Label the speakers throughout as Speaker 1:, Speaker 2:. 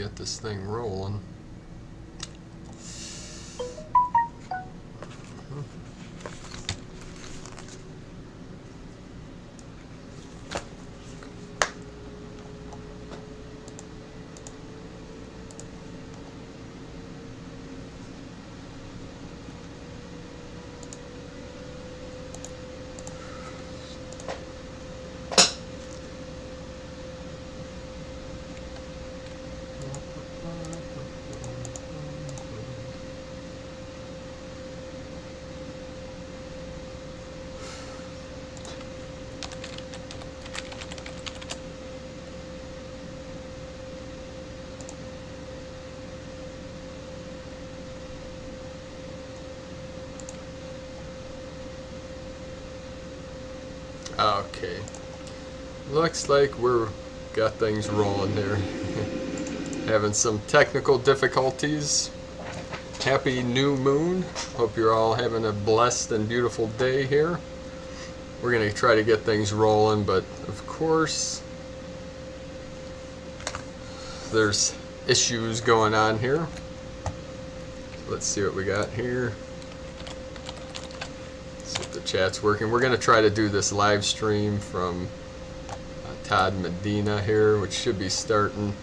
Speaker 1: get this thing rolling. Okay, looks like we're got things rolling here. Having some technical difficulties. Happy new moon. Hope you're all having a blessed and beautiful day here. We're going to try to get things rolling, but of course there's issues going on here. Let's see what we got here. See if the chat's working. We're going to try to do this live stream from Todd Medina here, which should be starting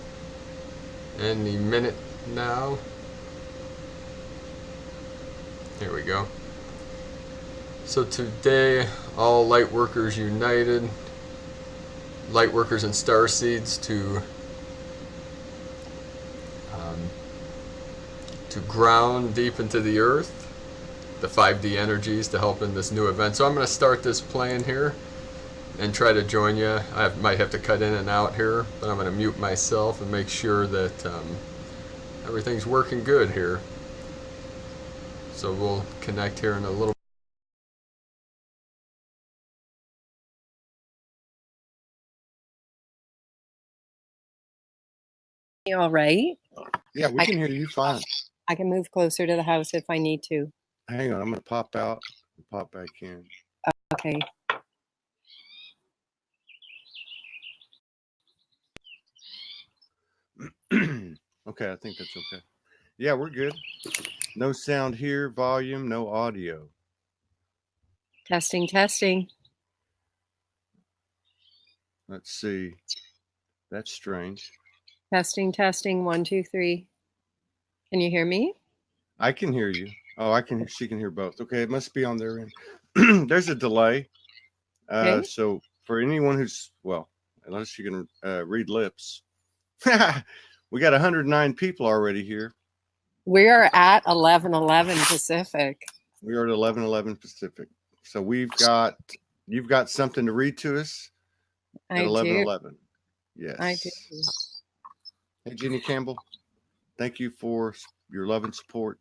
Speaker 1: any minute now. Here we go. So today, all Lightworkers united, Lightworkers and Starseeds to ground deep into the earth, the 5D energies to help in this new event. So I'm going to start this playing here and try to join you. I might have to cut in and out here, but I'm going to mute myself and make sure that everything's working good here. So we'll connect here in a little.
Speaker 2: All right.
Speaker 3: Yeah, we can hear you fine.
Speaker 2: I can move closer to the house if I need to.
Speaker 3: Hang on, I'm going to pop out and pop back in.
Speaker 2: Okay.
Speaker 3: Okay, I think that's okay. Yeah, we're good. No sound here, volume, no audio.
Speaker 2: Testing, testing.
Speaker 3: Let's see. That's strange.
Speaker 2: Testing, testing. 1, 2, 3. Can you hear me?
Speaker 3: I can hear you. Oh, I can. She can hear both. Okay, it must be on their end. There's a delay.
Speaker 2: Okay.
Speaker 3: So for anyone who's, well, unless you can read lips, we got 109 people already here.
Speaker 2: We are at 11:11 Pacific.
Speaker 3: We are at 11:11 Pacific. So you've got something to read to us at 11:11. Yes,
Speaker 2: I do.
Speaker 3: Hey, Jeannie Campbell, thank you for your love and support.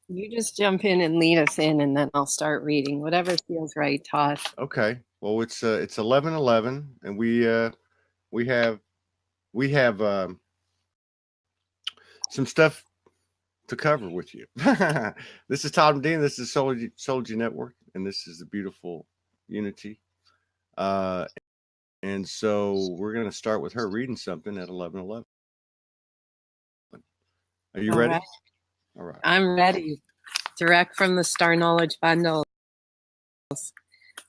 Speaker 2: You just jump in and lead us in, and then I'll start reading. Whatever feels right, Todd.
Speaker 3: Okay. Well, it's 11:11, and we have some stuff to cover with you. This is Todd Medina. This is Soulgy Network, and this is the beautiful Unity. And so we're going to start with her reading something at 11:11. Are you ready?
Speaker 2: Right.
Speaker 3: All right.
Speaker 2: I'm ready. Direct from the Star Knowledge bundles. I'm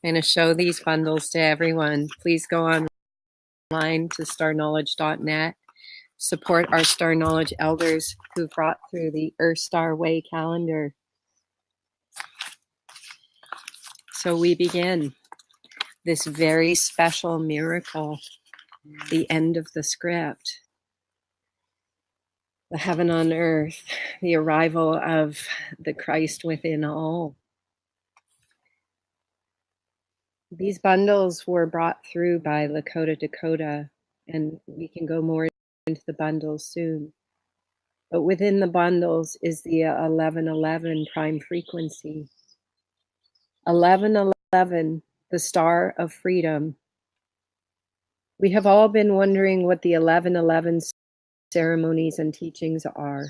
Speaker 2: going to show these bundles to everyone. Please go online to starknowledge.net. Support our Star Knowledge elders who brought through the Earth Star Way calendar. So we begin this very special miracle, the end of the script, the heaven on earth, the arrival of the Christ within all. These bundles were brought through by Lakota Dakota, and we can go more into the bundles soon. But within the bundles is the 1111 prime frequency. 1111, the star of freedom. We have all been wondering what the 1111 ceremonies and teachings are.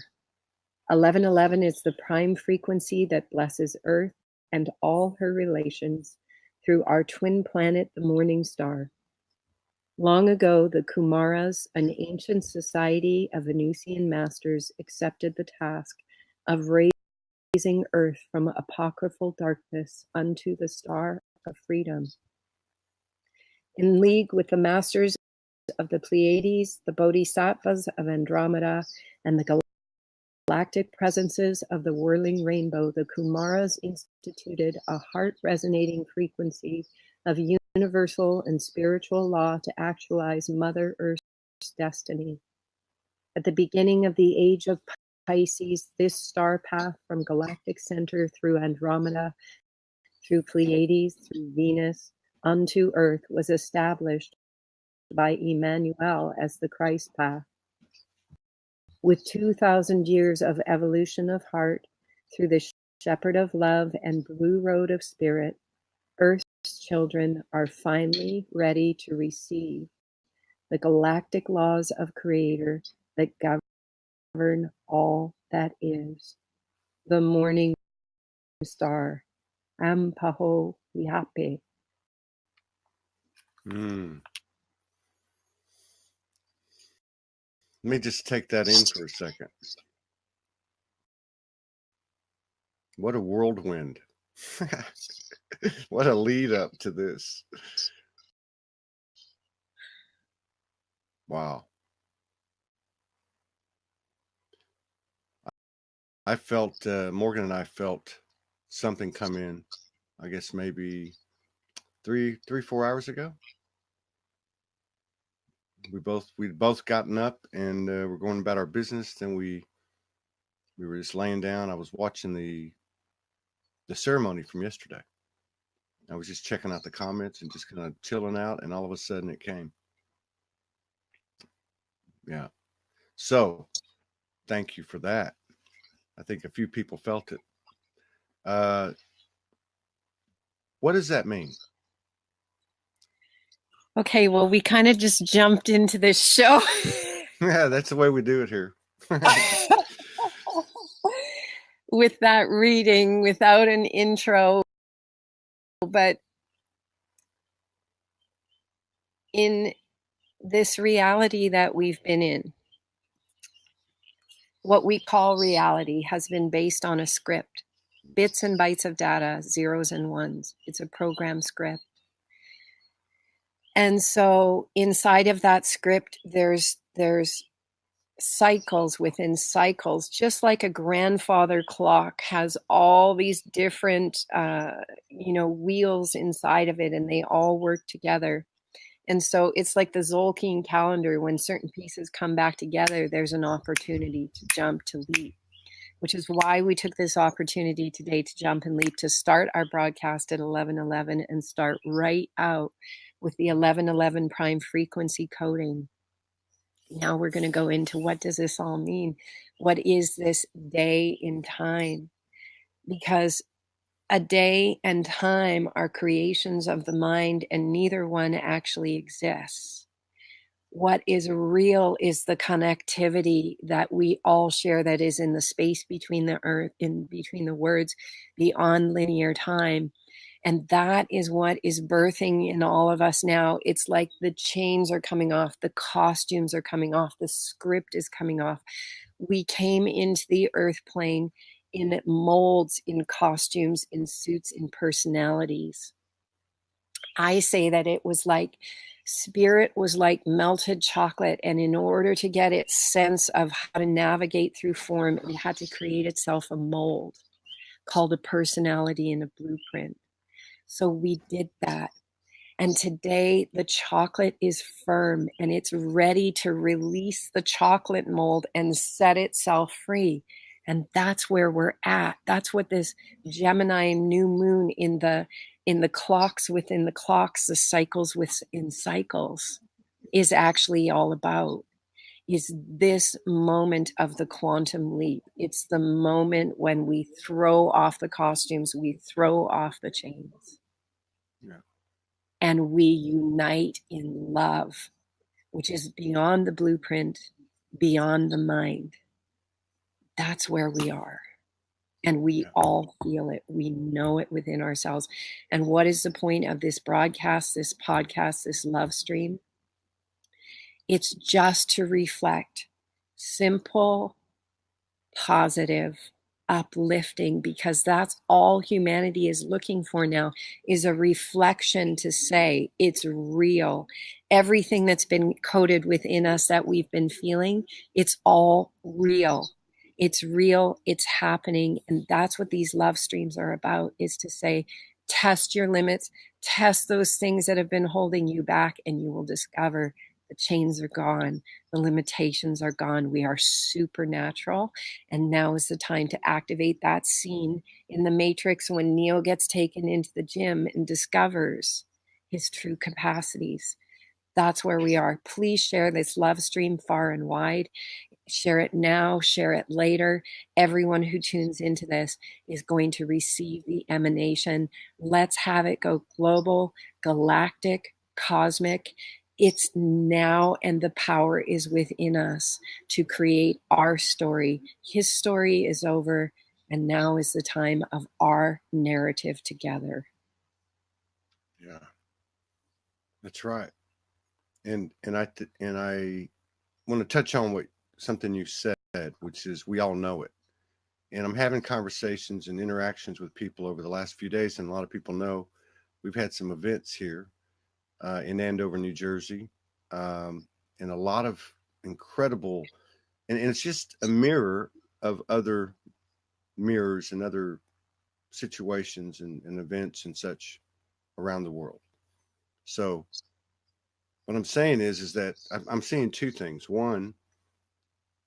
Speaker 2: 1111 is the prime frequency that blesses Earth and all her relations through our twin planet, the morning star. Long ago, the Kumaras, an ancient society of Venusian masters, accepted the task of raising Earth from apocryphal darkness unto the star of freedom. In league with the masters of the Pleiades, the Bodhisattvas of Andromeda, and the galactic presences of the whirling rainbow, the Kumaras instituted a heart-resonating frequency of universal and spiritual law to actualize Mother Earth's destiny. At the beginning of the age of Pisces, this star path from galactic center through Andromeda, through Pleiades, through Venus, unto Earth was established by Emmanuel as the Christ path. With 2,000 years of evolution of heart through the shepherd of love and blue road of spirit, Earth's children are finally ready to receive the galactic laws of Creator that govern all that is. The morning star, Ampaho Yape.
Speaker 3: Let me just take that in for a second. What a whirlwind. What a lead up to this. Wow. I felt, Morgan and I felt something come in, I guess maybe 4 hours ago. We'd both gotten up and we're going about our business. Then we were just laying down. I was watching the ceremony from yesterday. I was just checking out the comments and just kind of chilling out, and all of a sudden it came. Yeah. So thank you for that. I think a few people felt it. What does that mean?
Speaker 2: Okay, well, we kind of just jumped into this show.
Speaker 3: Yeah, that's the way we do it here.
Speaker 2: With that reading, without an intro. But in this reality that we've been in, what we call reality has been based on a script, bits and bytes of data, zeros and ones. It's a program script. And so inside of that script, there's cycles within cycles, just like a grandfather clock has all these different, wheels inside of it, and they all work together. And so it's like the Zolkeen calendar. When certain pieces come back together, there's an opportunity to jump, to leap, which is why we took this opportunity today to jump and leap, to start our broadcast at 11:11 and start right out with the 11:11 prime frequency coding. Now we're going to go into, what does this all mean? What is this day in time? Because a day and time are creations of the mind, and neither one actually exists. What is real is the connectivity that we all share, that is in the space between the earth, in between the words, beyond linear time. And that is what is birthing in all of us now. It's like the chains are coming off, the costumes are coming off, the script is coming off. We came into the earth plane in molds, in costumes, in suits, in personalities. I say that it was like, spirit was like melted chocolate, and in order to get its sense of how to navigate through form, it had to create itself a mold called a personality and a blueprint. So we did that. And today the chocolate is firm and it's ready to release the chocolate mold and set itself free. And that's where we're at. That's what this Gemini new moon in the clocks within the clocks, the cycles within cycles, is actually all about. Is this moment of the quantum leap. It's the moment when we throw off the costumes, we throw off the chains.
Speaker 3: Yeah.
Speaker 2: And we unite in love, which is beyond the blueprint, beyond the mind. That's where we are. And we
Speaker 3: Yeah.
Speaker 2: all feel it. We know it within ourselves. And what is the point of this broadcast, this podcast, this love stream? It's just to reflect simple, positive, uplifting, because that's all humanity is looking for now, is a reflection to say it's real. Everything that's been coded within us that we've been feeling, it's all real. It's real, it's happening. And that's what these love streams are about, is to say, test your limits, test those things that have been holding you back, and you will discover the chains are gone, the limitations are gone. We are supernatural. And now is the time to activate that scene in the Matrix when Neo gets taken into the gym and discovers his true capacities. That's where we are. Please share this love stream far and wide. Share it now, share it later. Everyone who tunes into this is going to receive the emanation. Let's have it go global, galactic, cosmic. It's now, and the power is within us to create our story. His story is over, and now is the time of our narrative together.
Speaker 3: Yeah, that's right. And I want to touch on something you said, which is we all know it. And I'm having conversations and interactions with people over the last few days, and a lot of people know we've had some events here in Andover, New Jersey, and a lot of incredible, and it's just a mirror of other mirrors and other situations and events and such around the world. So what I'm saying is that I'm seeing two things. One,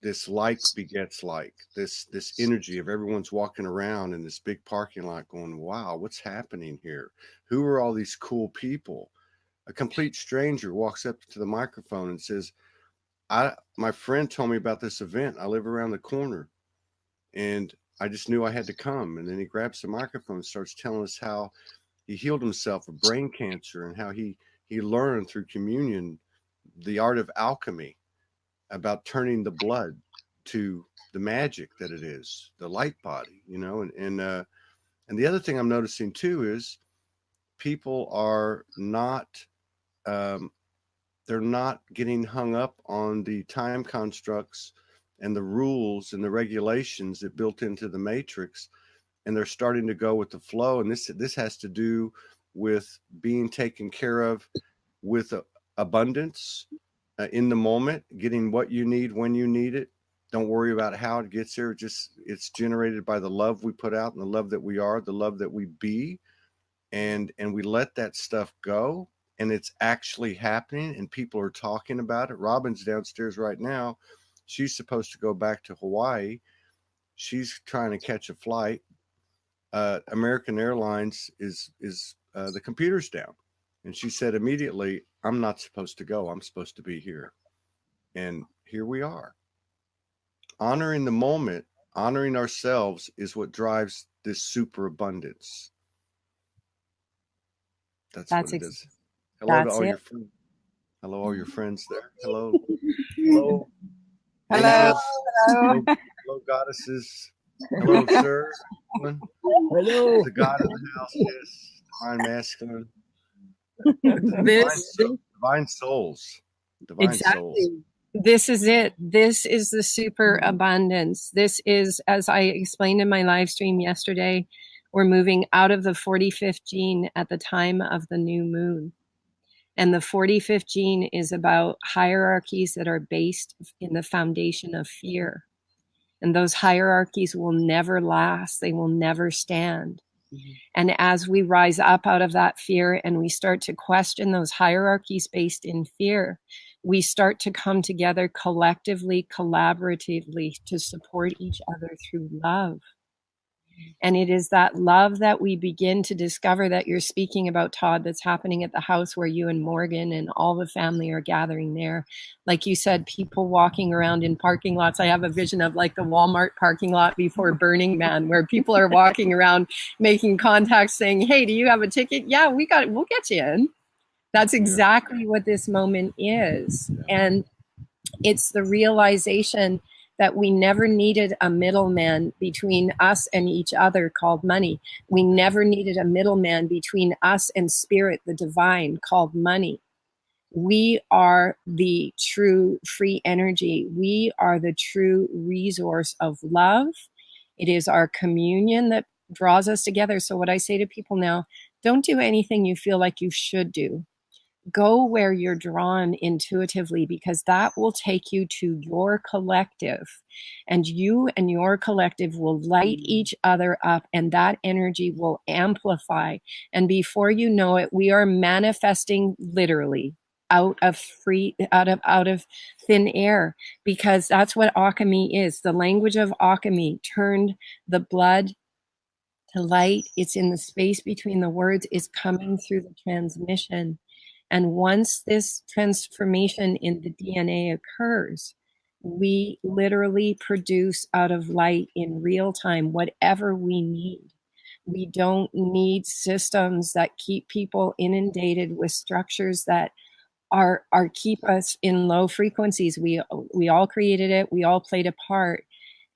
Speaker 3: this like begets like, this energy of everyone's walking around in this big parking lot going, wow, what's happening here? Who are all these cool people? A complete stranger walks up to the microphone and says, my friend told me about this event. I live around the corner and I just knew I had to come. And then he grabs the microphone and starts telling us how he healed himself of brain cancer and how he learned through communion the art of alchemy, about turning the blood to the magic that it is, the light body, and the other thing I'm noticing too is people are not they're not getting hung up on the time constructs and the rules and the regulations that built into the matrix, and they're starting to go with the flow. And this has to do with being taken care of with abundance in the moment, getting what you need when you need it. Don't worry about how it gets there. It's generated by the love we put out and the love that we are, the love that we be, and we let that stuff go. And it's actually happening, and people are talking about it. Robin's downstairs right now. She's supposed to go back to Hawaii. She's trying to catch a flight. American Airlines is the computer's down, and she said immediately, I'm not supposed to go. I'm supposed to be here. And here we are. Honoring the moment, honoring ourselves is what drives this superabundance. That's what it is. Hello to all your friends. Hello, all your friends there. Hello. Hello.
Speaker 4: Hello.
Speaker 3: Hello. Hello, goddesses. Hello, sir. Hello. The god of the house, yes. Divine masculine. Divine souls. Divine souls.
Speaker 2: This is it. This is the super abundance. This is, as I explained in my live stream yesterday, we're moving out of the 45th gene at the time of the new moon. And the 45th gene is about hierarchies that are based in the foundation of fear. And those hierarchies will never last. They will never stand. Mm-hmm. And as we rise up out of that fear and we start to question those hierarchies based in fear, we start to come together collectively, collaboratively to support each other through love. And it is that love that we begin to discover that you're speaking about, Todd, that's happening at the house where you and Morgan and all the family are gathering there. Like you said, people walking around in parking lots. I have a vision of like the Walmart parking lot before Burning Man, where people are walking around making contact saying, hey, do you have a ticket? Yeah, we'll get you in. That's exactly what this moment is. And it's the realization that we never needed a middleman between us and each other called money. We never needed a middleman between us and spirit, the divine, called money. We are the true free energy. We are the true resource of love. It is our communion that draws us together. So what I say to people now, don't do anything you feel like you should do. Go where you're drawn intuitively, because that will take you to your collective, and you and your collective will light each other up, and that energy will amplify. And before you know it, we are manifesting literally out of thin air, because that's what alchemy is. The language of alchemy turned the blood to light. It's in the space between the words, is coming through the transmission. And once this transformation in the DNA occurs, we literally produce out of light in real time whatever we need. We don't need systems that keep people inundated with structures that are keep us in low frequencies. We all created it. We all played a part.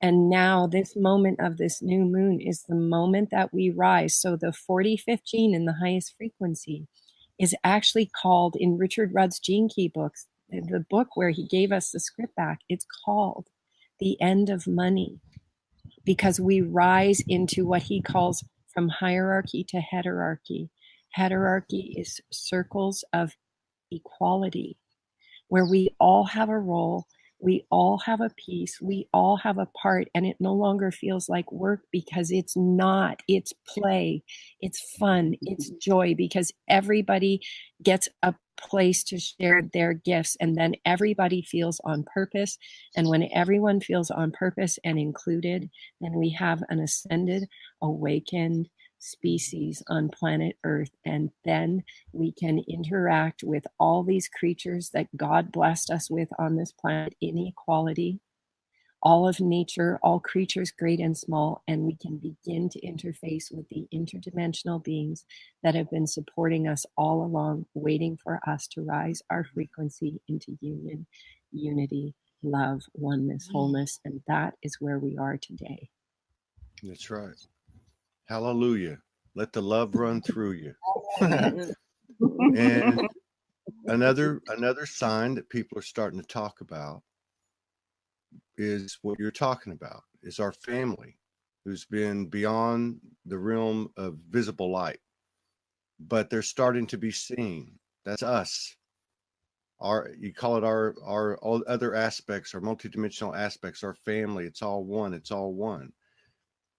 Speaker 2: And now this moment of this new moon is the moment that we rise. So the 40-15 in the highest frequency is actually called, in Richard Rudd's Gene Key books, the book where he gave us the script back, it's called The End of Money, because we rise into what he calls from hierarchy to heterarchy. Heterarchy is circles of equality, where we all have a role, we all have a piece, we all have a part, and it no longer feels like work, because it's not. It's play, it's fun, it's joy, because everybody gets a place to share their gifts, and then everybody feels on purpose. And when everyone feels on purpose and included, then we have an ascended, awakened species on planet Earth, and then we can interact with all these creatures that God blessed us with on this planet in equality, all of nature, all creatures great and small, and we can begin to interface with the interdimensional beings that have been supporting us all along, waiting for us to rise our frequency into union, unity, love, oneness, wholeness, and that is where we are today.
Speaker 3: That's right. Hallelujah. Let the love run through you. And another sign that people are starting to talk about is what you're talking about, is our family, who's been beyond the realm of visible light, but they're starting to be seen. That's us. You call it our all other aspects, our multidimensional aspects, our family. It's all one. It's all one.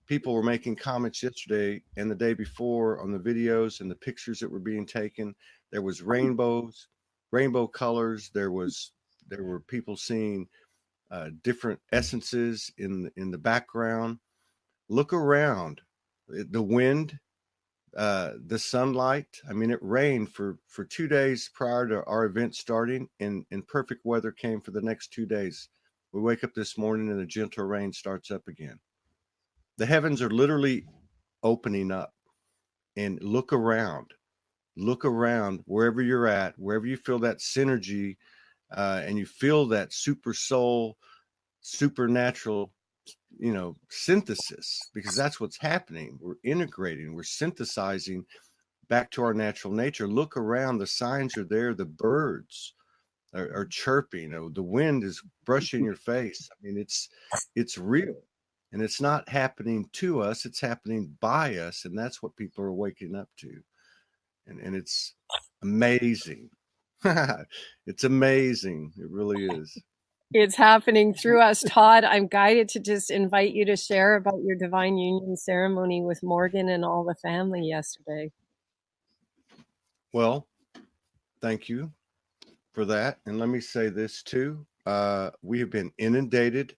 Speaker 3: People were making comments yesterday and the day before on the videos and the pictures that were being taken. There was rainbows, rainbow colors. There were people seeing different essences in the background. Look around. The wind, the sunlight. I mean, it rained for 2 days prior to our event starting, and perfect weather came for the next 2 days. We wake up this morning and the gentle rain starts up again. The heavens are literally opening up. And look around wherever you're at, wherever you feel that synergy, and you feel that super soul, supernatural, synthesis, because that's what's happening. We're integrating, we're synthesizing back to our natural nature. Look around, the signs are there. The birds are chirping. The wind is brushing your face. I mean, it's real. And it's not happening to us, it's happening by us. And that's what people are waking up to. And it's amazing. It's amazing. It really is.
Speaker 2: It's happening through us. Todd, I'm guided to just invite you to share about your divine union ceremony with Morgan and all the family yesterday.
Speaker 3: Well, thank you for that. And let me say this too. We have been inundated.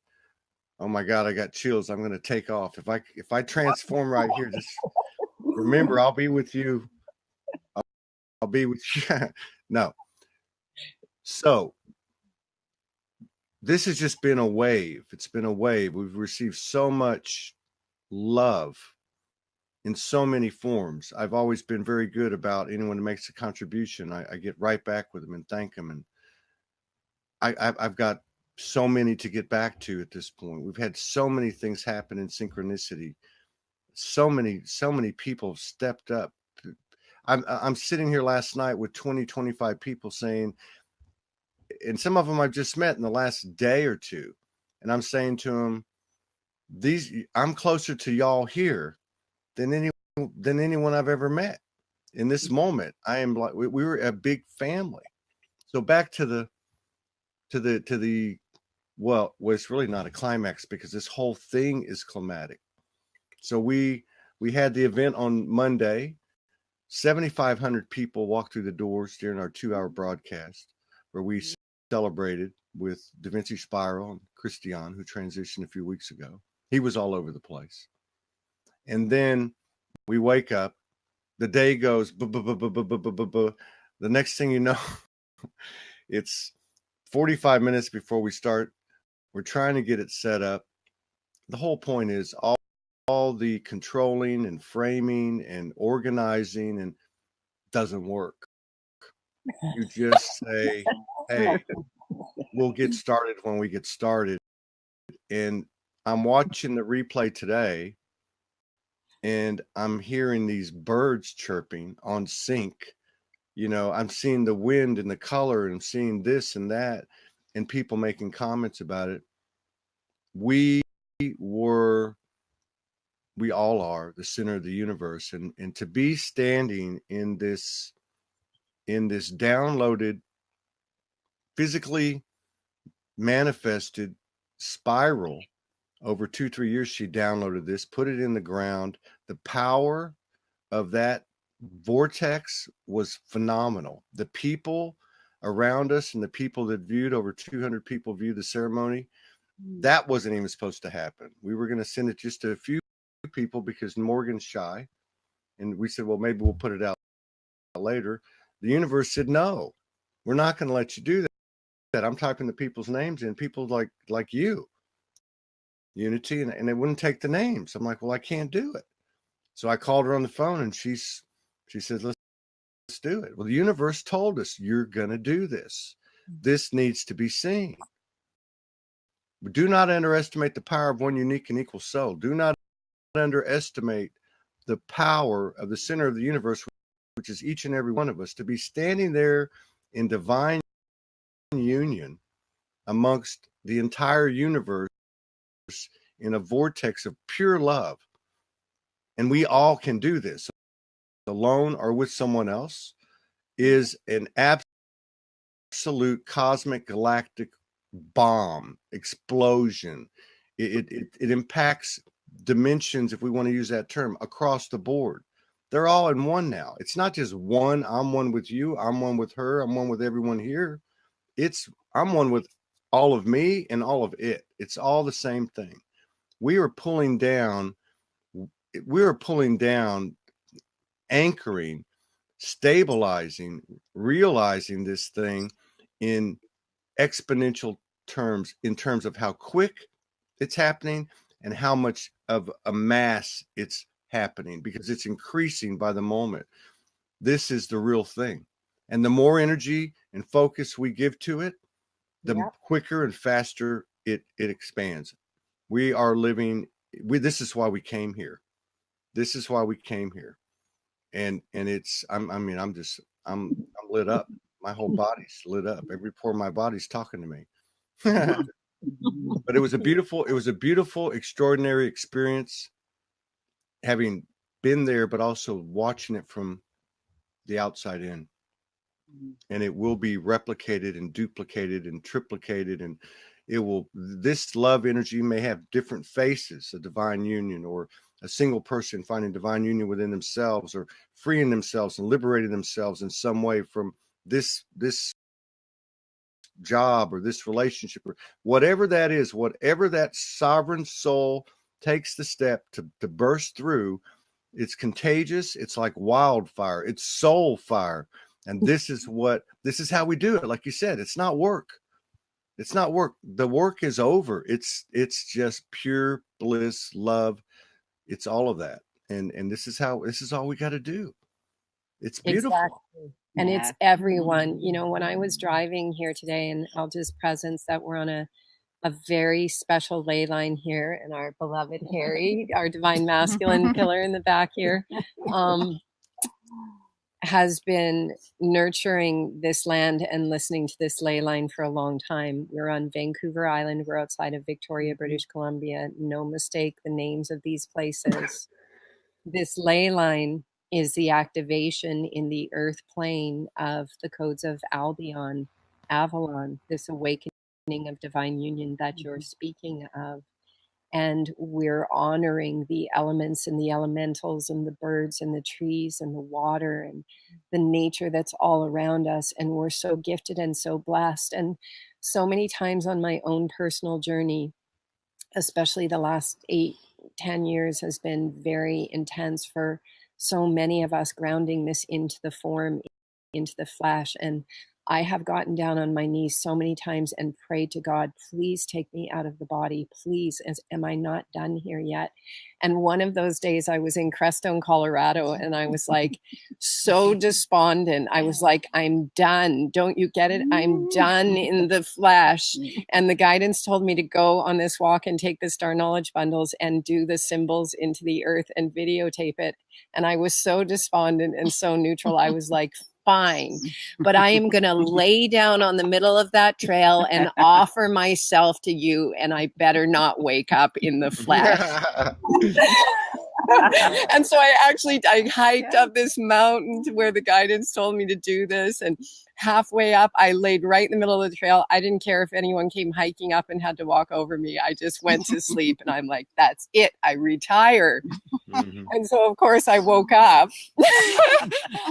Speaker 3: Oh my God, I got chills. I'm going to take off. If I transform right here, just remember, I'll be with you. I'll be with you. No. So this has just been a wave. It's been a wave. We've received so much love in so many forms. I've always been very good about anyone who makes a contribution. I get right back with them and thank them. And I've got so many to get back to at this point. We've had so many things happen in synchronicity. So many people have stepped up. I'm sitting here last night with 25 people saying, and some of them I've just met in the last day or two, and I'm saying to them, I'm closer to y'all here than anyone I've ever met in this moment. I am like, we were a big family. So back to the well, it's really not a climax because this whole thing is climatic. So we had the event on Monday. 7,500 people walked through the doors during our 2-hour broadcast, where we celebrated with Da Vinci Spiral and Christian, who transitioned a few weeks ago. He was all over the place. And then we wake up, the day goes, the next thing you know, it's 45 minutes before we start. We're trying to get it set up. The whole point is all the controlling and framing and organizing and doesn't work. You just say, hey, we'll get started when we get started. And I'm watching the replay today, and I'm hearing these birds chirping on sync. You know, I'm seeing the wind and the color and seeing this and that, and people making comments about it. We all are the center of the universe, and to be standing in this downloaded, physically manifested spiral over 2-3 years. She downloaded this, put it in the ground. The power of that vortex was phenomenal. The people around us and the people that viewed, over 200 people viewed the ceremony. That wasn't even supposed to happen. We were going to send it just to a few people because Morgan's shy. And we said, well, maybe we'll put it out later. The universe said, no, we're not going to let you do that. I'm typing the people's names in, people like you, Unity, and they wouldn't take the names. I'm like, well, I can't do it. So I called her on the phone, and she says, let's do it. Well, the universe told us, you're going to do this. This needs to be seen. Do not underestimate the power of one unique and equal soul. Do not underestimate the power of the center of the universe, which is each and every one of us, to be standing there in divine union amongst the entire universe in a vortex of pure love. And we all can do this alone or with someone else. Is an absolute cosmic galactic bomb explosion. It impacts dimensions, if we want to use that term, across the board. They're all in one now. It's not just one. I'm one with you, I'm one with her, I'm one with everyone here. I'm one with all of me and all of it. It's all the same thing. We are pulling down, anchoring, stabilizing, realizing this thing in exponential terms, in terms of how quick it's happening and how much of a mass it's happening, because it's increasing by the moment. This is the real thing. And the more energy and focus we give to it, the quicker and faster it expands. We are living, this is why we came here. This is why we came here. And it's, I'm lit up. My whole body's lit up. Every pore of my body's talking to me. But it was a beautiful, extraordinary experience, having been there, but also watching it from the outside in. And it will be replicated and duplicated and triplicated, and this love energy may have different faces: a divine union, or a single person finding divine union within themselves, or freeing themselves and liberating themselves in some way from this job or this relationship, or whatever that is, whatever that sovereign soul takes the step to burst through. It's contagious. It's like wildfire. It's soul fire. And this is how we do it. Like you said, it's not work. It's not work. The work is over. It's just pure bliss, love. It's all of that. And this is all we got to do. It's beautiful.
Speaker 2: Exactly. And it's everyone. You know, when I was driving here today, and I'll just presence that we're on a a very special ley line here, and our beloved Harry, our divine masculine pillar in the back here, has been nurturing this land and listening to this ley line for a long time. We're on Vancouver Island. We're outside of Victoria, British Columbia. No mistake the names of these places. This ley line is the activation in the earth plane of the codes of Albion, Avalon, this awakening of divine union that you're speaking of. And we're honoring the elements and the elementals and the birds and the trees and the water and the nature that's all around us. And we're so gifted and so blessed. And so many times on my own personal journey, especially the last 8-10 years, has been very intense for so many of us, grounding this into the form, into the flesh. And I have gotten down on my knees so many times and prayed to God, please take me out of the body. Please, am I not done here yet? And one of those days I was in Crestone, Colorado, and I was like so despondent. I was like, I'm done. Don't you get it? I'm done in the flesh. And the guidance told me to go on this walk and take the star knowledge bundles and do the symbols into the earth and videotape it. And I was so despondent and so neutral. I was like, fine, but I am going to lay down on the middle of that trail and offer myself to you, and I better not wake up in the flesh. And so I hiked up this mountain to where the guidance told me to do this, and halfway up I laid right in the middle of the trail. I didn't care if anyone came hiking up and had to walk over me. I just went to sleep, and I'm like, that's it, I retire. And so of course I woke up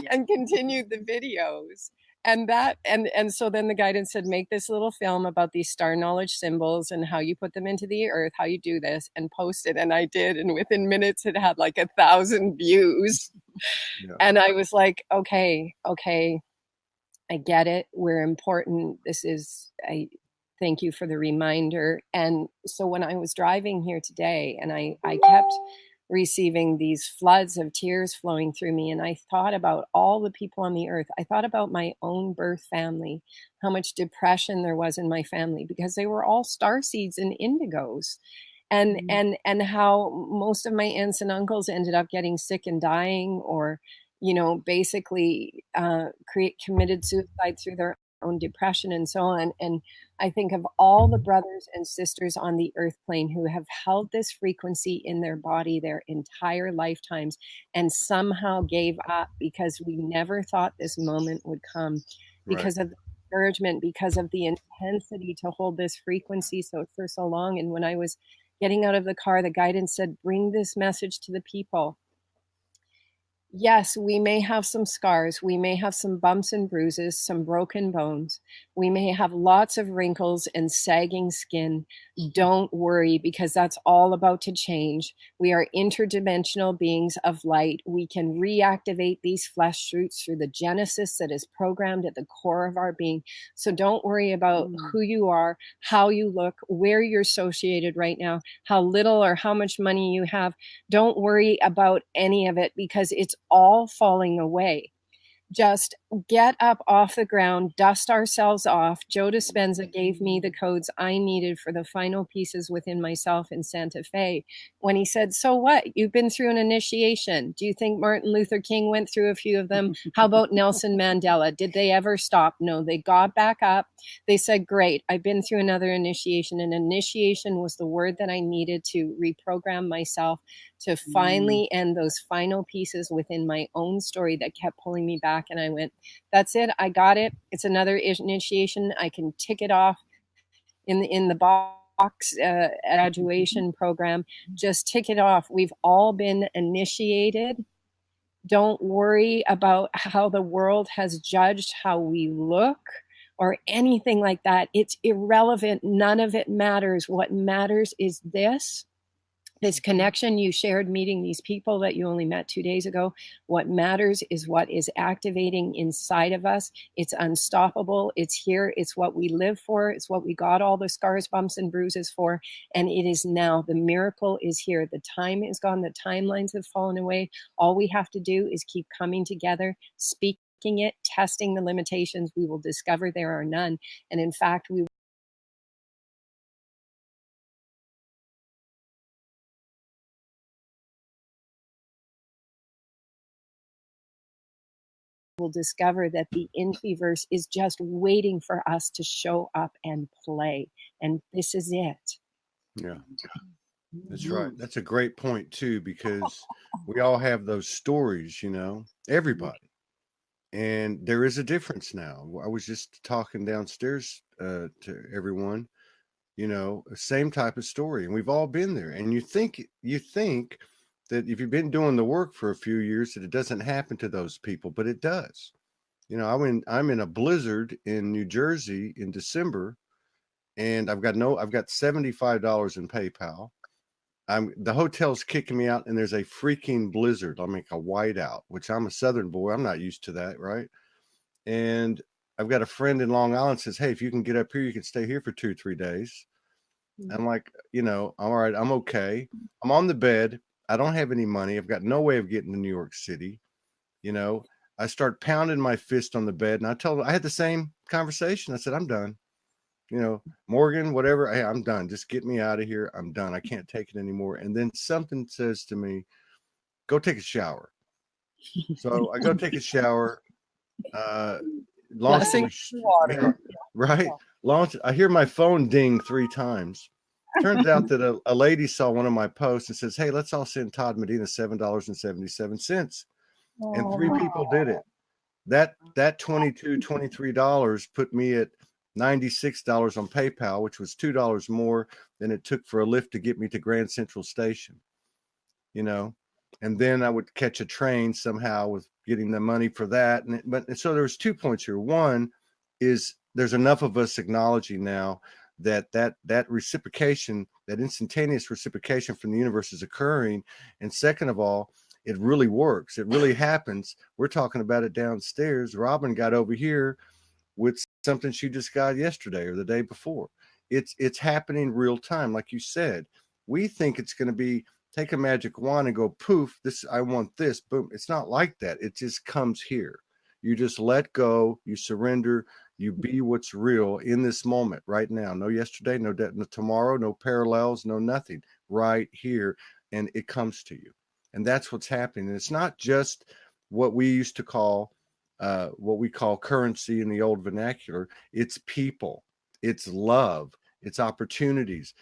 Speaker 2: and continued the videos. And so then the guidance said, make this little film about these star knowledge symbols and how you put them into the earth, how you do this, and post it. And I did. And within minutes, it had like 1,000 views. Yeah. And I was like, okay, I get it. We're important. I thank you for the reminder. And so when I was driving here today, and I kept receiving these floods of tears flowing through me, and I thought about all the people on the earth. I thought about my own birth family, how much depression there was in my family because they were all starseeds and indigos, and how most of my aunts and uncles ended up getting sick and dying, or basically committed suicide through their own depression and so on. And I think of all the brothers and sisters on the earth plane who have held this frequency in their body their entire lifetimes and somehow gave up because we never thought this moment would come, because of the encouragement, because of the intensity to hold this frequency for so long. And when I was getting out of the car, the guidance said, bring this message to the people. Yes, we may have some scars. We may have some bumps and bruises, some broken bones. We may have lots of wrinkles and sagging skin. Don't worry, because that's all about to change. We are interdimensional beings of light. We can reactivate these flesh roots through the genesis that is programmed at the core of our being. So don't worry about who you are, how you look, where you're associated right now, how little or how much money you have. Don't worry about any of it, because it's all falling away. Just get up off the ground, dust ourselves off. Joe Dispenza gave me the codes I needed for the final pieces within myself in Santa Fe when he said, so what? You've been through an initiation. Do you think Martin Luther King went through a few of them? How about Nelson Mandela? Did they ever stop? No, they got back up. They said, great, I've been through another initiation. And initiation was the word that I needed to reprogram myself to finally end those final pieces within my own story that kept pulling me back. And I went, that's it. I got it. It's another initiation. I can tick it off in the box graduation program. Just tick it off. We've all been initiated. Don't worry about how the world has judged how we look or anything like that. It's irrelevant. None of it matters. What matters is this connection you shared meeting these people that you only met 2 days ago. What matters is what is activating inside of us. It's unstoppable. It's here. It's what we live for. It's what we got all the scars, bumps, and bruises for. And it is now. The miracle is here. The time is gone. The timelines have fallen away. All we have to do is keep coming together, speaking it, testing the limitations. We will discover there are none. And in fact, we will discover that the Infiverse is just waiting for us to show up and play. And this is it.
Speaker 3: Yeah, that's right. That's a great point too, because we all have those stories, everybody. And there is a difference now. I was just talking downstairs to everyone, same type of story. And we've all been there. And you think that if you've been doing the work for a few years, that it doesn't happen to those people, but it does. I'm in a blizzard in New Jersey in December, and I've got $75 in PayPal. The hotel's kicking me out, and there's a freaking blizzard. I mean, a whiteout, which I'm a Southern boy. I'm not used to that, right? And I've got a friend in Long Island says, "Hey, if you can get up here, you can stay here for 2-3 days." I'm like, all right, I'm okay. I'm on the bed. I don't have any money. I've got no way of getting to New York City. I start pounding my fist on the bed, and I had the same conversation. I said, "I'm done. Morgan, whatever, hey, I'm done. Just get me out of here. I'm done. I can't take it anymore." And then something says to me, "Go take a shower." So I go take a shower.
Speaker 2: Blessing water.
Speaker 3: Right. I hear my phone ding 3 times. Turns out that a lady saw one of my posts and says, "Hey, let's all send Todd Medina $7.77. And 3 people did it. That $22, $23 put me at $96 on PayPal, which was $2 more than it took for a Lyft to get me to Grand Central Station. And then I would catch a train somehow with getting the money for that. But so there's 2 points here. One is there's enough of us acknowledging now that reciprocation, that instantaneous reciprocation from the universe is occurring. And second of all, it really works. It really happens. We're talking about it downstairs. Robin got over here with something she just got yesterday or the day before. It's happening real time. Like you said, we think it's going to be take a magic wand and go poof, I want this, boom. It's not like that. It just comes here. You just let go, you surrender, you be what's real in this moment right now. No yesterday, no tomorrow, no parallels, no nothing. Right here. And it comes to you. And that's what's happening. And it's not just what we used to call what we call currency in the old vernacular. It's people, it's love, it's opportunities.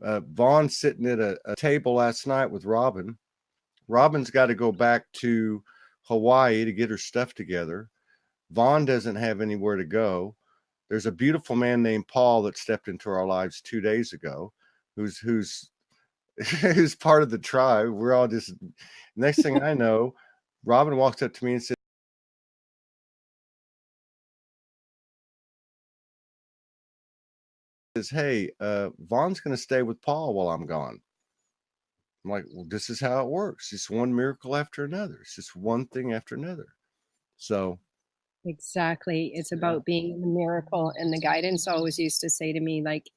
Speaker 3: Vaughn's sitting at a table last night with Robin. Robin's got to go back to Hawaii to get her stuff together. Vaughn doesn't have anywhere to go. There's a beautiful man named Paul that stepped into our lives 2 days ago, who's who's part of the tribe. We're all just, next thing I know, Robin walks up to me and says, "Hey, Vaughn's going to stay with Paul while I'm gone." I'm like, well, this is how it works. It's one miracle after another. It's just one thing after another. So
Speaker 2: Exactly. It's about being the miracle. And the guidance always used to say to me, like,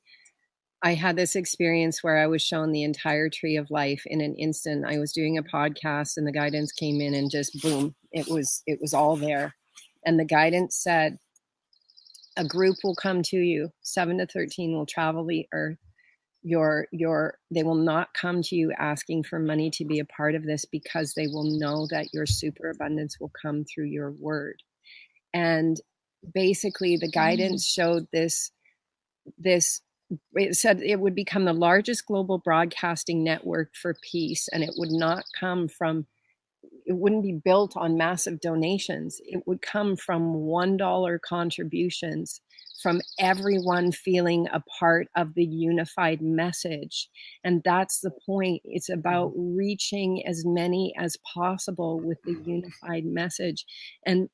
Speaker 2: I had this experience where I was shown the entire tree of life in an instant. I was doing a podcast and the guidance came in and just boom, it was all there. And the guidance said, a group will come to you, 7 to 13 will travel the earth. They will not come to you asking for money to be a part of this, because they will know that your superabundance will come through your word. And basically the guidance showed this, it said it would become the largest global broadcasting network for peace, and it would not come from, it wouldn't be built on massive donations. It would come from $1 contributions from everyone feeling a part of the unified message. And that's the point. It's about reaching as many as possible with the unified message. And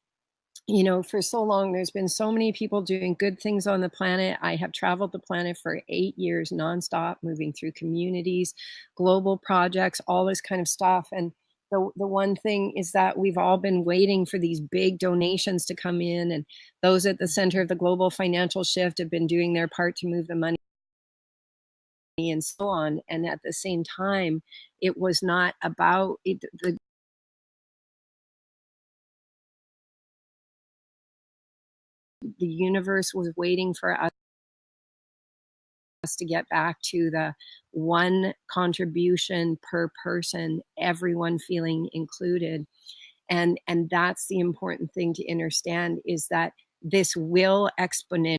Speaker 2: for so long, there's been so many people doing good things on the planet. I have traveled the planet for 8 years nonstop, moving through communities, global projects, all this kind of stuff. And the one thing is that we've all been waiting for these big donations to come in, and those at the center of the global financial shift have been doing their part to move the money and so on. And at the same time, it was not about it. The universe was waiting for us to get back to the one contribution per person, everyone feeling included. And that's the important thing to understand, is that this will exponentiate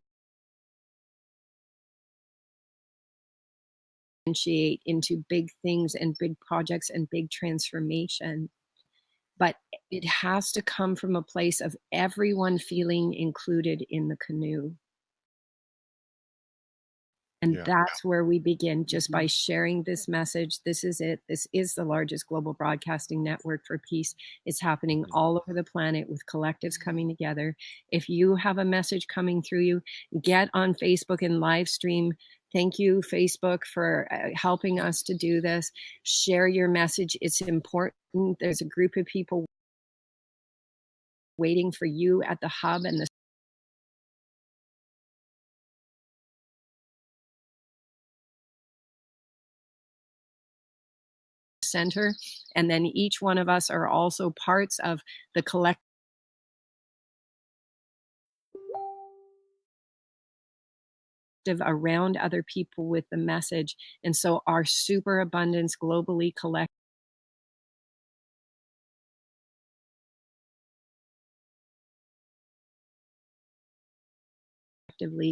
Speaker 2: into big things and big projects and big transformation. But it has to come from a place of everyone feeling included in the canoe. And that's where we begin, just by sharing this message. This is it. This is the largest global broadcasting network for peace. It's happening all over the planet with collectives coming together. If you have a message coming through you, get on Facebook and live stream. Thank you, Facebook, for helping us to do this. Share your message. It's important. There's a group of people waiting for you at the hub and the center. And then each one of us are also parts of the collective around other people with the message. And so our superabundance globally collectively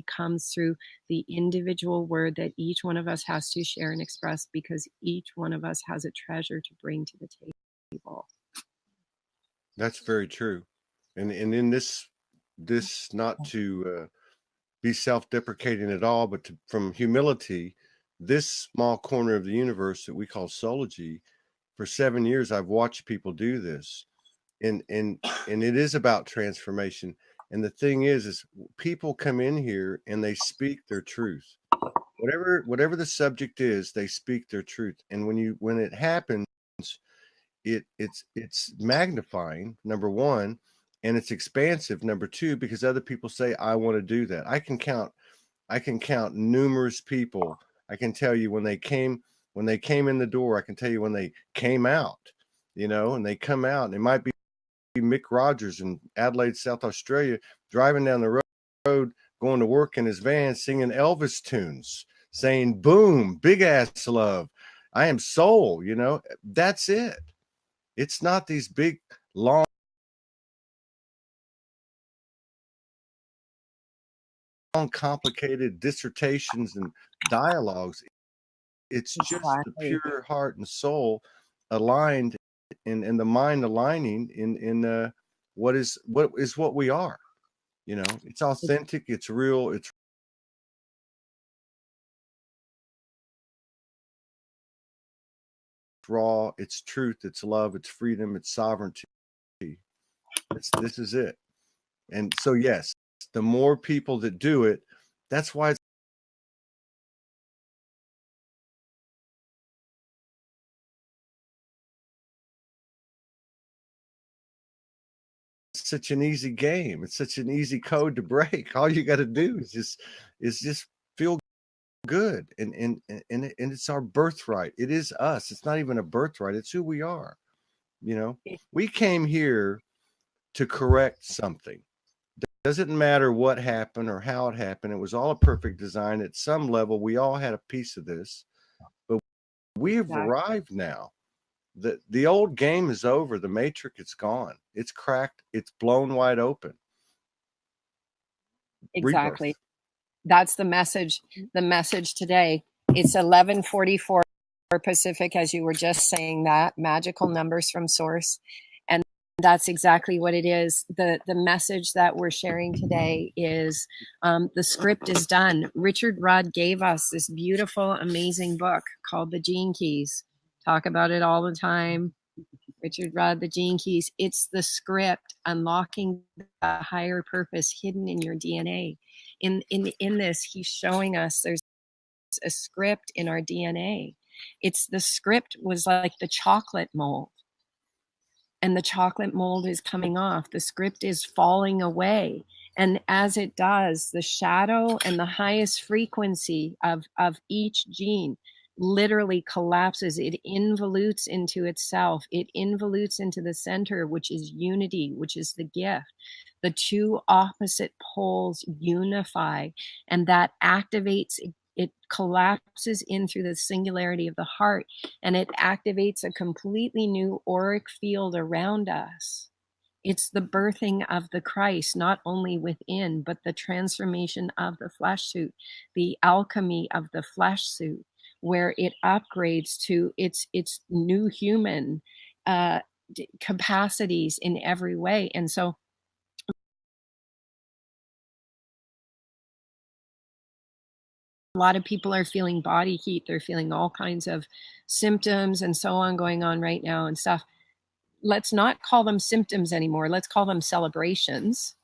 Speaker 2: comes through the individual word that each one of us has to share and express, because each one of us has a treasure to bring to the table.
Speaker 3: That's very true. And in this not to be self-deprecating at all, but from humility, this small corner of the universe that we call Sology, for 7 years I've watched people do this, and it is about transformation. And the thing is people come in here and they speak their truth, whatever the subject is, they speak their truth. And when it happens, it's magnifying, number one, and it's expansive, number two, because other people say, I want to do that. I can count numerous people. I can tell you when they came in the door. I can tell you when they came out, and they come out, and it might be Mick Rogers in Adelaide, South Australia, driving down the road, going to work in his van, singing Elvis tunes, saying, boom, big ass love, I am soul. That's it. It's not these big, long, complicated dissertations and dialogues. It's just the pure heart and soul aligned, and the mind aligning in what is what we are. It's authentic, it's real, it's raw, it's truth, it's love, it's freedom, it's sovereignty. This is it. And so, yes, the more people that do it, that's why it's such an easy game. It's such an easy code to break. All you got to do is just feel good, and it's our birthright. It is us. It's not even a birthright. It's who we are. We came here to correct something. Doesn't matter what happened or how it happened. It was all a perfect design. At some level, we all had a piece of this, but we have arrived now. The old game is over. The matrix is gone. It's cracked. It's blown wide open.
Speaker 2: Exactly.
Speaker 3: Rebirth.
Speaker 2: That's the message. The message today. It's 11:44 Pacific, as you were just saying, that magical numbers from source. And that's exactly what it is. The message that we're sharing today is the script is done. Richard Rudd gave us this beautiful, amazing book called The Gene Keys. Talk about it all the time. Richard Rudd, The Gene Keys. It's the script, unlocking the higher purpose hidden in your DNA. In this, he's showing us there's a script in our DNA. It's the script was like the chocolate mold, and the chocolate mold is coming off. The script is falling away. And as it does, the shadow and the highest frequency of each gene literally collapses. It involutes into itself. It involutes into the center, which is unity, which is the gift. The two opposite poles unify, and that activates it collapses in through the singularity of the heart, and it activates a completely new auric field around us. It's the birthing of the Christ, not only within, but the transformation of the flesh suit, the alchemy of the flesh suit, where it upgrades to its new human capacities in every way. And so a lot of people are feeling body heat. They're feeling all kinds of symptoms and so on going on right now and stuff. Let's not call them symptoms anymore. Let's call them celebrations.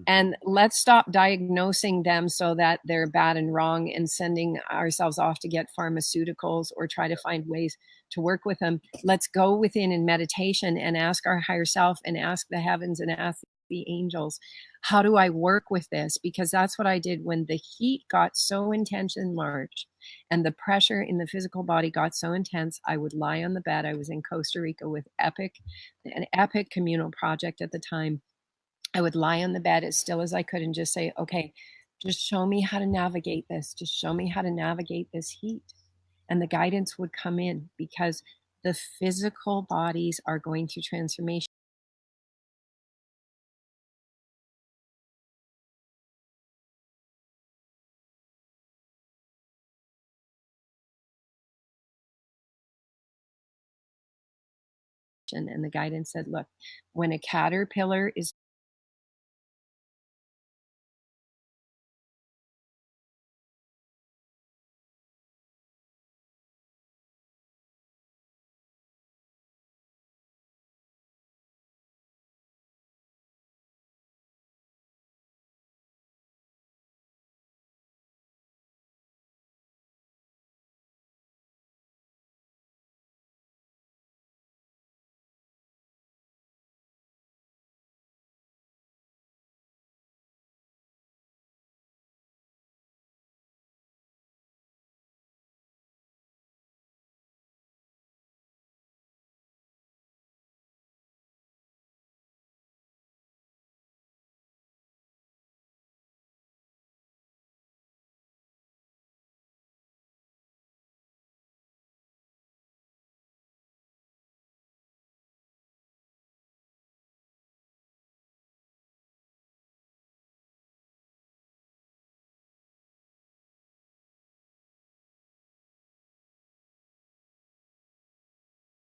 Speaker 2: And let's stop diagnosing them so that they're bad and wrong and sending ourselves off to get pharmaceuticals or try to find ways to work with them. Let's go within in meditation and ask our higher self and ask the heavens and ask the angels, how do I work with this? Because that's what I did when the heat got so intense in March and the pressure in the physical body got so intense. I would lie on the bed. I was in Costa Rica with an epic communal project at the time. I would lie on the bed as still as I could and just say, okay, just show me how to navigate this. Just show me how to navigate this heat. And the guidance would come in because the physical bodies are going through transformation. And the guidance said, look, when a caterpillar is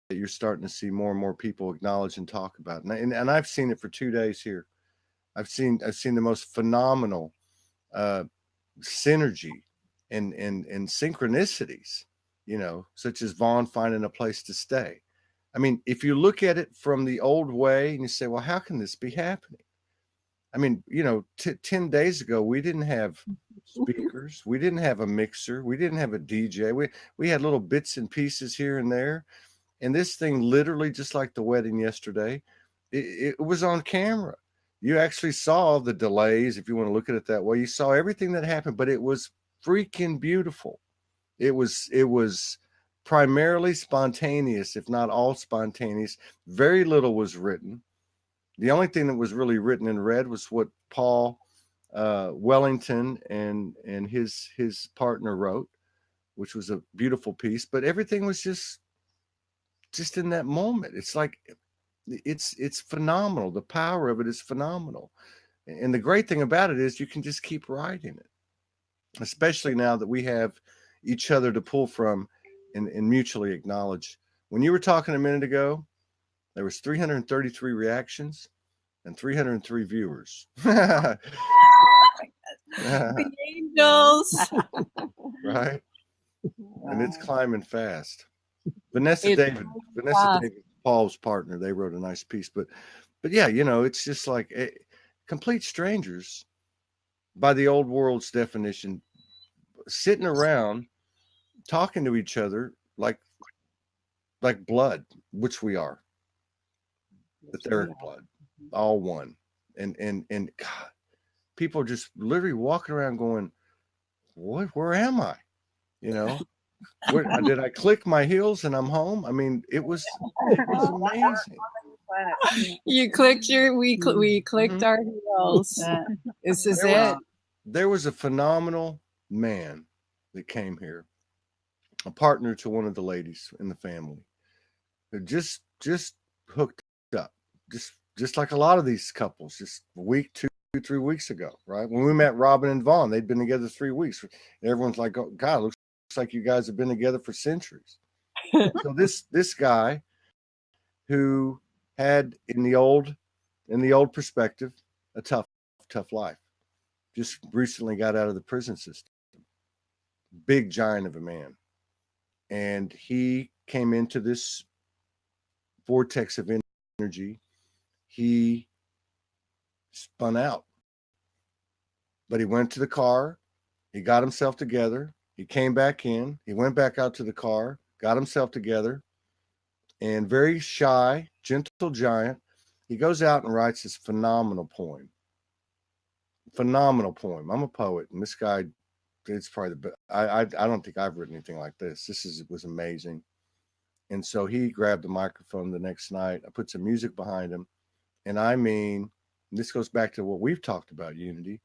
Speaker 3: that you're starting to see more and more people acknowledge and talk about. And I've seen it for 2 days here. I've seen the most phenomenal synergy and synchronicities, you know, such as Vaughn finding a place to stay. I mean, if you look at it from the old way and you say, well, how can this be happening? I mean, you know, 10 days ago, we didn't have speakers. We didn't have a mixer. We didn't have a DJ. We had little bits and pieces here and there. And this thing literally, just like the wedding yesterday, it was on camera. You actually saw the delays, if you want to look at it that way. You saw everything that happened, but it was freaking beautiful. It was primarily spontaneous, if not all spontaneous. Very little was written. The only thing that was really written in red was what Paul Wellington and his partner wrote, which was a beautiful piece. But everything was just in that moment. It's like it's phenomenal. The power of it is phenomenal. And the great thing about it is you can just keep writing it, especially now that we have each other to pull from and mutually acknowledge. When you were talking a minute ago, there was 333 reactions and 303 viewers.
Speaker 2: the angels.
Speaker 3: Right? And it's climbing fast. Vanessa David, Paul's partner, they wrote a nice piece. But yeah, you know, it's just like complete strangers by the old world's definition, sitting around talking to each other like blood, which we are. Etheric blood, all one. And God, people are just literally walking around going, where am I? You know, did I click my heels and I'm home? I mean, it was amazing.
Speaker 2: You clicked we clicked our heels. This is it.
Speaker 3: There was a phenomenal man that came here, a partner to one of the ladies in the family, who just hooked up, just like a lot of these couples, just a week, 2-3 weeks ago, right? When we met Robin and Vaughn, they'd been together 3 weeks. And everyone's like, "Oh God, looks like you guys have been together for centuries." So this guy who had in the old perspective a tough life, just recently got out of the prison system, big giant of a man, and he came into this vortex of energy. He spun out, but he went to the car, he got himself together, he came back in, he went back out to the car, got himself together, and very shy, gentle giant, he goes out and writes this phenomenal poem. I'm a poet, and this guy, it's probably the best. I don't think I've written anything like this. Was amazing. And so he grabbed the microphone the next night. I put some music behind him. And I mean, this goes back to what we've talked about, Unity.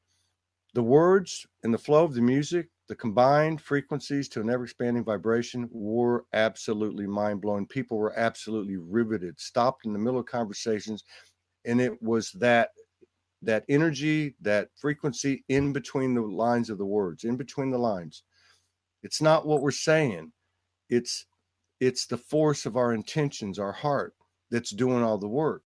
Speaker 3: The words and the flow of the music, the combined frequencies to an ever-expanding vibration were absolutely mind-blowing. People were absolutely riveted, stopped in the middle of conversations. And it was that energy, that frequency in between the lines of the words, in between the lines. It's not what we're saying. It's the force of our intentions, our heart, that's doing all the work.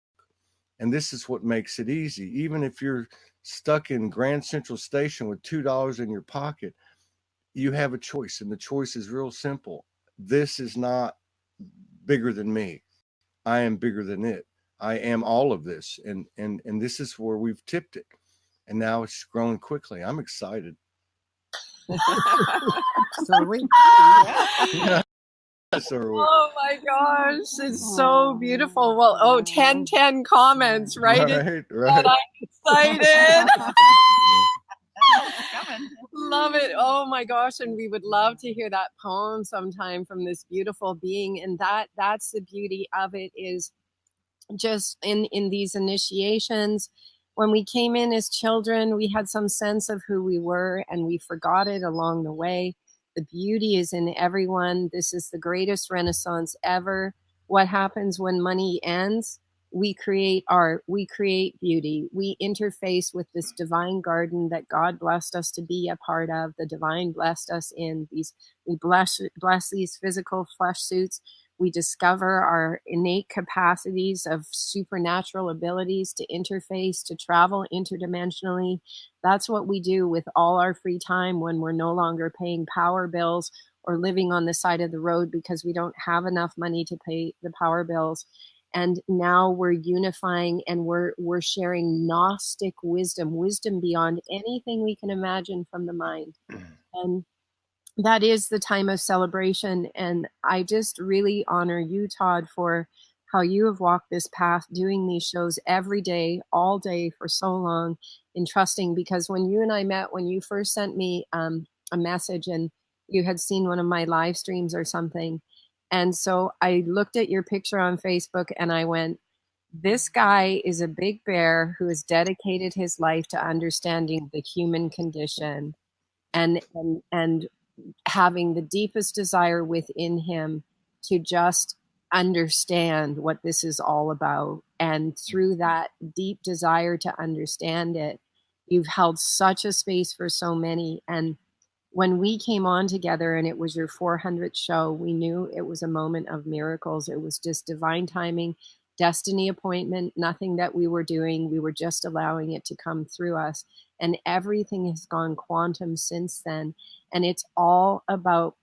Speaker 3: And this is what makes it easy. Even if you're stuck in Grand Central Station with $2 in your pocket, you have a choice. And the choice is real simple. This is not bigger than me. I am bigger than it. I am all of this. And this is where we've tipped it. And now it's growing quickly. I'm excited.
Speaker 2: So we.
Speaker 3: Yeah.
Speaker 2: Oh my gosh, it's so beautiful. Well, 10 comments, right?
Speaker 3: Right.
Speaker 2: And I'm excited. Love it. Oh my gosh. And we would love to hear that poem sometime from this beautiful being. And that's the beauty of it, is just in these initiations. When we came in as children, we had some sense of who we were, and we forgot it along the way. The beauty is in everyone. This is the greatest renaissance ever. What happens when money ends? We create art, we create beauty, we interface with this divine garden that God blessed us to be a part of. The divine blessed us in these, we bless these physical flesh suits. We discover our innate capacities of supernatural abilities to interface, to travel interdimensionally. That's what we do with all our free time when we're no longer paying power bills or living on the side of the road because we don't have enough money to pay the power bills. And now we're unifying, and we're sharing Gnostic wisdom beyond anything we can imagine from the mind. And that is the time of celebration. And I just really honor you, Todd, for how you have walked this path, doing these shows every day, all day for so long, and trusting. Because when you and I met, when you first sent me a message and you had seen one of my live streams or something, and so I looked at your picture on Facebook and I went, this guy is a big bear who has dedicated his life to understanding the human condition and having the deepest desire within him to just understand what this is all about. And through that deep desire to understand it, you've held such a space for so many. And when we came on together and it was your 400th show, we knew it was a moment of miracles. It was just divine timing, destiny appointment, nothing that we were doing. We were just allowing it to come through us. And everything has gone quantum since then. And it's all about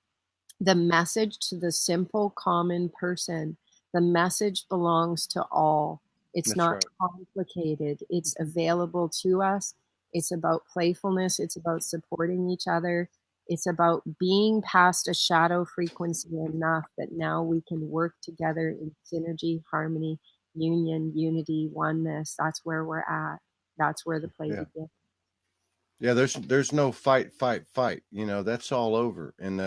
Speaker 2: the message to the simple, common person. The message belongs to all. It's
Speaker 3: That's
Speaker 2: not
Speaker 3: right.
Speaker 2: complicated. It's available to us. It's about playfulness. It's about supporting each other. It's about being past a shadow frequency enough that now we can work together in synergy, harmony, union, unity, oneness. That's where we're at. That's where the play begins.
Speaker 3: Yeah, there's no fight. You know, that's all over. And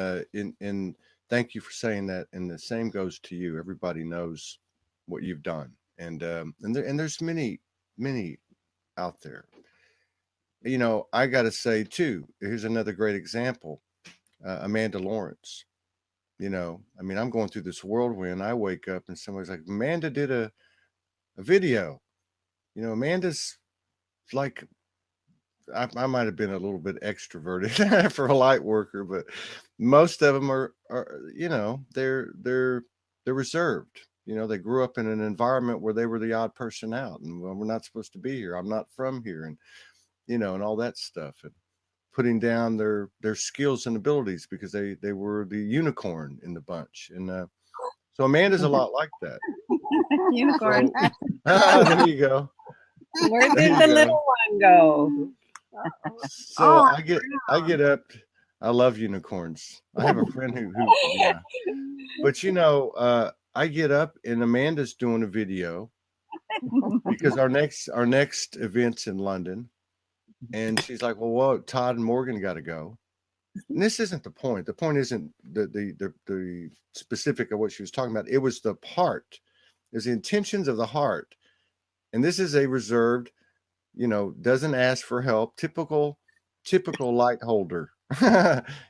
Speaker 3: thank you for saying that. And the same goes to you. Everybody knows what you've done. And there's many out there. You know, I got to say too, here's another great example. Amanda Lawrence. You know, I mean, I'm going through this whirlwind. I wake up and somebody's like, Amanda did a video. You know, Amanda's like, I might have been a little bit extroverted for a light worker, but most of them are you know, they're reserved. You know, they grew up in an environment where they were the odd person out, and well, we're not supposed to be here. I'm not from here, and you know, and all that stuff, and putting down their skills and abilities because they were the unicorn in the bunch, and so Amanda's a lot like that.
Speaker 2: Unicorn.
Speaker 3: So, there you go.
Speaker 2: Where
Speaker 3: There
Speaker 2: did
Speaker 3: you
Speaker 2: the
Speaker 3: go.
Speaker 2: little one go?
Speaker 3: So
Speaker 2: Oh,
Speaker 3: I get up. I love unicorns. I have a friend who yeah. But you know, I get up and Amanda's doing a video because our next event's in London, and she's like, "Well, what? Todd and Morgan got to go." And this isn't the point. The point isn't the specific of what she was talking about. It was the part. It's the intentions of the heart, and this is a reserved, you know, doesn't ask for help, typical light holder,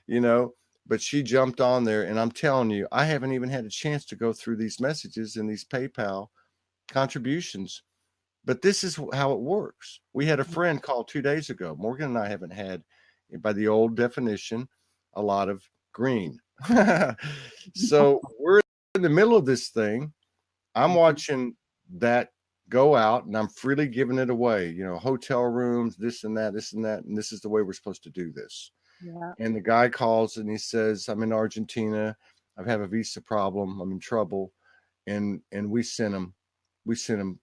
Speaker 3: you know, but she jumped on there, and I'm telling you, I haven't even had a chance to go through these messages and these PayPal contributions, but this is how it works. We had a friend call 2 days ago. Morgan and I haven't had, by the old definition, a lot of green. So we're in the middle of this thing. I'm watching that go out, and I'm freely giving it away, you know, hotel rooms, this and that, and this is the way we're supposed to do this.
Speaker 2: yeah.
Speaker 3: And the guy calls and he says, I'm in Argentina, I have a visa problem, I'm in trouble. And we sent him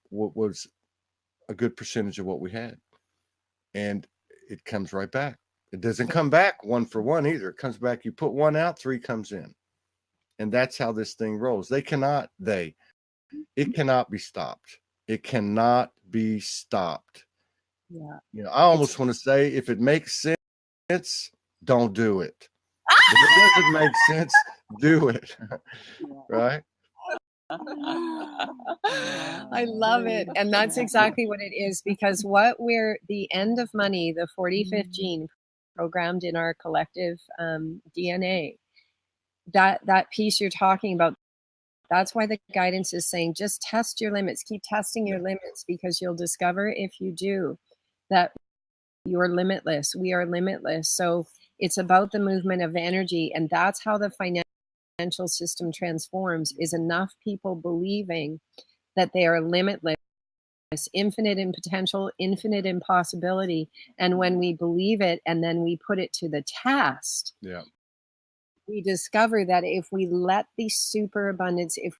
Speaker 3: what was a good percentage of what we had, and it comes right back. It doesn't come back one for one either. It comes back, you put one out, three comes in, and that's how this thing rolls. It cannot be stopped. It cannot be stopped.
Speaker 2: Yeah.
Speaker 3: You know, I almost want to say, if it makes sense, don't do it. If it doesn't make sense, do it. Right?
Speaker 2: I love it. And that's exactly what it is, because what we're, the end of money, the 45th gene programmed in our collective DNA, that piece you're talking about, that's why the guidance is saying, just test your limits, keep testing your limits, because you'll discover, if you do, that you're limitless. We are limitless. So it's about the movement of energy. And that's how the financial system transforms, is enough people believing that they are limitless, infinite in potential, infinite in possibility. And when we believe it and then we put it to the test, we discover that if we let the superabundance, if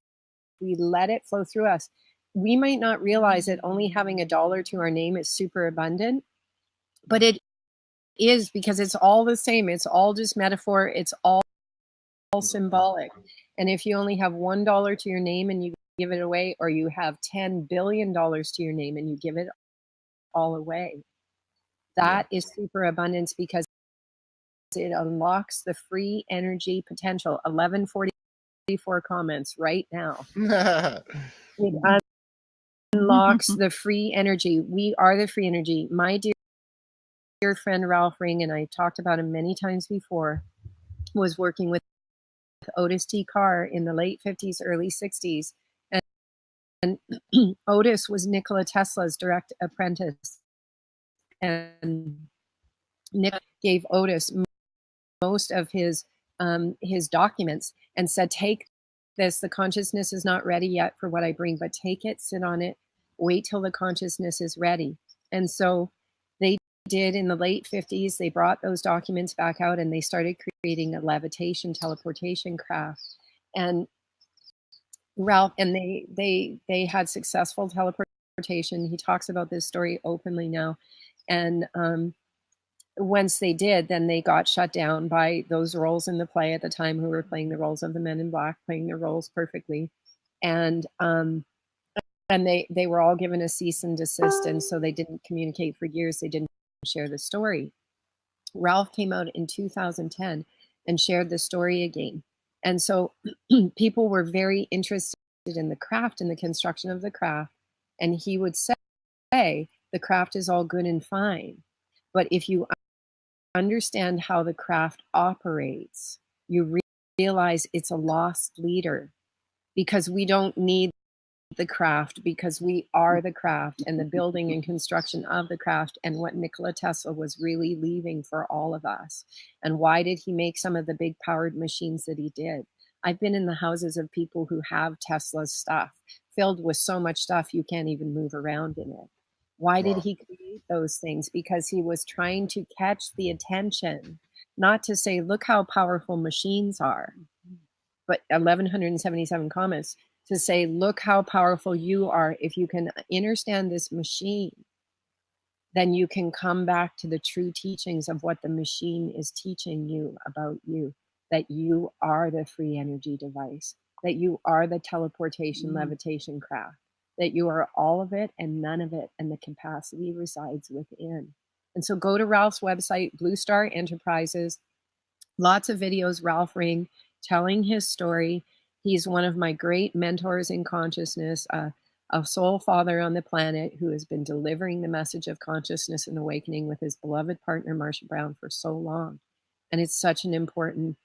Speaker 2: we let it flow through us, we might not realize that only having $1 to our name is super abundant, but it is, because it's all the same. It's all just metaphor. It's all symbolic. And if you only have $1 to your name and you give it away, or you have $10 billion to your name and you give it all away, that is super abundance, because it unlocks the free energy potential. 1144 comments right now. It unlocks the free energy. We are the free energy. My dear friend Ralph Ring, and I talked about him many times before, was working with Otis T. Carr in the late 50s, early 60s. And Otis was Nikola Tesla's direct apprentice. And Nick gave Otis most of his documents and said, take this. The consciousness is not ready yet for what I bring, but take it, sit on it, wait till the consciousness is ready. And so they did. In the late 50s, they brought those documents back out and they started creating a levitation teleportation craft. And Ralph, and they had successful teleportation. He talks about this story openly now. And once they did, then they got shut down by those roles in the play at the time, who were playing the roles of the men in black, playing their roles perfectly. And they were all given a cease and desist. And so they didn't communicate for years. They didn't share the story. Ralph came out in 2010 and shared the story again. And so people were very interested in the craft and the construction of the craft. And he would say, the craft is all good and fine, but if you understand how the craft operates, you realize it's a lost leader, because we don't need the craft, because we are the craft and the building and construction of the craft, and what Nikola Tesla was really leaving for all of us. And why did he make some of the big powered machines that he did? I've been in the houses of people who have Tesla's stuff filled with so much stuff you can't even move around in it. Why did he create those things? Because he was trying to catch the attention, not to say, look how powerful machines are, but 1,177 comments to say, look how powerful you are. If you can understand this machine, then you can come back to the true teachings of what the machine is teaching you about you, that you are the free energy device, that you are the teleportation, levitation craft, that you are all of it and none of it, and the capacity resides within. And so go to Ralph's website, Blue Star Enterprises, lots of videos, Ralph Ring, telling his story. He's one of my great mentors in consciousness, a soul father on the planet who has been delivering the message of consciousness and awakening with his beloved partner, Marsha Brown, for so long. And it's such an important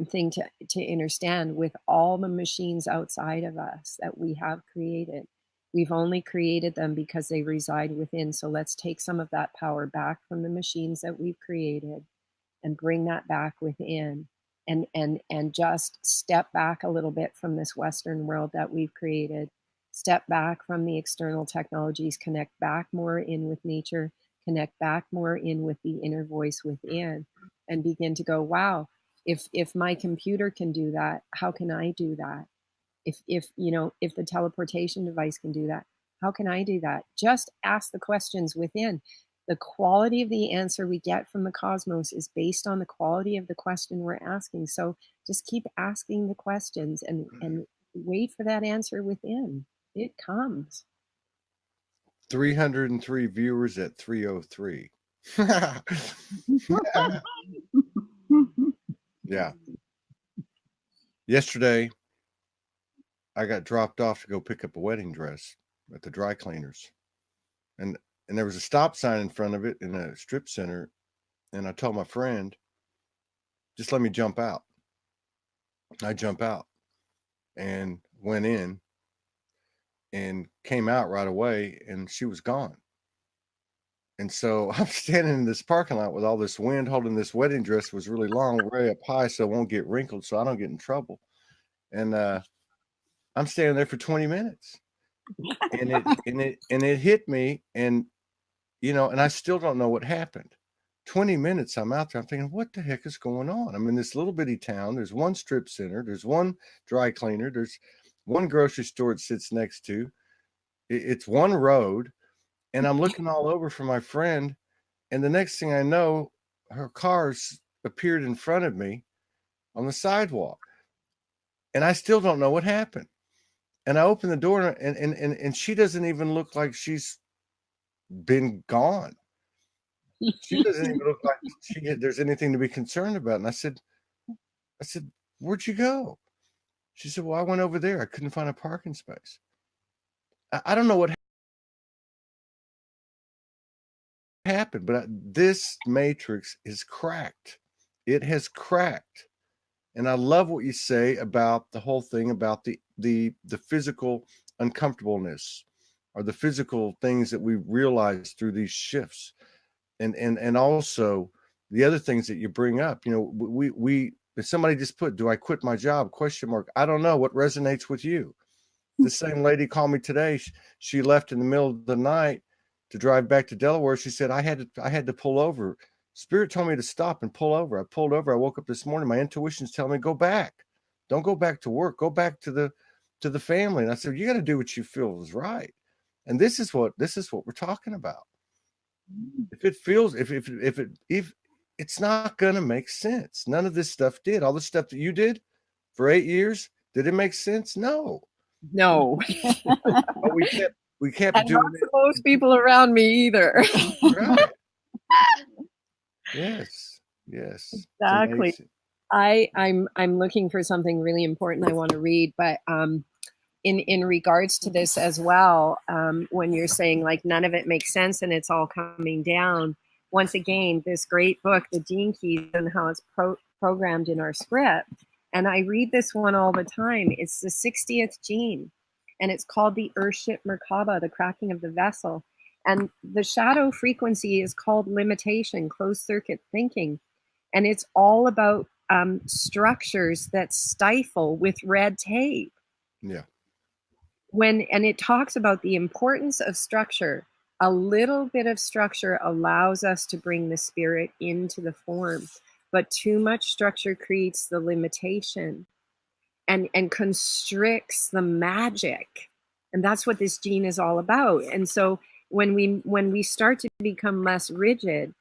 Speaker 2: thing to understand with all the machines outside of us that we have created. We've only created them because they reside within. So let's take some of that power back from the machines that we've created and bring that back within, and just step back a little bit from this Western world that we've created, step back from the external technologies, connect back more in with nature, connect back more in with the inner voice within, and begin to go, wow, if my computer can do that, how can I do that? If the teleportation device can do that, how can I do that? Just ask the questions within. The quality of the answer we get from the cosmos is based on the quality of the question we're asking. So just keep asking the questions and wait for that answer within. It comes.
Speaker 3: 303 viewers at 303. Yeah. Yesterday, I got dropped off to go pick up a wedding dress at the dry cleaners. And there was a stop sign in front of it in a strip center. And I told my friend, just let me jump out. I jump out and went in and came out right away, and she was gone. And so I'm standing in this parking lot with all this wind, holding this wedding dress. Was really long, way up high, so it won't get wrinkled, so I don't get in trouble. And I'm standing there for 20 minutes, and it hit me, and and I still don't know what happened. 20 minutes I'm out there, I'm thinking, what the heck is going on? I'm in this little bitty town. There's one strip center, there's one dry cleaner, there's one grocery store it sits next to. It's one road, and I'm looking all over for my friend, and the next thing I know, her car's appeared in front of me on the sidewalk, and I still don't know what happened. And I open the door, and she doesn't even look like she's been gone. She doesn't even look like there's anything to be concerned about. And I said, where'd you go? She said, well, I went over there. I couldn't find a parking space. I don't know what happened, but this matrix is cracked. It has cracked. And I love what you say about the whole thing about the physical uncomfortableness, or the physical things that we realize through these shifts. And also the other things that you bring up. We if somebody just put, do I quit my job? ? I don't know what resonates with you. The same lady called me today. She left in the middle of the night to drive back to Delaware. She said, I had to pull over. Spirit told me to stop and pull over. I pulled over. I woke up this morning. My intuition's telling me, go back. Don't go back to work. Go back to the family. And I said, you got to do what you feel is right. And this is what we're talking about. If it feels, if it's not going to make sense. None of this stuff did. All the stuff that you did for 8 years, did it make sense? No. But we kept
Speaker 2: and
Speaker 3: doing
Speaker 2: not
Speaker 3: it.
Speaker 2: for most people around me either.
Speaker 3: Right. Yes.
Speaker 2: Exactly. I'm looking for something really important I want to read, but in regards to this as well, when you're saying like none of it makes sense and it's all coming down, once again, this great book, The Gene Keys, and how it's programmed in our script. And I read this one all the time. It's the 60th gene, and it's called the Earthship Merkaba, the cracking of the vessel. And the shadow frequency is called limitation, closed circuit thinking. And it's all about structures that stifle with red tape.
Speaker 3: Yeah.
Speaker 2: And it talks about the importance of structure. A little bit of structure allows us to bring the spirit into the form, but too much structure creates the limitation and constricts the magic. And that's what this gene is all about. And so when we start to become less rigid,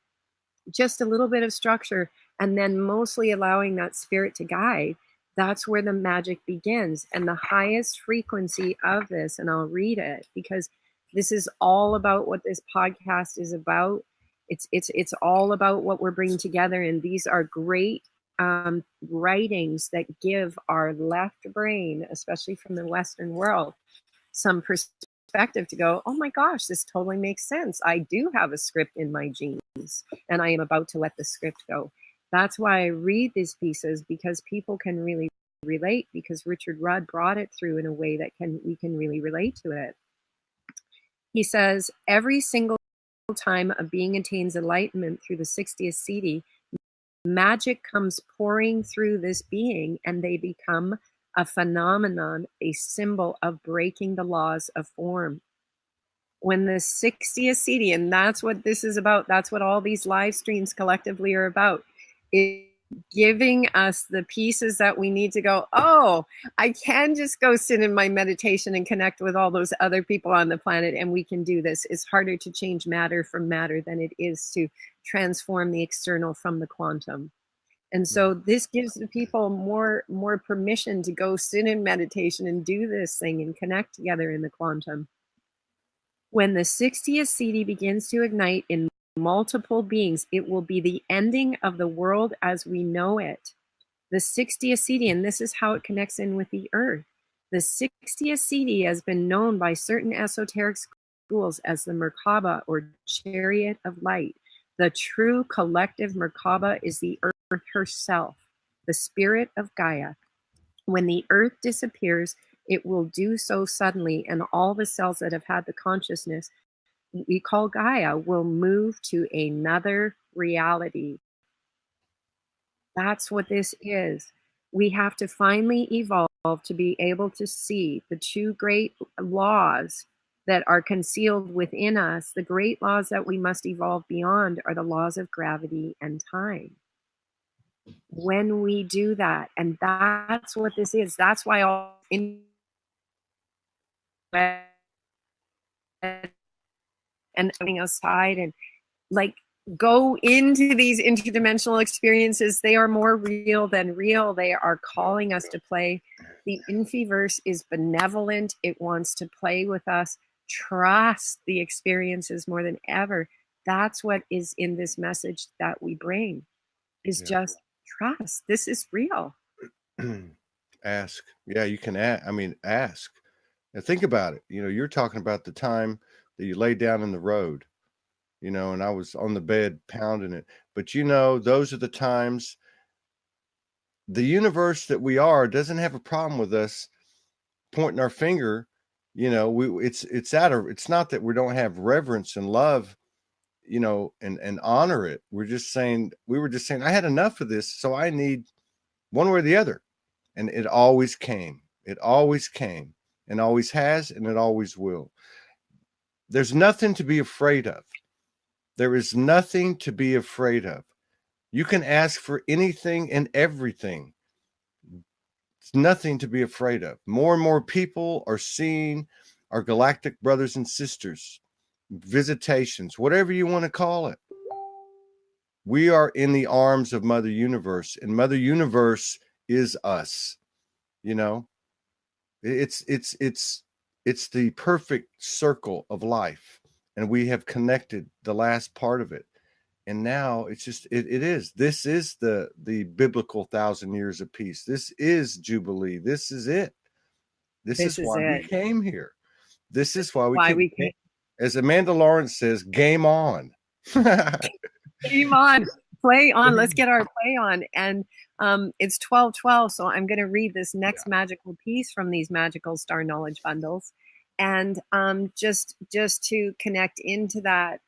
Speaker 2: just a little bit of structure, and then mostly allowing that spirit to guide, that's where the magic begins. And the highest frequency of this, and I'll read it because this is all about what this podcast is about. It's all about what we're bringing together. And these are great writings that give our left brain, especially from the Western world, some perspective to go, oh my gosh, this totally makes sense. I do have a script in my genes, and I am about to let the script go. That's why I read these pieces, because people can really relate, because Richard Rudd brought it through in a way that we can really relate to it. He says, every single time a being attains enlightenment through the 60th CD, magic comes pouring through this being, and they become a phenomenon, a symbol of breaking the laws of form. When the 60th CD, and that's what this is about, that's what all these live streams collectively are about, is giving us the pieces that we need to go, oh, I can just go sit in my meditation and connect with all those other people on the planet, and we can do this. It's harder to change matter from matter than it is to transform the external from the quantum. And so this gives the people more permission to go sit in meditation and do this thing and connect together in the quantum. When the 60th CD begins to ignite in multiple beings, it will be the ending of the world as we know it. The 60th CD, and this is how it connects in with the earth. The 60th CD has been known by certain esoteric schools as the Merkaba, or chariot of light. The true collective Merkaba is the earth herself, the spirit of Gaia. When the earth disappears, it will do so suddenly, and all the cells that have had the consciousness we call Gaia will move to another reality. That's what this is. We have to finally evolve to be able to see the two great laws that are concealed within us. The great laws that we must evolve beyond are the laws of gravity and time. When we do that, and that's what this is, that's why all in and going outside and like go into these interdimensional experiences. They are more real than real. They are calling us to play. The Infiverse is benevolent. It wants to play with us. Trust the experiences more than ever. That's what is in this message that we bring, is just trust. This is real.
Speaker 3: Ask. Yeah, you can ask. I mean, ask. Now think about it. You know, you're talking about the time that you lay down in the road, you know, and I was on the bed pounding it. But, you know, those are the times the universe that we are doesn't have a problem with us pointing our finger. You know, it's not that we don't have reverence and love, you know, and honor it. We were just saying, I had enough of this, so I need one way or the other. And it always came. It always came, and always has, and it always will. There's nothing to be afraid of. There is nothing to be afraid of. You can ask for anything and everything. It's nothing to be afraid of. More and more people are seeing our galactic brothers and sisters, visitations, whatever you want to call it. We are in the arms of Mother Universe, and Mother Universe is us. You know, it's the perfect circle of life, and we have connected the last part of it. And now it's just, it is. This is the biblical 1,000 years of peace. This is Jubilee. This is it. This is why we came here. This is why we came. As Amanda Lawrence says, game on.
Speaker 2: Iman, play on. Let's get our play on. And it's 12:12, so I'm going to read this next magical piece from these magical star knowledge bundles. And just to connect into that,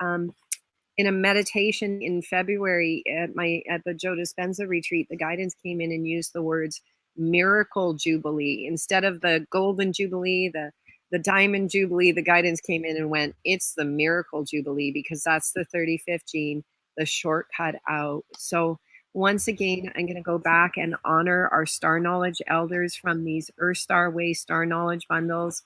Speaker 2: in a meditation in February at the Joe Dispenza retreat, the guidance came in and used the words miracle jubilee instead of the golden jubilee, the diamond jubilee. The guidance came in and went, it's the miracle jubilee, because that's the 35th gene, the shortcut out. So once again, I'm going to go back and honor our star knowledge elders from these Earth Star Way star knowledge bundles.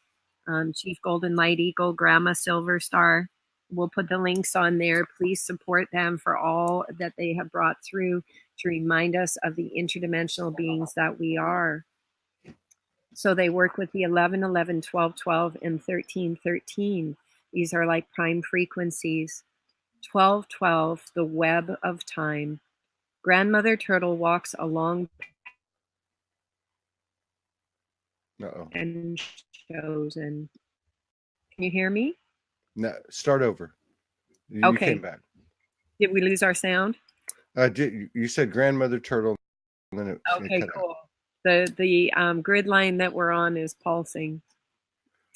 Speaker 2: Chief Golden Light Eagle, Grandma Silver Star. We'll put the links on there. Please support them for all that they have brought through to remind us of the interdimensional beings that we are. So they work with the 11, 11, 12, 12, and 13, 13. These are like prime frequencies. 12, 12, the web of time. Grandmother Turtle walks along and chosen. Can you hear me?
Speaker 3: No, start over. You
Speaker 2: Okay.
Speaker 3: came back.
Speaker 2: Did we lose our sound?
Speaker 3: You said Grandmother Turtle. And then
Speaker 2: okay, cool. The grid line that we're on is pulsing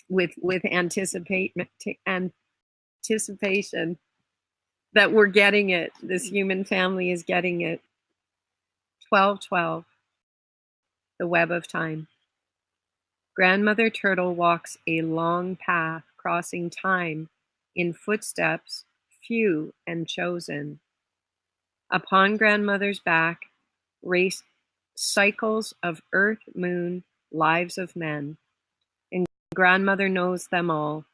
Speaker 2: with anticipation that we're getting it. This human family is getting it. 12, 12, the web of time. Grandmother Turtle walks a long path, crossing time in footsteps few and chosen. Upon grandmother's back race cycles of earth, moon, lives of men, and grandmother knows them all.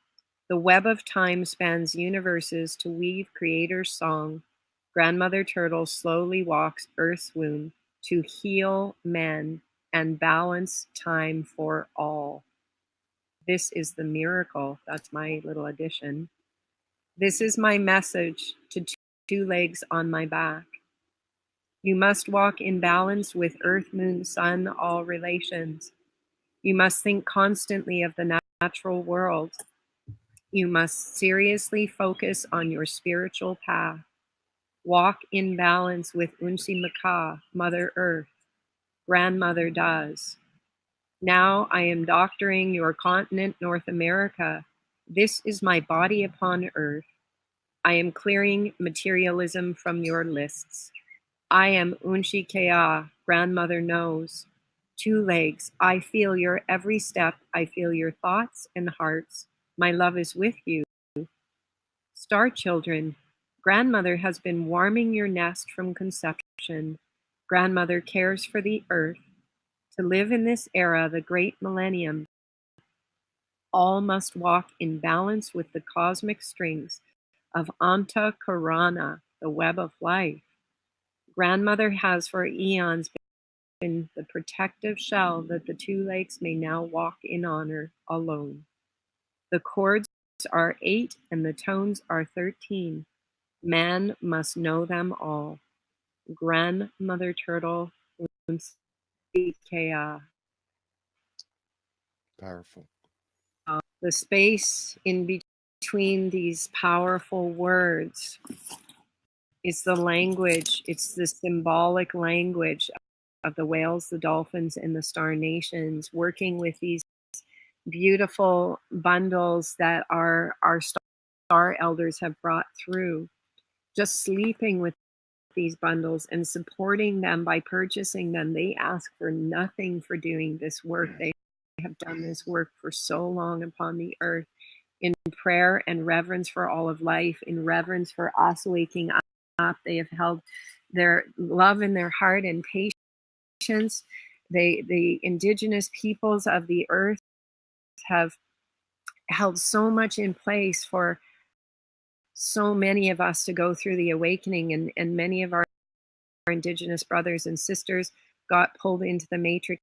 Speaker 2: The web of time spans universes to weave creator's song. Grandmother Turtle slowly walks earth's womb to heal men and balance time for all. This is the miracle. That's my little addition. This is my message to two legs on my back. You must walk in balance with earth, moon, sun, all relations. You must think constantly of the natural world. You must seriously focus on your spiritual path. Walk in balance with Unsi Maka, Mother Earth. Grandmother does. Now I am doctoring your continent, North America. This is my body upon earth. I am clearing materialism from your lists. I am Unshi Kea, grandmother knows. Two legs, I feel your every step. I feel your thoughts and hearts. My love is with you. Star children, grandmother has been warming your nest from conception. Grandmother cares for the earth. To live in this era, the great millennium, all must walk in balance with the cosmic strings of Anta Karana, the web of life. Grandmother has for eons been the protective shell that the two lakes may now walk in honor alone. The chords are 8 and the tones are 13. Man must know them all. Grandmother Turtle, Kea.
Speaker 3: Powerful.
Speaker 2: The space in between these powerful words is the language, it's the symbolic language of the whales, the dolphins, and the star nations, working with these beautiful bundles that our star elders have brought through. Just sleeping with these bundles and supporting them by purchasing them. They ask for nothing for doing this work. They have done this work for so long upon the earth in prayer and reverence for all of life, in reverence for us waking up. They have held their love in their heart and patience. The indigenous peoples of the earth have held so much in place for so many of us to go through the awakening, and many of our indigenous brothers and sisters got pulled into the matrix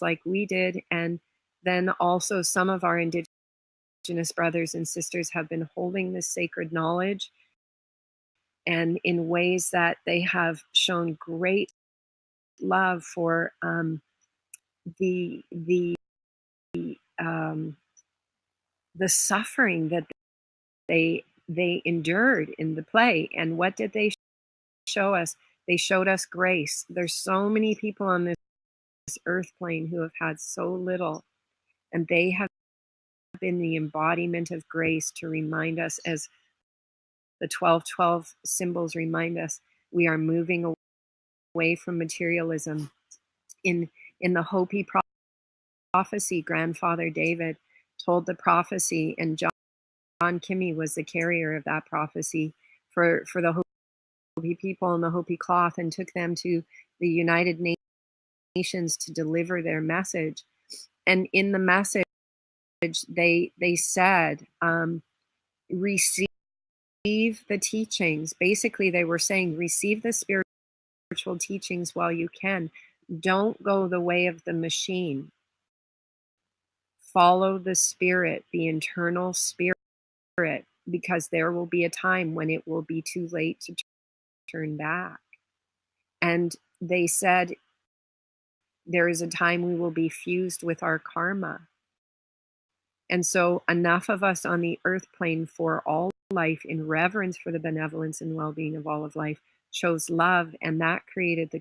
Speaker 2: like we did, and then also some of our indigenous brothers and sisters have been holding this sacred knowledge, and in ways that they have shown great love for the suffering that they endured in the play. And what did they show us? They showed us grace. There's so many people on this earth plane who have had so little, and they have been the embodiment of grace to remind us, as the 1212 symbols remind us, we are moving away from materialism. In the Hopi prophecy, Grandfather David told the prophecy, and John Kimmy was the carrier of that prophecy for the Hopi people and the Hopi cloth, and took them to the United Nations to deliver their message. And in the message, they said, receive the teachings. Basically, they were saying, receive the spiritual teachings while you can. Don't go the way of the machine. Follow the spirit, the internal spirit, because there will be a time when it will be too late to turn back. And they said, there is a time we will be fused with our karma. And so enough of us on the earth plane for all life, in reverence for the benevolence and well-being of all of life, chose love, and that created the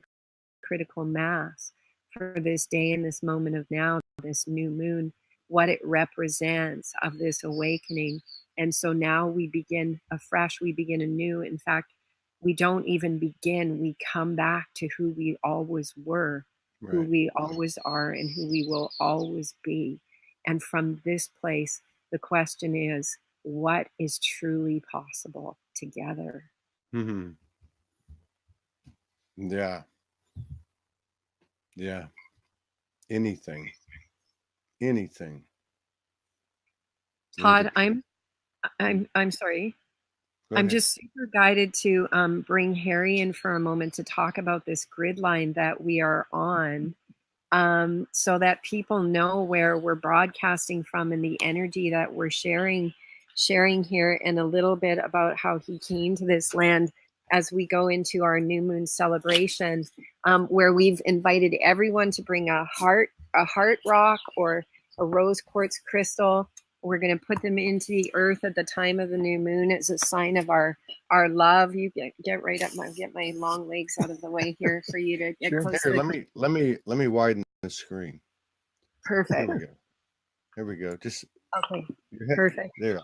Speaker 2: critical mass for this day and this moment of now, this new moon, what it represents of this awakening. And so now we begin afresh, we begin anew. In fact, we don't even begin, we come back to who we always were, right, who we always are, and who we will always be. And from this place, the question is, what is truly possible together?
Speaker 3: Mm-hmm. Yeah. Yeah. Anything.
Speaker 2: Todd, I'm sorry. I'm just super guided to bring Harry in for a moment to talk about this grid line that we are on, so that people know where we're broadcasting from and the energy that we're sharing here, and a little bit about how he came to this land as we go into our new moon celebration, where we've invited everyone to bring a heart rock or a rose quartz crystal. We're going to put them into the earth at the time of the new moon as a sign of our love. You get right up, get my long legs out of the way here for you to get close.
Speaker 3: Here, let me widen the screen.
Speaker 2: Perfect.
Speaker 3: Here we go. Just
Speaker 2: okay. Perfect.
Speaker 3: There.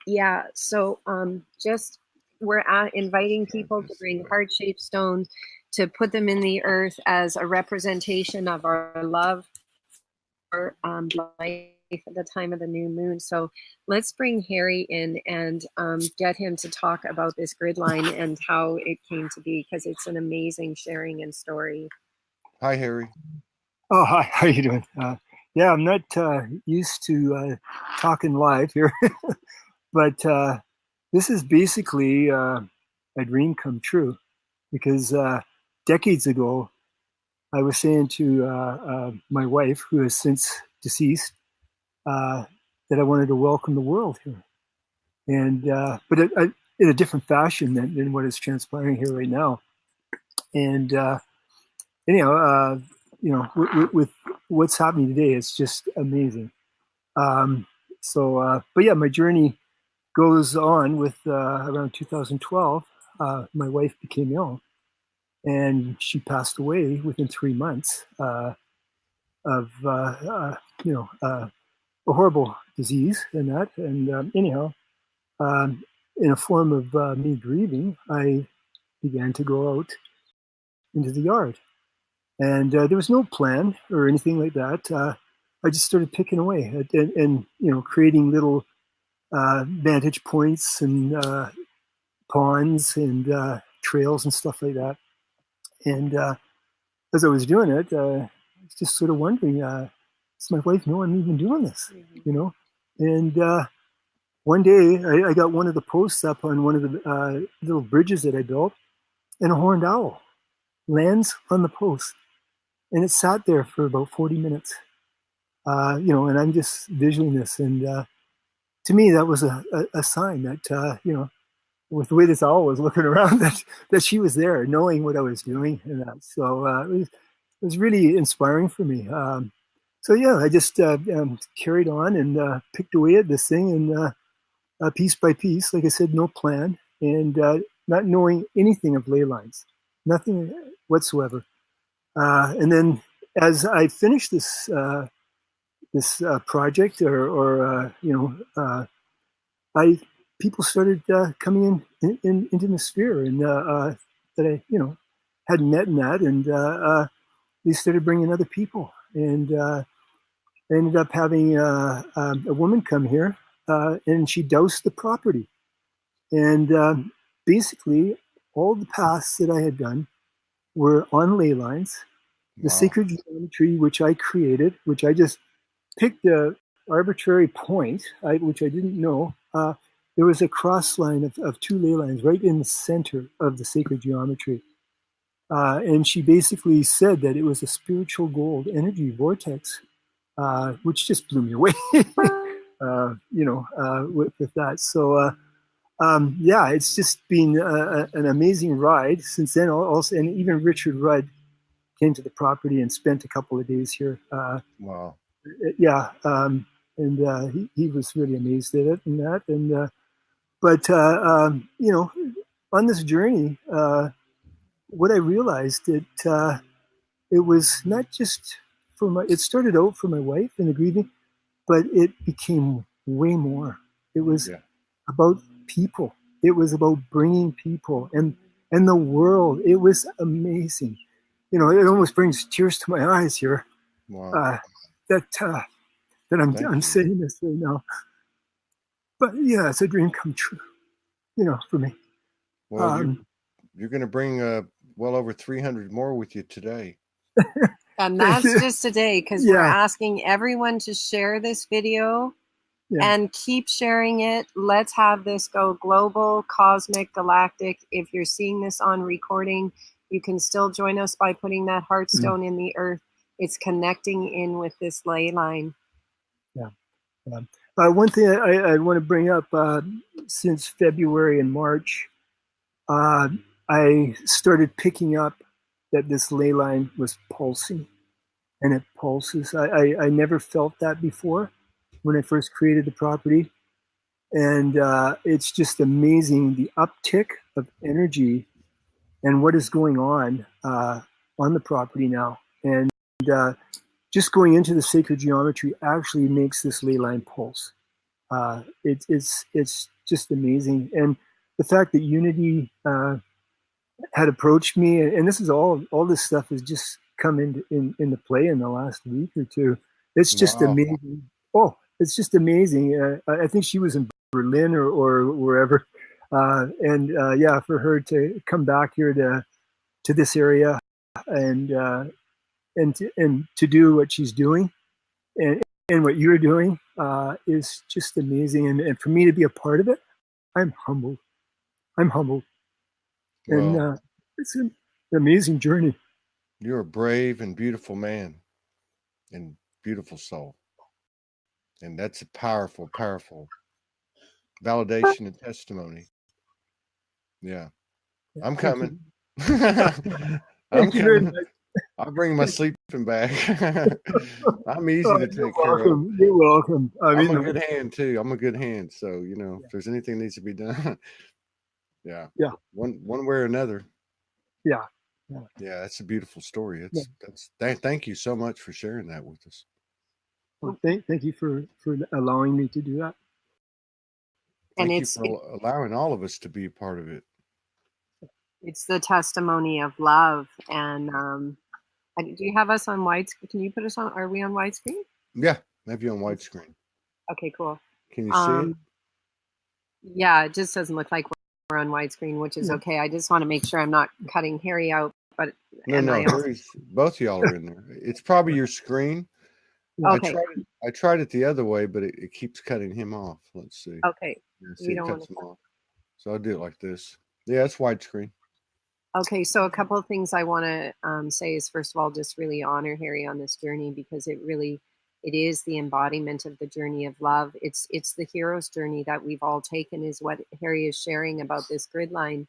Speaker 2: Yeah. So just we're inviting people to bring heart-shaped stones, to put them in the earth as a representation of our love for life at the time of the new moon. So let's bring Harry in and get him to talk about this grid line and how it came to be, because it's an amazing sharing and story.
Speaker 3: Hi, Harry.
Speaker 4: Oh, hi. How are you doing? Yeah, I'm not used to talking live here, but this is basically a dream come true, because decades ago, I was saying to my wife, who is since deceased, that I wanted to welcome the world here, and but in a different fashion than what is transpiring here right now. And anyhow, with what's happening today, it's just amazing. But yeah, my journey goes on with around 2012. My wife became ill, and she passed away within 3 months of a horrible disease and that. And anyhow, in a form of me grieving, I began to go out into the yard. And there was no plan or anything like that. I just started picking away and creating little vantage points and ponds and trails and stuff like that. And as I was doing it, I was just sort of wondering, does my wife know I'm even doing this? And one day I got one of the posts up on one of the little bridges that I built, and a horned owl lands on the post. And it sat there for about 40 minutes, and I'm just visualizing this. And to me, that was a sign that, with the way this owl was looking around, that she was there, knowing what I was doing. And that. So it was really inspiring for me. So yeah, I just carried on and picked away at this thing, and piece by piece, like I said, no plan. And not knowing anything of ley lines, nothing whatsoever. And then as I finished this project, people started coming into the sphere, and that I hadn't met in that, and they started bringing other people, and I ended up having a woman come here, and she dosed the property, and basically all the paths that I had done were on ley lines. The sacred geometry, which I created, which I just picked a arbitrary point, which I didn't know. There was a cross line of two ley lines right in the center of the sacred geometry. And she basically said that it was a spiritual gold energy vortex, which just blew me away, with that. So, it's just been an amazing ride since then. Also, and even Richard Rudd came to the property and spent a couple of days here.
Speaker 3: Wow.
Speaker 4: Yeah. And he was really amazed at it and that. And, on this journey, what I realized that it was not just it started out for my wife and the grieving, but it became way more. It was about people. It was about bringing people and the world. It was amazing. It almost brings tears to my eyes here.
Speaker 3: Wow.
Speaker 4: That I'm saying this right now. But yeah, it's a dream come true, for me.
Speaker 3: Well, you're going to bring well over 300 more with you today.
Speaker 2: And that's just today, because we're asking everyone to share this video and keep sharing it. Let's have this go global, cosmic, galactic. If you're seeing this on recording, you can still join us by putting that heartstone in the earth. It's connecting in with this ley line.
Speaker 4: Yeah. One thing I want to bring up, since February and March, I started picking up that this ley line was pulsing, and it pulses. I never felt that before when I first created the property. And it's just amazing, the uptick of energy and what is going on the property now. And just going into the sacred geometry actually makes this ley line pulse. It's just amazing. And the fact that Unity had approached me, and this is all this stuff has just come into play in the last week or two. It's just amazing. Oh, it's just amazing. I think she was in Berlin or wherever, and for her to come back here to this area and to do what she's doing and what you're doing is just amazing. And for me to be a part of it, I'm humbled.
Speaker 3: Well,
Speaker 4: and it's an amazing journey.
Speaker 3: You're a brave and beautiful man and beautiful soul. And that's a powerful, powerful validation and testimony. Yeah. I'm coming. I'm coming. I'll bring my sleeping bag. I'm easy to take care of.
Speaker 4: You're welcome.
Speaker 3: I'm a good hand too. I'm a good hand. So, if there's anything that needs to be done. Yeah. One way or another.
Speaker 4: Yeah.
Speaker 3: That's a beautiful story. Thank you so much for sharing that with us.
Speaker 4: Well, thank you for allowing me to do that.
Speaker 3: Thank you for allowing all of us to be a part of it.
Speaker 2: It's the testimony of love. And do you have us on widescreen? Can you put us on? Are we on widescreen?
Speaker 3: Yeah, I have you on widescreen.
Speaker 2: Okay, cool.
Speaker 3: Can you see it?
Speaker 2: Yeah, it just doesn't look like we're on widescreen, which is okay. I just want to make sure I'm not cutting Harry out. But
Speaker 3: no, both of y'all are in there. It's probably your screen.
Speaker 2: Okay.
Speaker 3: I tried it the other way, but it keeps cutting him off. Let's see.
Speaker 2: Okay.
Speaker 3: See, it cuts him off. So I'll do it like this. Yeah, it's widescreen.
Speaker 2: Okay, so a couple of things I want to say is, first of all, just really honor Harry on this journey, because it is the embodiment of the journey of love. It's the hero's journey that we've all taken, is what Harry is sharing about this grid line.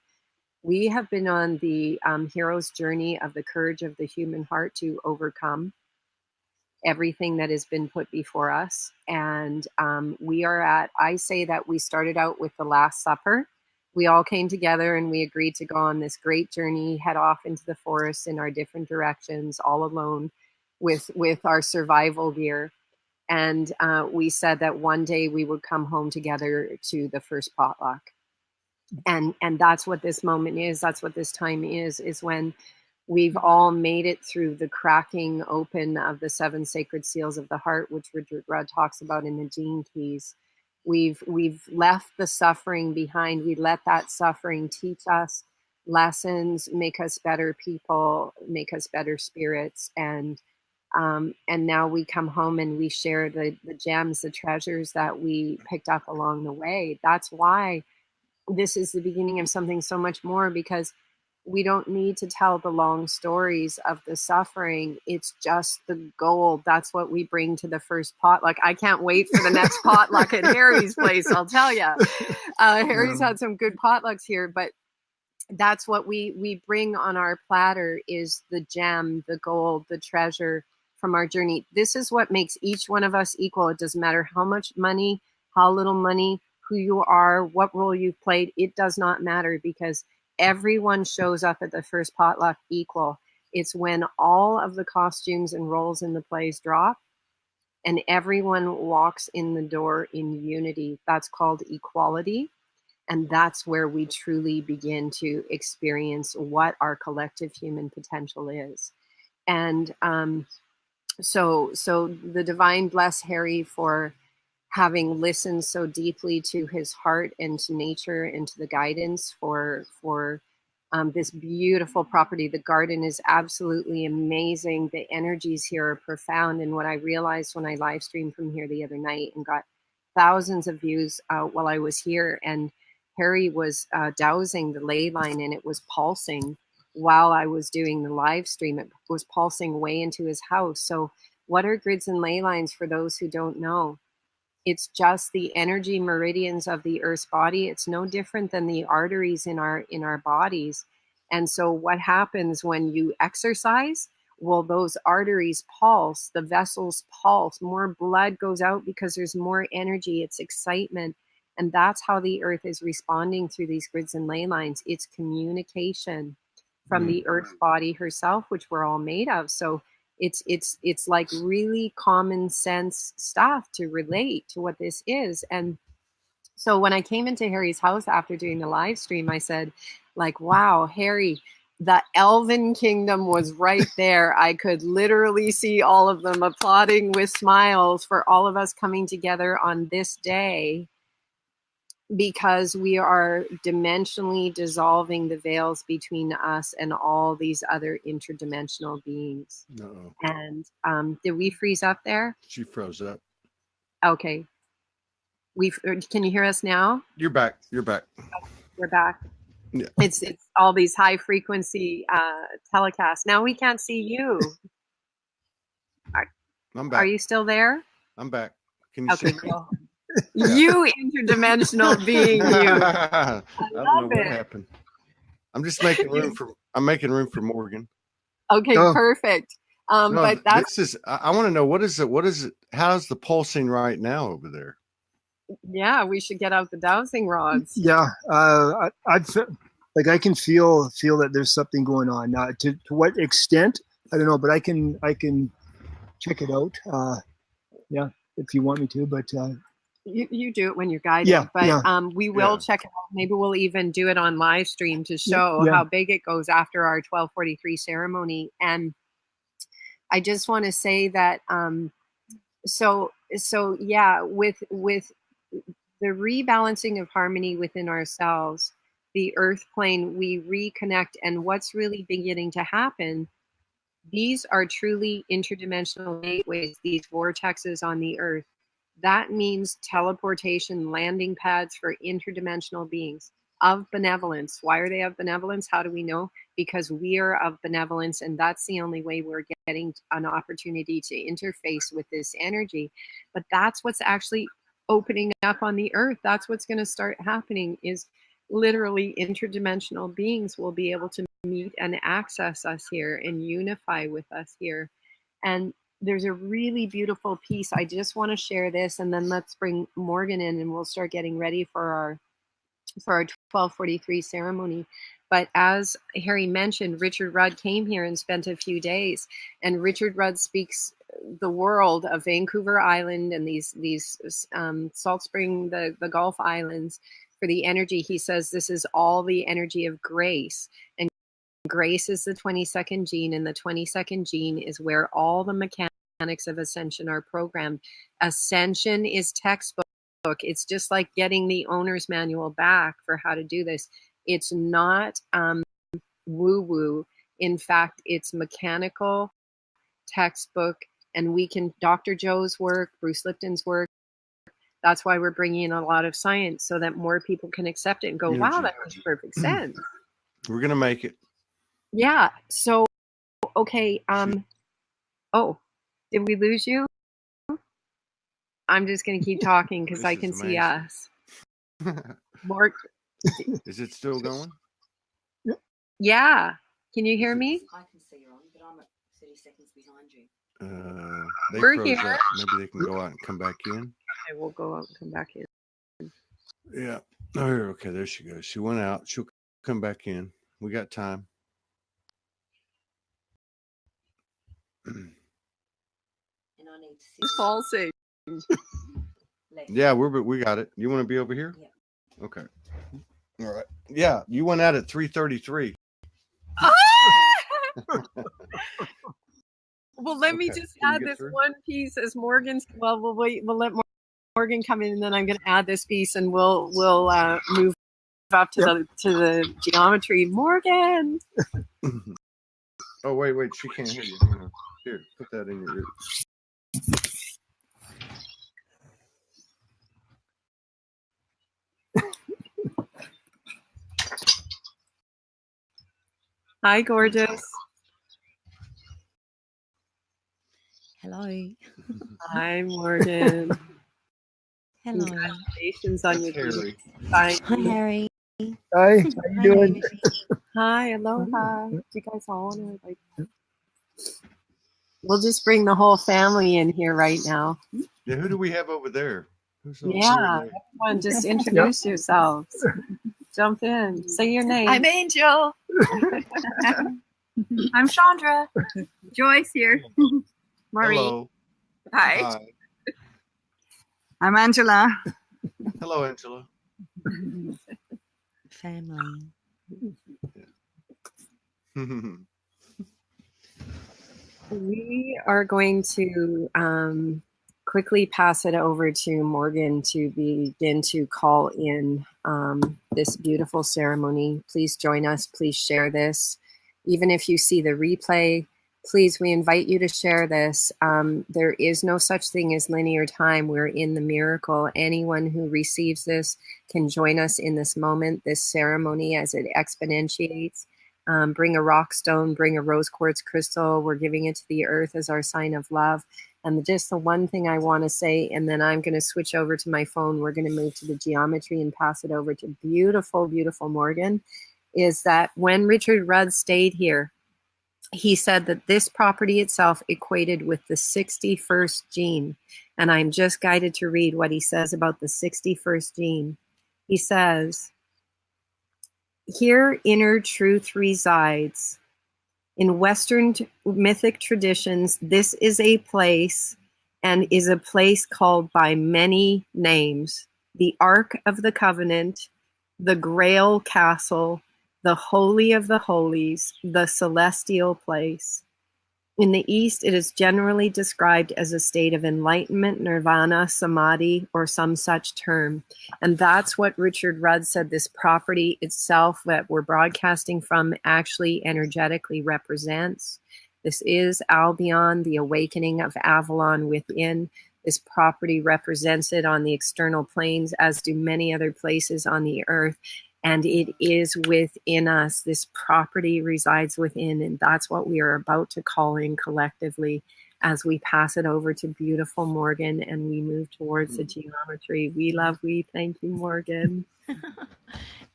Speaker 2: We have been on the hero's journey of the courage of the human heart to overcome everything that has been put before us. And we are I say that we started out with the Last Supper, we all came together and we agreed to go on this great journey, head off into the forest in our different directions, all alone with our survival gear. And we said that one day we would come home together to the first potluck. And that's what this moment is. That's what this time is when we've all made it through the cracking open of the 7 sacred seals of the heart, which Richard Rudd talks about in the Gene Keys. We've left the suffering behind. We let that suffering teach us lessons, make us better people, make us better spirits. And now we come home and we share the gems, the treasures that we picked up along the way. That's why this is the beginning of something so much more, because we don't need to tell the long stories of the suffering. It's just the gold. That's what we bring to the first potluck. I can't wait for the next potluck at Harry's place, I'll tell you. Harry's had some good potlucks here, but that's what we bring on our platter, is the gem, the gold, the treasure from our journey. This is what makes each one of us equal. It doesn't matter how much money, how little money, who you are, what role you've played. It does not matter, because everyone shows up at the first potluck equal. It's when all of the costumes and roles in the plays drop and everyone walks in the door in unity. That's called equality. And that's where we truly begin to experience what our collective human potential is. And so the divine bless Harry for having listened so deeply to his heart and to nature and to the guidance for this beautiful property. The garden is absolutely amazing. The energies here are profound. And what I realized when I live streamed from here the other night and got thousands of views while I was here, and Harry was dowsing the ley line and it was pulsing while I was doing the live stream. It was pulsing way into his house. So what are grids and ley lines for those who don't know? It's just the energy meridians of the Earth's body. It's no different than the arteries in our bodies. And so what happens when you exercise? Well, those arteries pulse, the vessels pulse, more blood goes out because there's more energy, it's excitement. And that's how the Earth is responding through these grids and ley lines. It's communication from the Earth body herself, which we're all made of. So it's like really common sense stuff to relate to what this is. And so when I came into Harry's house after doing the live stream, I said, like, wow, Harry, the Elven Kingdom was right there. I could literally see all of them applauding with smiles for all of us coming together on this day, because we are dimensionally dissolving the veils between us and all these other interdimensional beings.
Speaker 3: Uh-oh.
Speaker 2: And did we freeze up there?
Speaker 3: She froze up.
Speaker 2: Okay. Can you hear us now?
Speaker 3: You're back. You're back.
Speaker 2: We're back.
Speaker 3: Yeah.
Speaker 2: It's all these high frequency telecasts. Now we can't see you.
Speaker 3: I'm back.
Speaker 2: Are you still there?
Speaker 3: I'm back. Can you
Speaker 2: Okay,
Speaker 3: see me?
Speaker 2: cool. You interdimensional being, you.
Speaker 3: I don't know
Speaker 2: love
Speaker 3: what
Speaker 2: it.
Speaker 3: happened. I'm just making room for. I'm making room for Morgan.
Speaker 2: Okay,
Speaker 4: Oh.
Speaker 2: perfect.
Speaker 3: No,
Speaker 2: But that's
Speaker 3: this is. I want to know what is it. What is it? How's the pulsing right now over there?
Speaker 2: yeah. We should get out the dowsing rods.
Speaker 4: Yeah, like I can feel that there's something going on. To what extent, I don't know, but I can check it out. Yeah, if you want me to, but
Speaker 2: You do it when you're guided,
Speaker 4: Yeah,
Speaker 2: but
Speaker 4: yeah.
Speaker 2: we will
Speaker 3: Yeah.
Speaker 2: check it out. Maybe we'll even do it on live stream to show
Speaker 4: Yeah.
Speaker 2: how big it goes after our 1243 ceremony. And I just want to say that so yeah, with the rebalancing of harmony within ourselves, the earth plane, we reconnect. And what's really beginning to happen, these are truly interdimensional gateways, these vortexes on the earth. That means teleportation, landing pads for interdimensional beings of benevolence. Why are they of benevolence? How do we know? Because we are of benevolence, and that's the only way we're getting an opportunity to interface with this energy. But that's what's actually opening up on the earth. That's what's going to start happening, is literally interdimensional beings will be able to meet and access us here and unify with us here. And there's a really beautiful piece. I just want to share this, and then let's bring Morgan in and we'll start getting ready for for our 1243 ceremony. But as Harry mentioned, Richard Rudd came here and spent a few days, and Richard Rudd speaks the world of Vancouver Island and these Salt Spring, the Gulf Islands, for the energy. He says this is all the energy of grace, and grace is the 22nd gene, and the 22nd gene is where all the mechanics of ascension are programmed. Ascension is textbook. It's just like getting the owner's manual back for how to do this. It's not woo-woo. In fact, it's mechanical, textbook, and we can, Dr. Joe's work, Bruce Lipton's work, that's why we're bringing in a lot of science so that more people can accept it and go, wow, that makes perfect sense.
Speaker 3: We're going to make it.
Speaker 2: Yeah. So, okay. Oh, did we lose you? I'm just going to keep talking because I can see us. Mark.
Speaker 3: Is it still going?
Speaker 2: Yeah. Can you hear me?
Speaker 5: I can see you're on, but I'm at 30 seconds behind you.
Speaker 3: We're here. Up. Maybe they can go out and come back in.
Speaker 2: I will go out and come back in.
Speaker 3: Yeah. Oh, okay. There she goes. She went out. She'll come back in. We got time.
Speaker 5: And I need to see.
Speaker 2: Pulsing.
Speaker 3: Yeah, we got it. You want to be over here?
Speaker 5: Yeah.
Speaker 3: Okay. All right. Yeah, you went out at 3:33.
Speaker 2: Well, let me just add this one piece as Morgan's. Well, we'll wait. We'll let Morgan come in, and then I'm going to add this piece, and we'll move up to the geometry. Morgan.
Speaker 3: Oh wait, she can't hear you. Here, put that in your ear.
Speaker 2: Hi, gorgeous.
Speaker 5: Hello.
Speaker 2: Hi, Morgan.
Speaker 5: Hello.
Speaker 2: Congratulations on your
Speaker 3: Harry.
Speaker 2: Hi,
Speaker 5: Harry.
Speaker 4: Hi, how you doing?
Speaker 2: Hi, aloha. Do you guys all want to We'll just bring the whole family in here right now.
Speaker 3: Yeah, who do we have over there?
Speaker 2: Yeah, everyone just introduce yourselves. Jump in. Say your name.
Speaker 6: I'm Angel. I'm Chandra. Joyce here.
Speaker 2: Marie.
Speaker 3: Hello.
Speaker 6: Hi. I'm Angela.
Speaker 3: Hello, Angela.
Speaker 5: Family.
Speaker 2: We are going to quickly pass it over to Morgan to begin to call in this beautiful ceremony. Please join us. Please share this. Even if you see the replay, please, we invite you to share this. There is no such thing as linear time. We're in the miracle. Anyone who receives this can join us in this moment, this ceremony as it exponentiates. Bring a rock stone, bring a rose quartz crystal. We're giving it to the earth as our sign of love. And just the one thing I want to say, and then I'm going to switch over to my phone. We're going to move to the geometry and pass it over to beautiful, beautiful Morgan, is that when Richard Rudd stayed here, he said that this property itself equated with the 61st gene. And I'm just guided to read what he says about the 61st gene. He says, here inner truth resides. In Western mythic traditions, this is a place and is a place called by many names. The Ark of the Covenant, the Grail Castle, the Holy of the Holies, the Celestial Place. In the East, it is generally described as a state of enlightenment, nirvana, samadhi, or some such term. And that's what Richard Rudd said this property itself that we're broadcasting from actually energetically represents. This is Albion, the awakening of Avalon within. This property represents it on the external planes, as do many other places on the earth. And it is within us. This property resides within, and that's what we are about to call in collectively as we pass it over to beautiful Morgan and we move towards the geometry. We thank you, Morgan.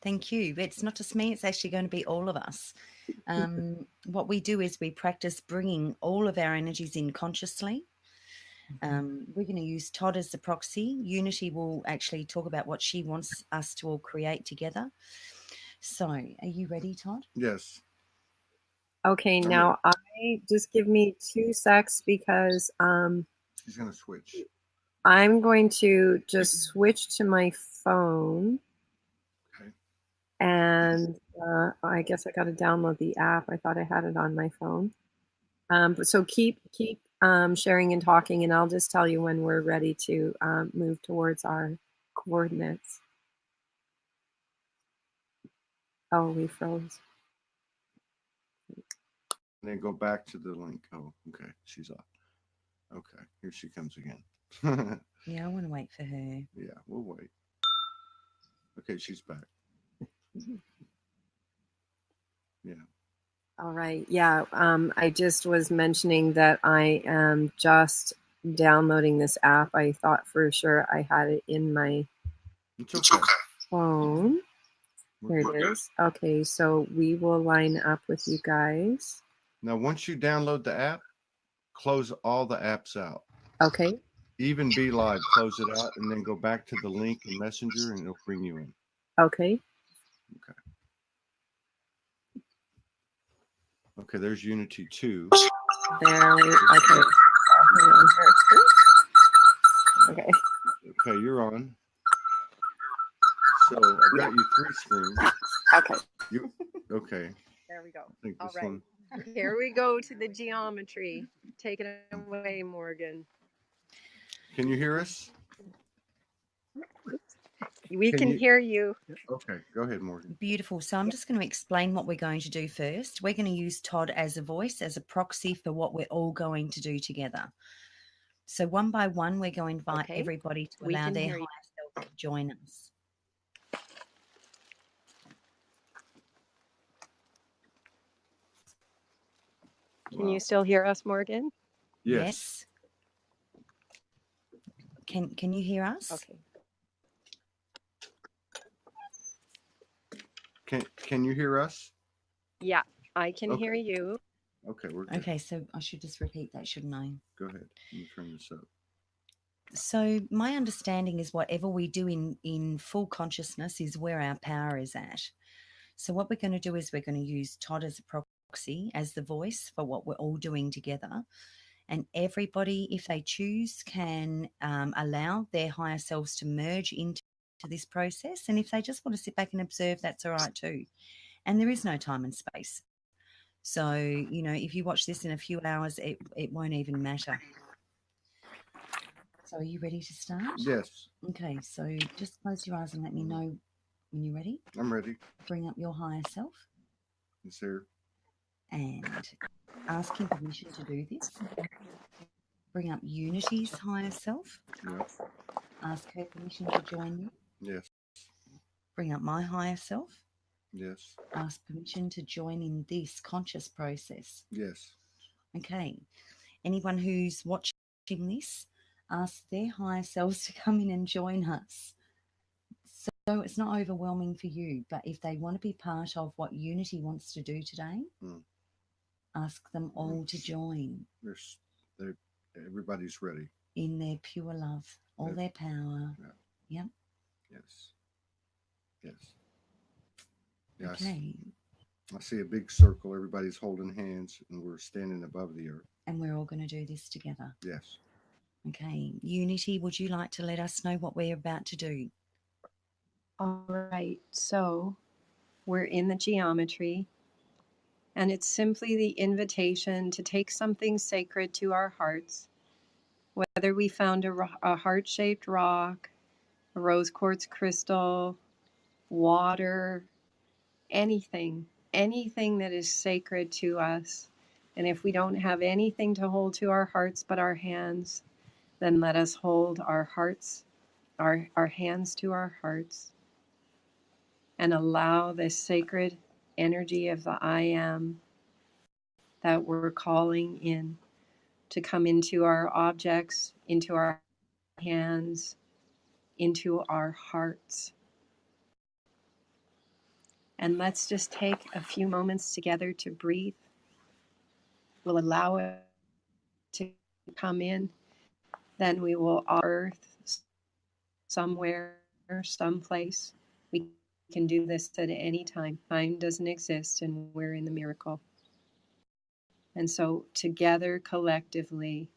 Speaker 5: Thank you. It's not just me, it's actually going to be all of us. What we do is we practice bringing all of our energies in consciously. We're going to use Todd as the proxy. Unity will actually talk about what she wants us to all create together. So, are you ready, Todd?
Speaker 3: Yes.
Speaker 2: Okay, now just give me 2 secs because
Speaker 3: She's going to switch.
Speaker 2: I'm going to just switch to my phone.
Speaker 3: Okay.
Speaker 2: And I guess I got to download the app. I thought I had it on my phone. So keep sharing and talking, and I'll just tell you when we're ready to move towards our coordinates. Oh, we froze.
Speaker 3: And then go back to the link. Oh, okay. She's off. Okay. Here she comes again.
Speaker 5: Yeah, I want to wait for her.
Speaker 3: Yeah, we'll wait. Okay, she's back. Yeah.
Speaker 2: All right. Yeah. I just was mentioning that I am just downloading this app. I thought for sure I had it in my
Speaker 3: It's okay.
Speaker 2: phone.
Speaker 3: We're
Speaker 2: Here it
Speaker 3: good.
Speaker 2: is. Okay, so we will line up with you guys.
Speaker 3: Now, once you download the app, close all the apps out.
Speaker 2: Okay.
Speaker 3: Even Be Live, close it out, and then go back to the link in Messenger, and it'll bring you in.
Speaker 2: Okay.
Speaker 3: Okay. Okay, there's Unity 2.
Speaker 2: There we okay. Okay.
Speaker 3: Okay, you're on. So I've got you 3 screens.
Speaker 2: Okay.
Speaker 3: Okay.
Speaker 2: There we go.
Speaker 3: I think
Speaker 2: All
Speaker 3: this
Speaker 2: right.
Speaker 3: one.
Speaker 2: Here we go to the geometry. Take it away, Morgan.
Speaker 3: Can you hear us?
Speaker 2: We can hear you.
Speaker 3: Okay, go ahead, Morgan.
Speaker 5: Beautiful. So I'm just going to explain what we're going to do first. We're going to use Todd as a voice, as a proxy for what we're all going to do together. So one by one, we're going to invite everybody to allow their higher self to join us.
Speaker 2: Can you still hear us, Morgan?
Speaker 5: Yes. Can you hear us?
Speaker 2: Okay.
Speaker 3: Can you hear us?
Speaker 2: Yeah, I can hear you.
Speaker 3: Okay, we're good.
Speaker 5: Okay, so I should just repeat that, shouldn't I?
Speaker 3: Go ahead. Let me turn this up.
Speaker 5: So my understanding is whatever we do in full consciousness is where our power is at. So what we're going to do is we're going to use Todd as a proxy, as the voice for what we're all doing together. And everybody, if they choose, can allow their higher selves to merge into this process. And if they just want to sit back and observe, that's all right too. And there is no time and space. So, you know, if you watch this in a few hours, it won't even matter. So are you ready to start?
Speaker 3: Yes.
Speaker 5: Okay, so just close your eyes and let me know when you're ready.
Speaker 3: I'm ready.
Speaker 5: Bring up your higher self.
Speaker 3: It's here.
Speaker 5: And ask him permission to do this. Bring up Unity's higher self.
Speaker 3: Yep.
Speaker 5: Ask her permission to join you.
Speaker 3: Yes.
Speaker 5: Bring up my higher self.
Speaker 3: Yes.
Speaker 5: Ask permission to join in this conscious process.
Speaker 3: Yes.
Speaker 5: Okay. Anyone who's watching this, ask their higher selves to come in and join us. So it's not overwhelming for you, but if they want to be part of what Unity wants to do today, ask them all to join.
Speaker 3: Everybody's ready.
Speaker 5: In their pure love, all their power.
Speaker 3: Yeah.
Speaker 5: Yep.
Speaker 3: Yes. Yes. Yes.
Speaker 5: Okay.
Speaker 3: I see a big circle. Everybody's holding hands, and we're standing above the earth.
Speaker 5: And we're all going to do this together.
Speaker 3: Yes.
Speaker 5: Okay. Unity, would you like to let us know what we're about to do?
Speaker 2: All right. So we're in the geometry, and it's simply the invitation to take something sacred to our hearts, whether we found a heart-shaped rock, a rose quartz crystal, water, anything that is sacred to us. And if we don't have anything to hold to our hearts but our hands, then let us hold our hearts, our hands to our hearts, and allow this sacred energy of the I am that we're calling in to come into our objects, into our hands, into our hearts. And let's just take a few moments together to breathe. We'll allow it to come in then we will on earth somewhere, someplace. We can do this at any time. Time doesn't exist, and we're in the miracle. And so together, collectively,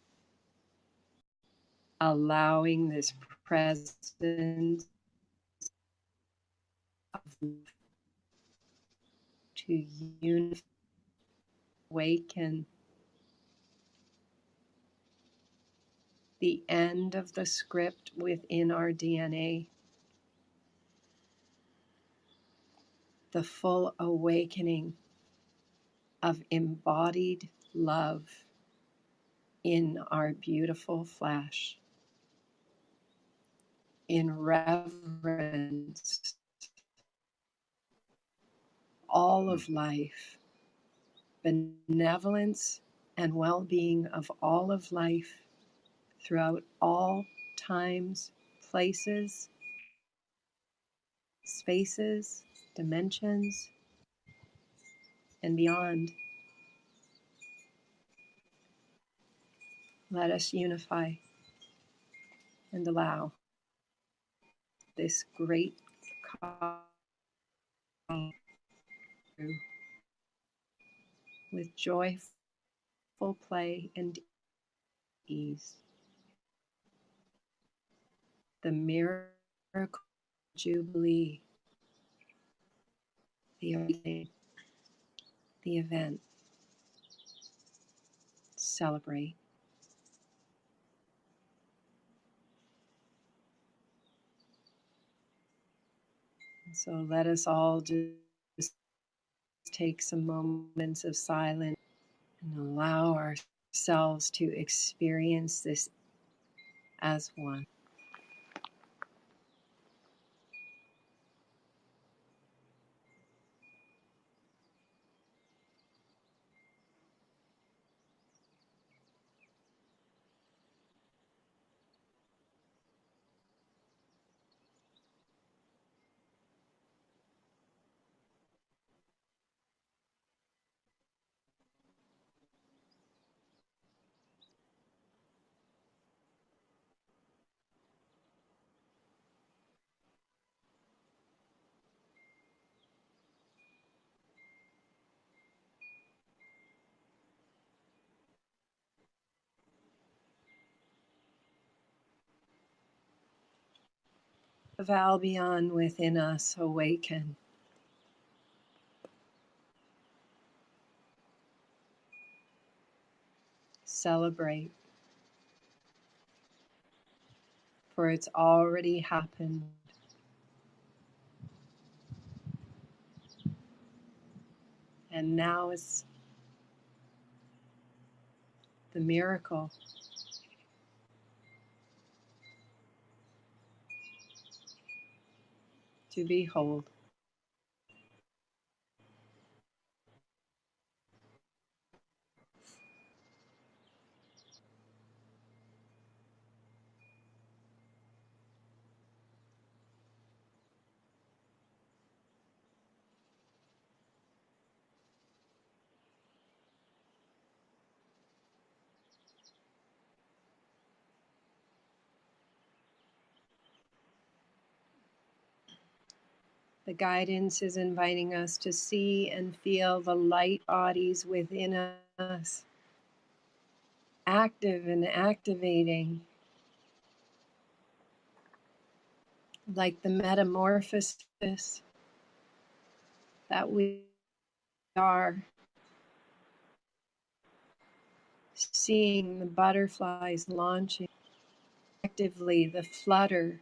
Speaker 2: allowing this presence to unify, awaken the end of the script within our DNA, the full awakening of embodied love in our beautiful flesh, in reverence, all of life, benevolence and well-being of all of life throughout all times, places, spaces, dimensions, and beyond. Let us unify and allow this great call with joyful play and ease. The miracle jubilee, the event, celebrate. So let us all just take some moments of silence and allow ourselves to experience this as one. Of Albion within us awaken. Celebrate. For it's already happened. And now is the miracle to behold. The guidance is inviting us to see and feel the light bodies within us, active and activating, like the metamorphosis that we are, seeing the butterflies launching, actively the flutter,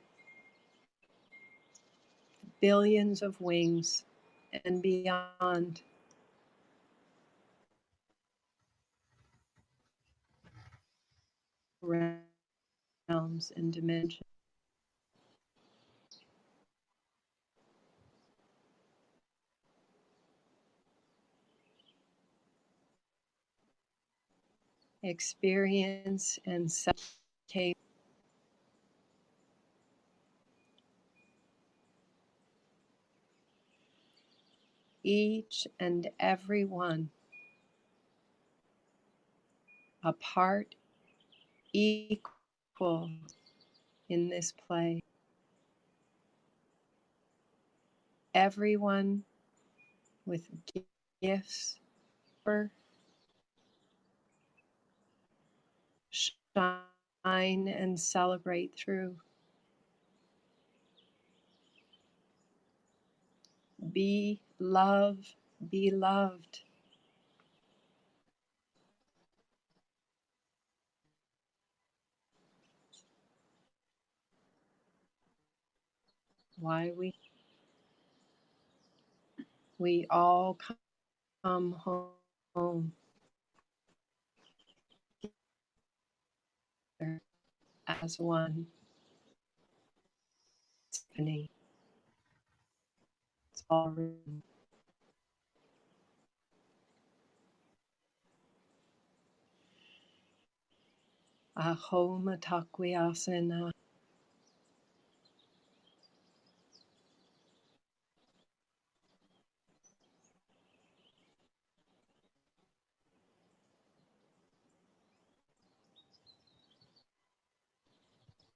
Speaker 2: billions of wings and beyond. Realms and dimensions. Experience and self-care. Each and every one a part, equal, equal in this play. Everyone with gifts shine and celebrate through. Be love, be loved. Why we all come home as one. It's all written. Aho matakwe asana.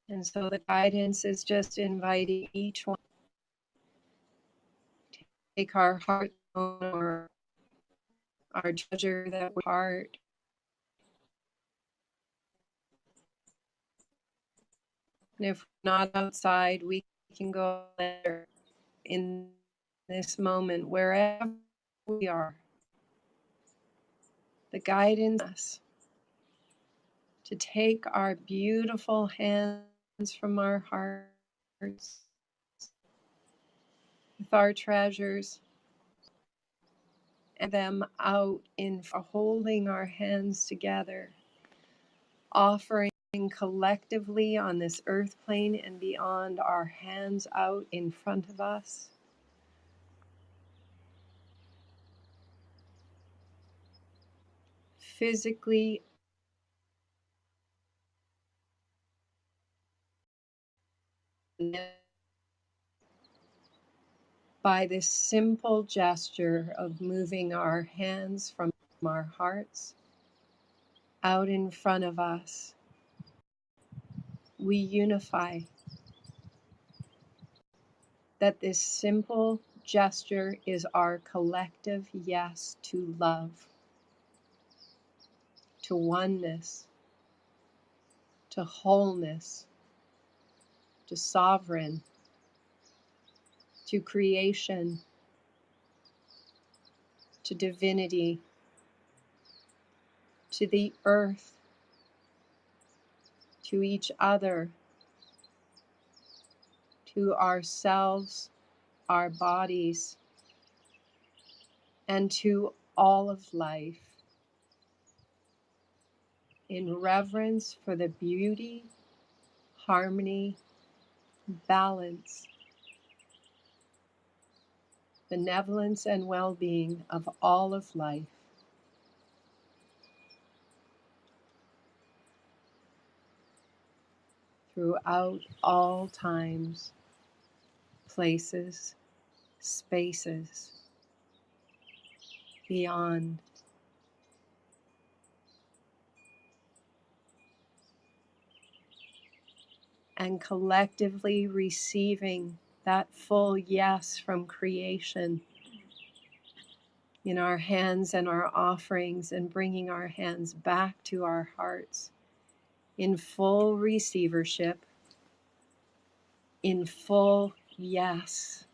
Speaker 2: And so the guidance is just inviting each one to take our heart or our treasure that we heart. And if we're not outside, we can go there in this moment, wherever we are. The guidance us to take our beautiful hands from our hearts with our treasures and them out in holding our hands together, offering collectively on this earth plane and beyond, our hands out in front of us. Physically by this simple gesture of moving our hands from our hearts out in front of us, we unify. That this simple gesture is our collective yes to love, to oneness, to wholeness, to sovereign, to creation, to divinity, to the earth, to each other, to ourselves, our bodies, and to all of life, in reverence for the beauty, harmony, balance, benevolence, and well-being of all of life. Throughout all times, places, spaces, beyond. And collectively receiving that full yes from creation in our hands and our offerings, and bringing our hands back to our hearts in full receivership, in full yes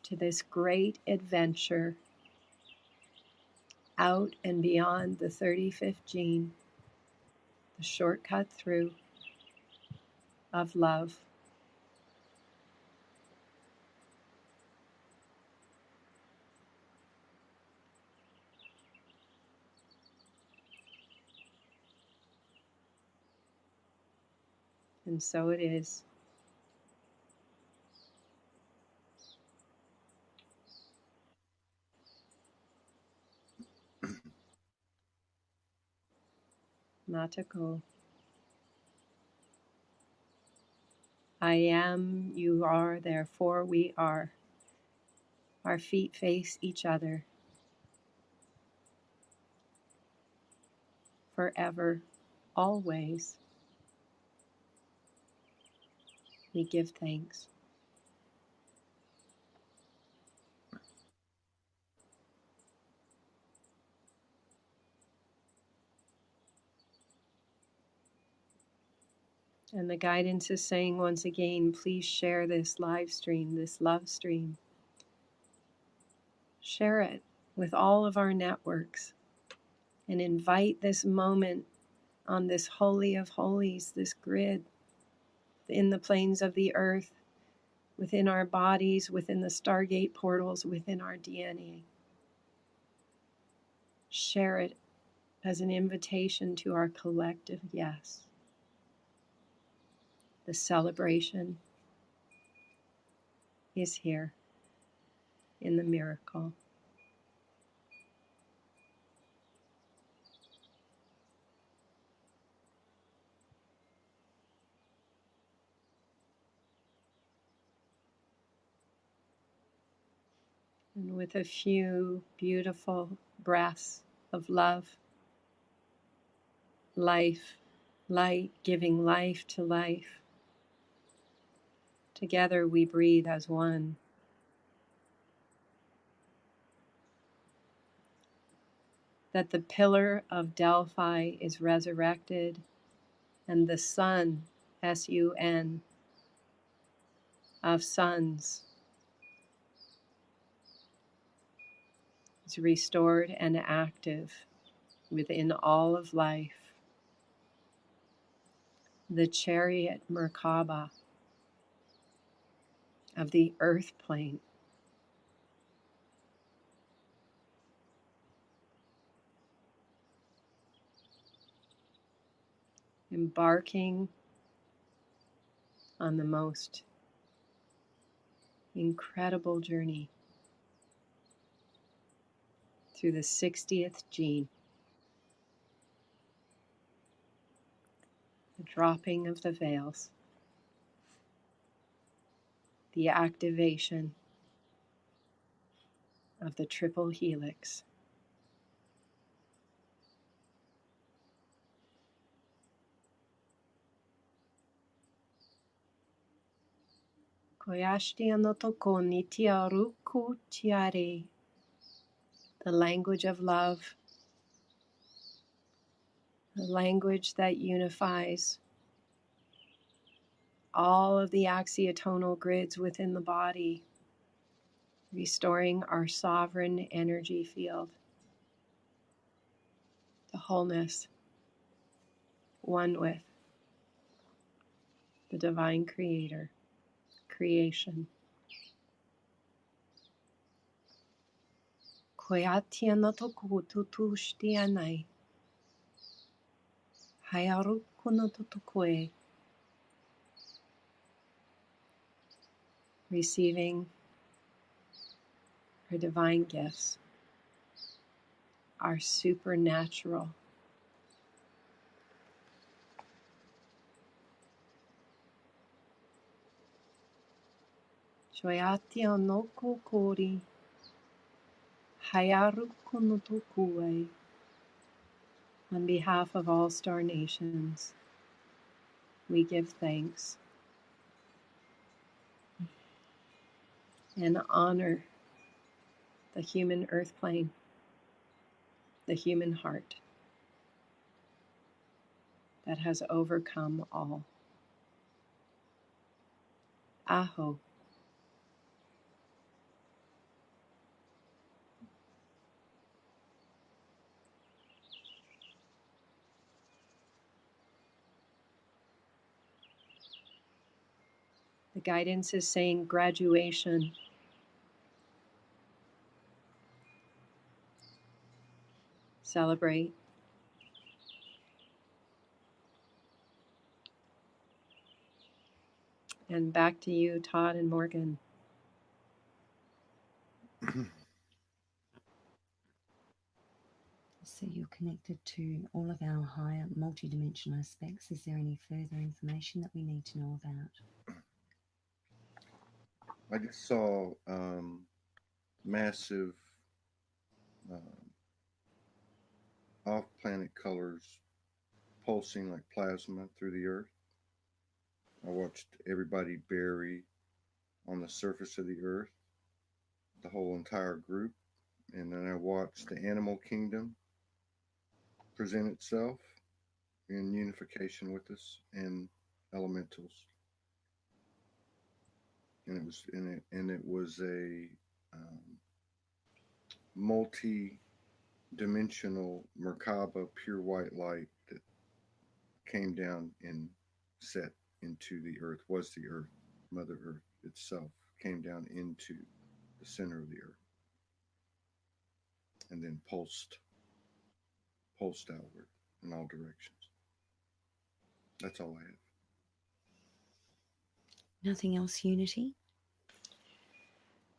Speaker 2: to this great adventure out and beyond the 35th gene, the shortcut through of love. And so it is. Matako. I am, you are, therefore we are. Our feet face each other. Forever always. We give thanks. And the guidance is saying once again, please share this live stream, this love stream. Share it with all of our networks and invite this moment on this holy of holies, this grid in the planes of the earth, within our bodies, within the Stargate portals, within our DNA. Share it as an invitation to our collective yes. The celebration is here in the miracle. And with a few beautiful breaths of love, life, light, giving life to life, together we breathe as one. That the pillar of Delphi is resurrected and the sun, S-U-N, of suns is restored and active within all of life. The chariot Merkaba of the earth plane embarking on the most incredible journey through the 60th gene, the dropping of the veils, the activation of the triple helix. The language of love, the language that unifies all of the axiotonal grids within the body, restoring our sovereign energy field, the wholeness, one with the divine creator, creation. Receiving our divine gifts, our supernatural. Shoyatio no kokori, hayaruko no tokue. On behalf of all star nations, we give thanks and honor the human earth plane, the human heart that has overcome all. Aho. The guidance is saying graduation. Celebrate. And back to you, Todd and Morgan.
Speaker 5: So you're connected to all of our higher multidimensional aspects. Is there any further information that we need to know about?
Speaker 3: I just saw massive off-planet colors pulsing like plasma through the earth. I watched everybody bury on the surface of the earth, the whole entire group. And then I watched the animal kingdom present itself in unification with us and elementals. And it was a multi-dimensional Merkaba pure white light that came down and set into the earth, was the earth, Mother Earth itself, came down into the center of the earth, and then pulsed outward in all directions. That's all I have.
Speaker 5: Nothing else, Unity?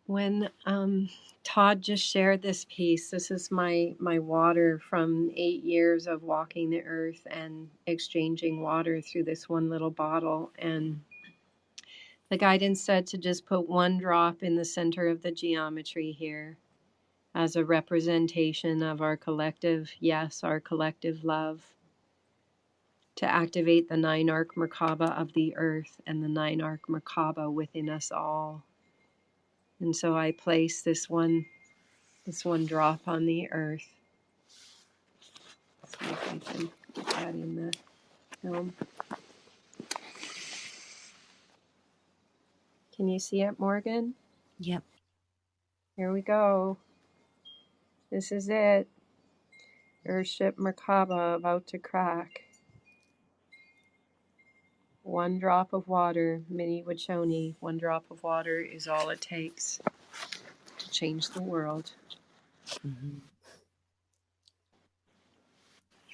Speaker 2: When Todd just shared this piece, this is my water from 8 years of walking the earth and exchanging water through this one little bottle. And the guidance said to just put one drop in the center of the geometry here as a representation of our collective yes, our collective love, to activate the 9-arc Merkaba of the earth and the 9-arc Merkaba within us all. And so I place this one drop on the earth. See if I can get that in the film. Can you see it, Morgan?
Speaker 5: Yep.
Speaker 2: Here we go. This is it. Earthship Merkaba about to crack. One drop of water, Mini Wachoni. One drop of water is all it takes to change the world.
Speaker 5: Mm-hmm.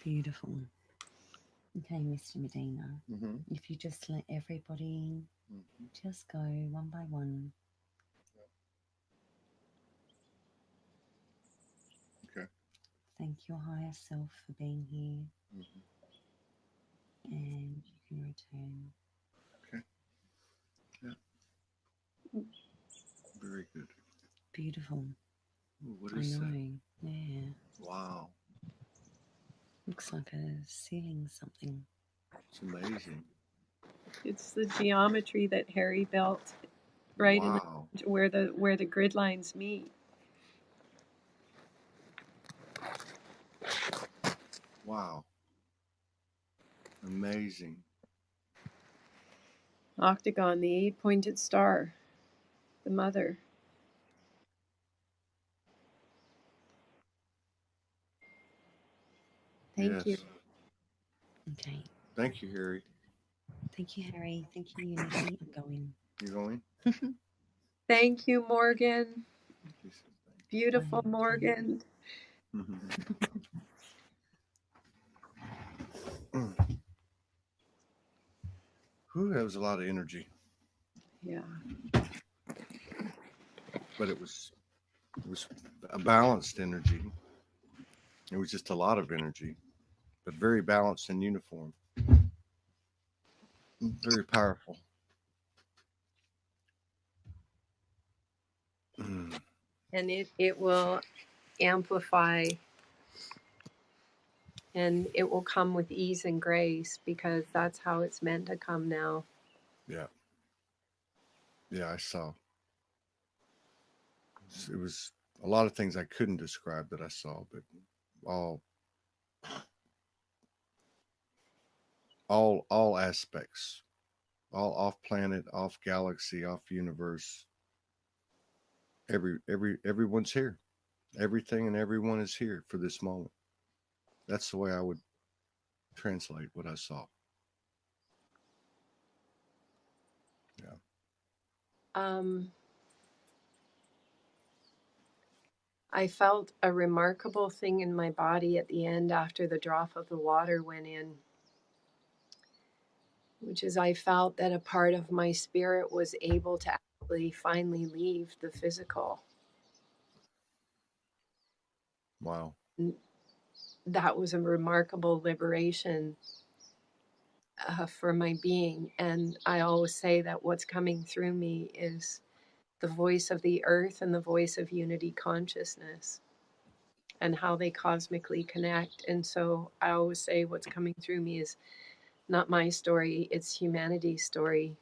Speaker 5: Beautiful. Okay, Mr. Medina, if you just let everybody just go one by one.
Speaker 3: Okay.
Speaker 5: Thank your higher self for being here. And you can return.
Speaker 3: Okay. Yeah. Very good.
Speaker 5: Beautiful.
Speaker 3: Ooh, what is that?
Speaker 5: I know. Yeah.
Speaker 3: Wow.
Speaker 5: Looks like a ceiling something.
Speaker 3: It's amazing.
Speaker 2: It's the geometry that Harry built right in where the grid lines meet.
Speaker 3: Wow. Amazing.
Speaker 2: Octagon, the 8-pointed star, the mother. Thank you.
Speaker 5: Okay.
Speaker 3: Thank you, Harry.
Speaker 5: Thank you, Harry. Thank you, Unity. I'm going.
Speaker 3: You going?
Speaker 2: Thank you, Morgan. Beautiful
Speaker 5: Bye.
Speaker 2: Morgan.
Speaker 3: Whew, that was a lot of energy.
Speaker 2: Yeah.
Speaker 3: But it was a balanced energy. It was just a lot of energy, but very balanced and uniform. Very powerful.
Speaker 2: And it will amplify, and it will come with ease and grace, because that's how it's meant to come now.
Speaker 3: Yeah. Yeah, I saw. It was a lot of things I couldn't describe that I saw, but all aspects, all off planet, off galaxy, off universe. Everyone's here. Everything and everyone is here for this moment. That's the way I would translate what I saw. Yeah.
Speaker 2: I felt a remarkable thing in my body at the end after the drop of the water went in, which is I felt that a part of my spirit was able to actually finally leave the physical.
Speaker 3: Wow.
Speaker 2: And that was a remarkable liberation for my being. And I always say that what's coming through me is the voice of the earth and the voice of unity consciousness. and how they cosmically connect. And so I always say what's coming through me is not my story, it's humanity's story.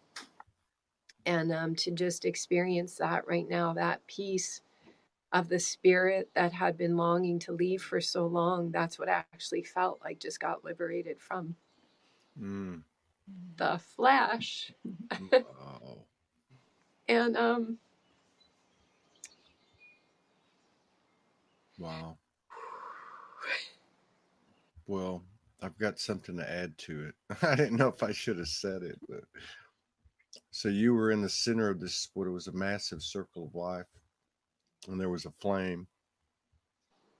Speaker 2: And to just experience that right now, that peace of the spirit that had been longing to leave for so long, that's what I actually felt like, just got liberated from the flesh.
Speaker 3: Wow.
Speaker 2: And
Speaker 3: Wow. Well, I've got something to add to it. I didn't know if I should have said it, but so you were in the center of this, what it was a massive circle of life, and there was a flame.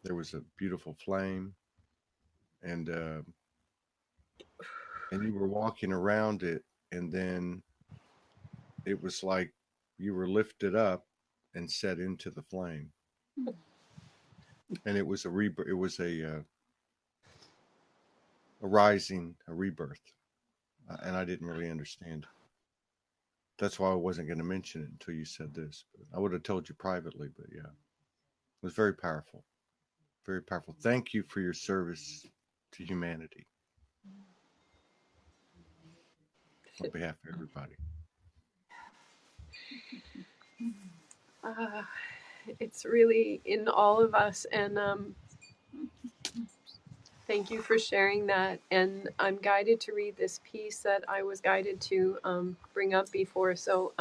Speaker 3: There was a beautiful flame, and you were walking around it, and then it was like you were lifted up and set into the flame, and it was a rebirth. It was a rising, a rebirth, and I didn't really understand. That's why I wasn't going to mention it until you said this. But I would have told you privately, but yeah, it was very powerful, very powerful. Thank you for your service to humanity on behalf of everybody.
Speaker 2: it's really in all of us. And thank you for sharing that. And I'm guided to read this piece that I was guided to bring up before. So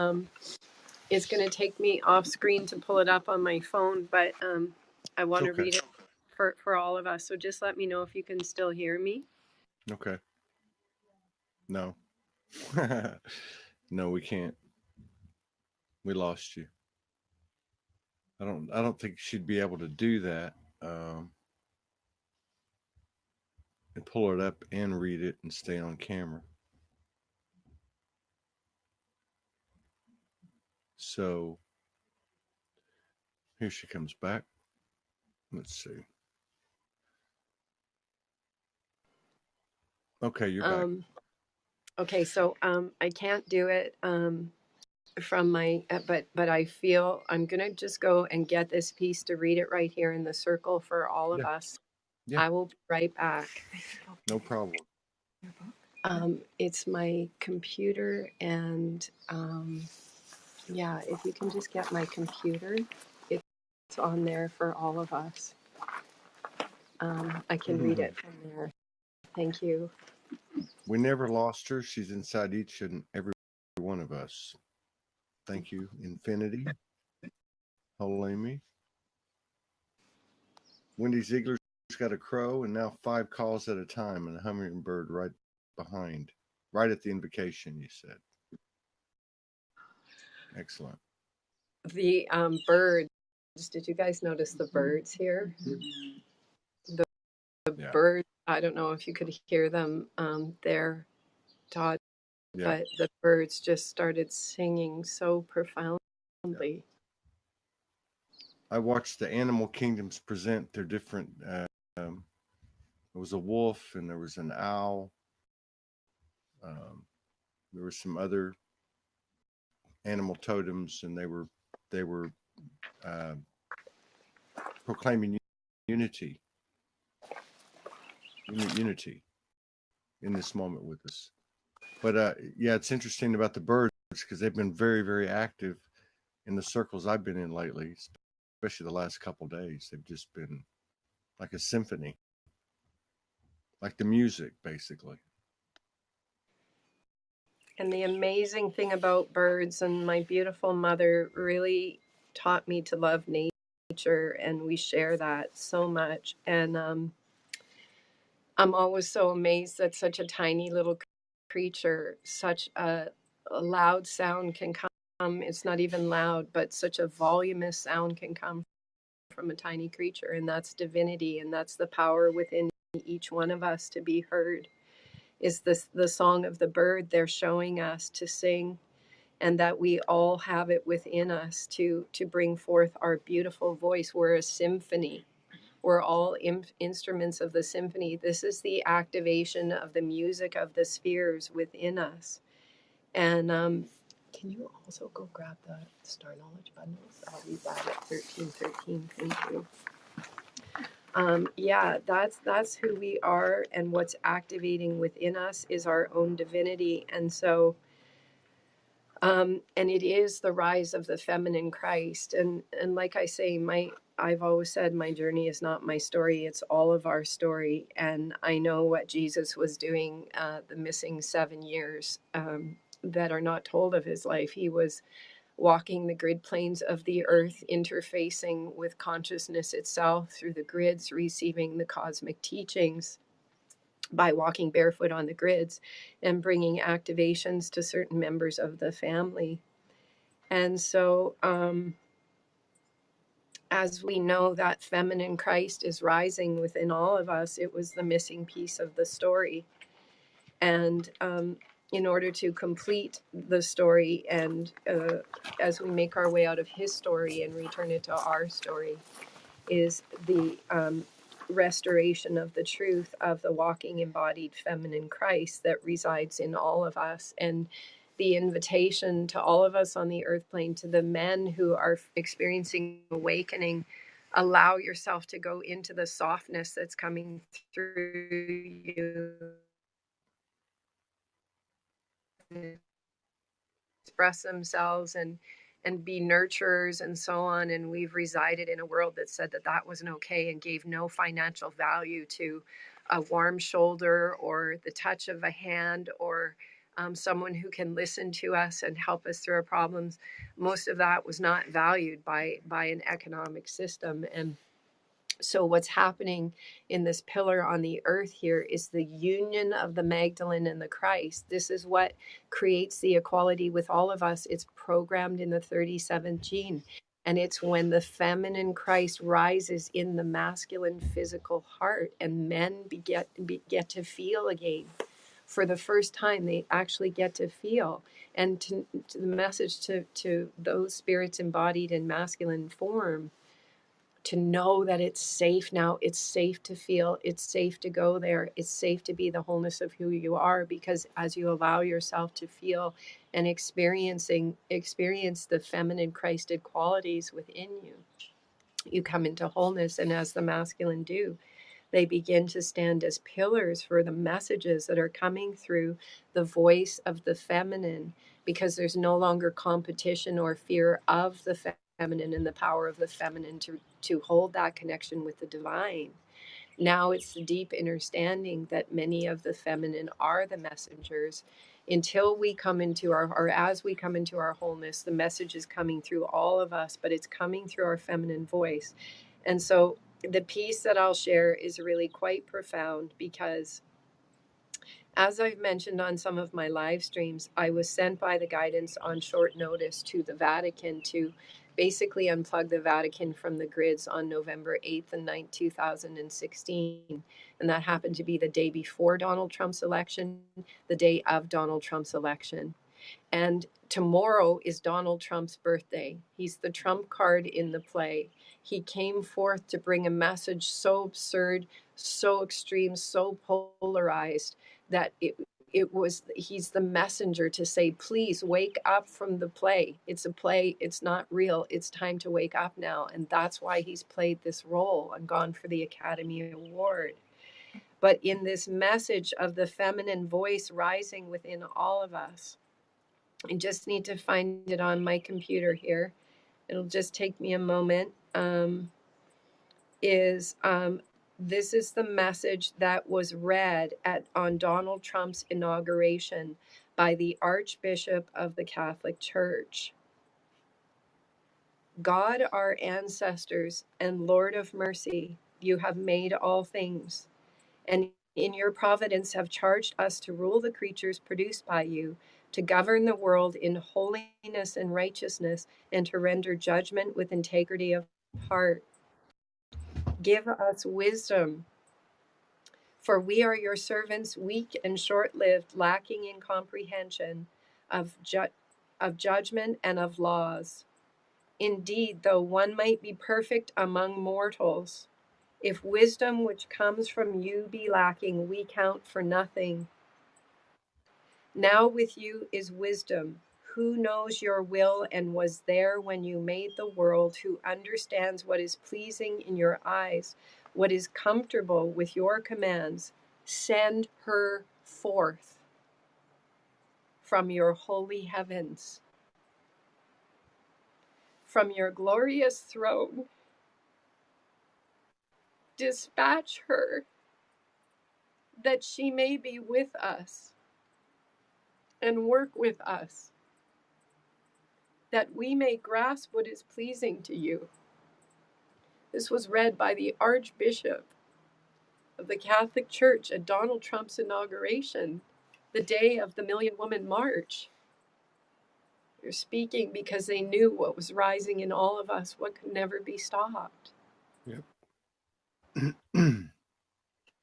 Speaker 2: it's going to take me off screen to pull it up on my phone, but I want to read it for all of us. So just let me know if you can still hear me.
Speaker 3: Okay. No. No, we can't. We lost you. I don't think she'd be able to do that. And pull it up and read it and stay on camera. So here she comes back. Let's see. Okay, you're back.
Speaker 2: Okay, so I can't do it from my, but I feel I'm gonna just go and get this piece to read it right here in the circle for all of us. Yeah. I will be right back.
Speaker 3: No problem.
Speaker 2: It's my computer, and yeah, if you can just get my computer, it's on there for all of us. I can read it from there. Thank you.
Speaker 3: We never lost her. She's inside each and every one of us. Thank you, Infinity. Holamy. Wendy Ziegler's got a crow, and now 5 calls at a time, and a hummingbird right behind, right at the invocation, you said. Excellent.
Speaker 2: The birds, did you guys notice the birds here? The birds, I don't know if you could hear them there, Todd, but the birds just started singing so profoundly.
Speaker 3: I watched the animal kingdoms present their different, there was a wolf and there was an owl. There were some other animal totems, and they were proclaiming unity in this moment with us. But yeah, it's interesting about the birds because they've been very, very active in the circles I've been in lately, especially the last couple of days. They've just been like a symphony, like the music, basically.
Speaker 2: And the amazing thing about birds, and my beautiful mother really taught me to love nature, and we share that so much. And I'm always so amazed that such a tiny little creature, such a loud sound can come. It's not even loud, but such a voluminous sound can come from a tiny creature, and that's divinity, and that's the power within each one of us to be heard. Is this the song of the bird they're showing us to sing, and that we all have it within us to bring forth our beautiful voice. We're a symphony. We're all instruments of the symphony. This is the activation of the music of the spheres within us. And can you also go grab the Star Knowledge bundles? I'll leave that at 1313. Thank you. Yeah, that's who we are, and what's activating within us is our own divinity. And so and it is the rise of the feminine Christ. And like I say, I've always said my journey is not my story, it's all of our story. And I know what Jesus was doing, the missing 7 years that are not told of his life. He was walking the grid planes of the earth, interfacing with consciousness itself through the grids, receiving the cosmic teachings by walking barefoot on the grids and bringing activations to certain members of the family. And so, as we know that feminine Christ is rising within all of us, it was the missing piece of the story. And in order to complete the story, and as we make our way out of his story and return it to our story, is the restoration of the truth of the walking embodied feminine Christ that resides in all of us. And the invitation to all of us on the earth plane, to the men who are experiencing awakening, allow yourself to go into the softness that's coming through you, express themselves and be nurturers and so on. And we've resided in a world that said that that wasn't okay and gave no financial value to a warm shoulder or the touch of a hand or someone who can listen to us and help us through our problems. Most of that was not valued by an economic system. And so what's happening in this pillar on the earth here is the union of the Magdalene and the Christ. This is what creates the equality with all of us. It's programmed in the 37th gene. And it's when the feminine Christ rises in the masculine physical heart and men get to feel again. For the first time, they actually get to feel. And to the message to those spirits embodied in masculine form, to know that it's safe now, it's safe to feel, it's safe to go there, it's safe to be the wholeness of who you are, because as you allow yourself to feel and experience the feminine Christed qualities within you, you come into wholeness. And as the masculine do, they begin to stand as pillars for the messages that are coming through the voice of the feminine, because there's no longer competition or fear of the feminine and the power of the feminine to hold that connection with the divine. Now it's the deep understanding that many of the feminine are the messengers. Until we come into or as we come into our wholeness, the message is coming through all of us, but it's coming through our feminine voice. And so the piece that I'll share is really quite profound, because as I've mentioned on some of my live streams, I was sent by the guidance on short notice to the Vatican to basically unplug the Vatican from the grids on November 8th and 9th, 2016. And that happened to be the day before Donald Trump's election, the day of Donald Trump's election. And tomorrow is Donald Trump's birthday. He's the Trump card in the play. He came forth to bring a message so absurd, so extreme, so polarized that he's the messenger to say, please wake up from the play. It's a play. It's not real. It's time to wake up now. And that's why he's played this role and gone for the Academy Award. But in this message of the feminine voice rising within all of us, I just need to find it on my computer here. It'll just take me a moment. This is the message that was read on Donald Trump's inauguration by the Archbishop of the Catholic Church. God, our ancestors and Lord of mercy, you have made all things, and in your providence have charged us to rule the creatures produced by you, to govern the world in holiness and righteousness, and to render judgment with integrity of heart. Give us wisdom, for we are your servants, weak and short-lived, lacking in comprehension of judgment and of laws. Indeed, though one might be perfect among mortals, if wisdom which comes from you be lacking, we count for nothing. Now with you is wisdom, who knows your will and was there when you made the world, who understands what is pleasing in your eyes, what is comfortable with your commands, send her forth from your holy heavens, from your glorious throne. Dispatch her, that she may be with us and work with us, that we may grasp what is pleasing to you. This was read by the Archbishop of the Catholic Church at Donald Trump's inauguration, the day of the Million Woman March. They're speaking because they knew what was rising in all of us, what could never be stopped.
Speaker 3: Yep.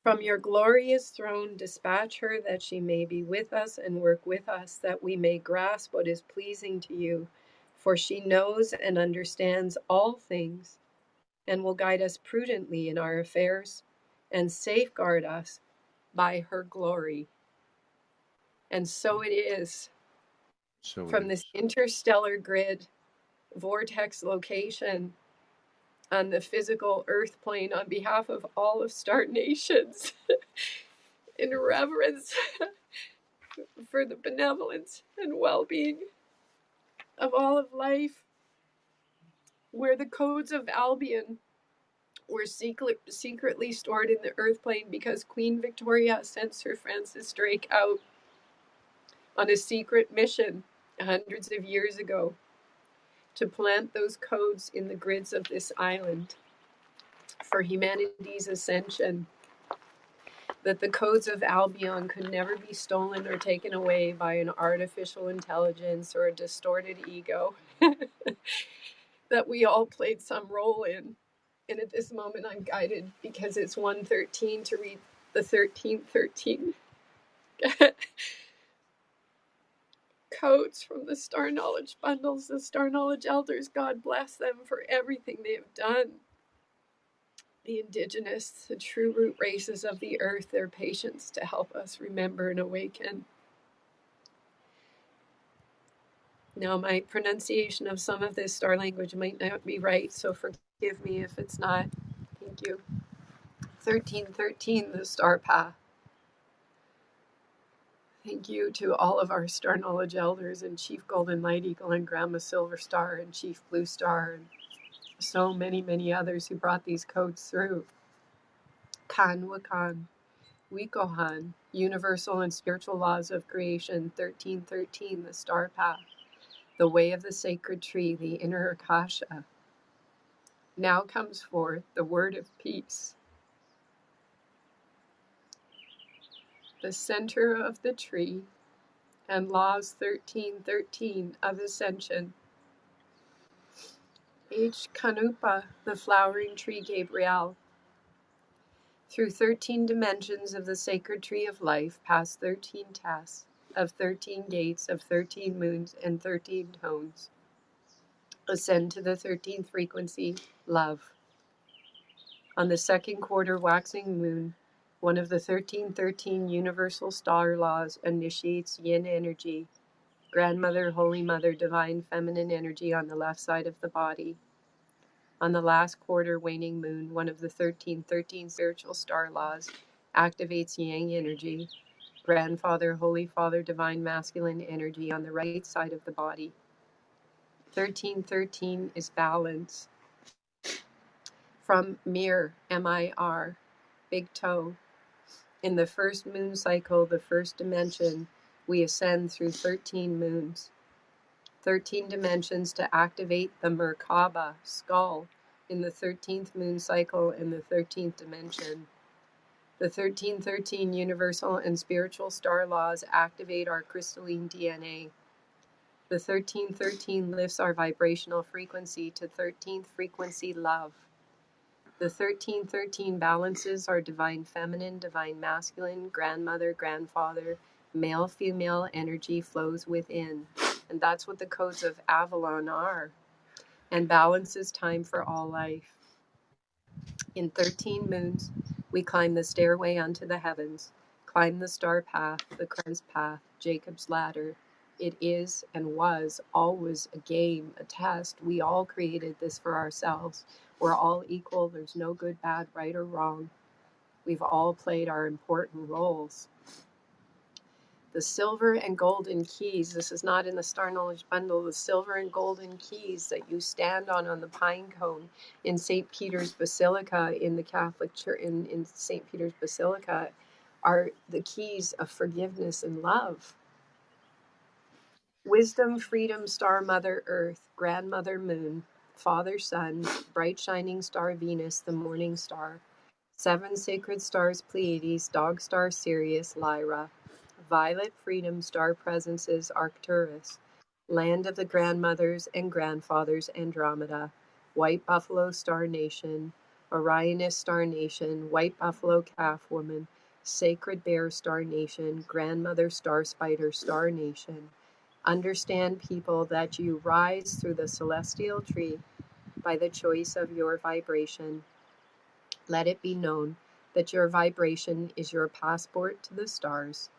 Speaker 2: From your glorious throne, dispatch her, that she may be with us and work with us, that we may grasp what is pleasing to you. For she knows and understands all things, and will guide us prudently in our affairs, and safeguard us by her glory. And so it is.
Speaker 3: So
Speaker 2: From this interstellar grid, vortex location, on the physical earth plane, on behalf of all of Star Nations, in reverence for the benevolence and well-being of all of life, where the codes of Albion were secretly stored in the earth plane because Queen Victoria sent Sir Francis Drake out on a secret mission hundreds of years ago to plant those codes in the grids of this island for humanity's ascension, that the codes of Albion could never be stolen or taken away by an artificial intelligence or a distorted ego that we all played some role in. And at this moment I'm guided, because it's 1:13, to read the 1313 codes from the Star Knowledge bundles. The Star Knowledge elders, God bless them for everything they have done. The indigenous, the true root races of the earth, their patience to help us remember and awaken. Now, my pronunciation of some of this star language might not be right, so forgive me if it's not. Thank you. 1313, the star path. Thank you to all of our Star Knowledge elders, and Chief Golden Light Eagle, and Grandma Silver Star, and Chief Blue Star, and so many, many others who brought these codes through. Kan Wakan, Wikohan, Universal and Spiritual Laws of Creation, 1313, the Star Path, the Way of the Sacred Tree, the Inner Akasha. Now comes forth the Word of Peace, the center of the tree, and Laws 1313 of Ascension. H. Kanupa, the flowering tree Gabriel. Through 13 dimensions of the sacred tree of life, past 13 tests of 13 gates of 13 moons and 13 tones. Ascend to the 13th frequency, love. On the second quarter waxing moon, one of the 1313 universal star laws initiates yin energy, grandmother, holy mother, divine feminine energy on the left side of the body. On the last quarter waning moon, one of the 1313 spiritual star laws activates yang energy, grandfather, holy father, divine masculine energy on the right side of the body. 1313 is balance. From Mir, M-I-R, big toe. In the first moon cycle, the first dimension, we ascend through 13 moons. 13 dimensions to activate the Merkaba, skull, in the 13th moon cycle in the 13th dimension. The 1313 universal and spiritual star laws activate our crystalline DNA. The 1313 lifts our vibrational frequency to 13th frequency love. The 1313 balances our divine feminine, divine masculine, grandmother, grandfather, male, female energy flows within. And that's what the codes of Avalon are. And balances time for all life. In 13 moons, we climb the stairway unto the heavens, climb the star path, the Christ path, Jacob's ladder. It is and was always a game, a test. We all created this for ourselves. We're all equal. There's no good, bad, right, or wrong. We've all played our important roles. The silver and golden keys, this is not in the Star Knowledge Bundle, the silver and golden keys that you stand on the pine cone in St. Peter's Basilica, in the Catholic Church, in St. Peter's Basilica, are the keys of forgiveness and love. Wisdom, freedom, star mother earth, grandmother moon, father sun, bright shining star Venus, the morning star, 7 sacred stars Pleiades, dog star Sirius, Lyra, violet freedom star presences Arcturus, land of the grandmothers and grandfathers Andromeda, white buffalo star nation, Orionus star nation, white buffalo calf woman, sacred bear star nation, grandmother star spider star nation. Understand, people, that you rise through the celestial tree by the choice of your vibration. Let it be known that your vibration is your passport to the stars.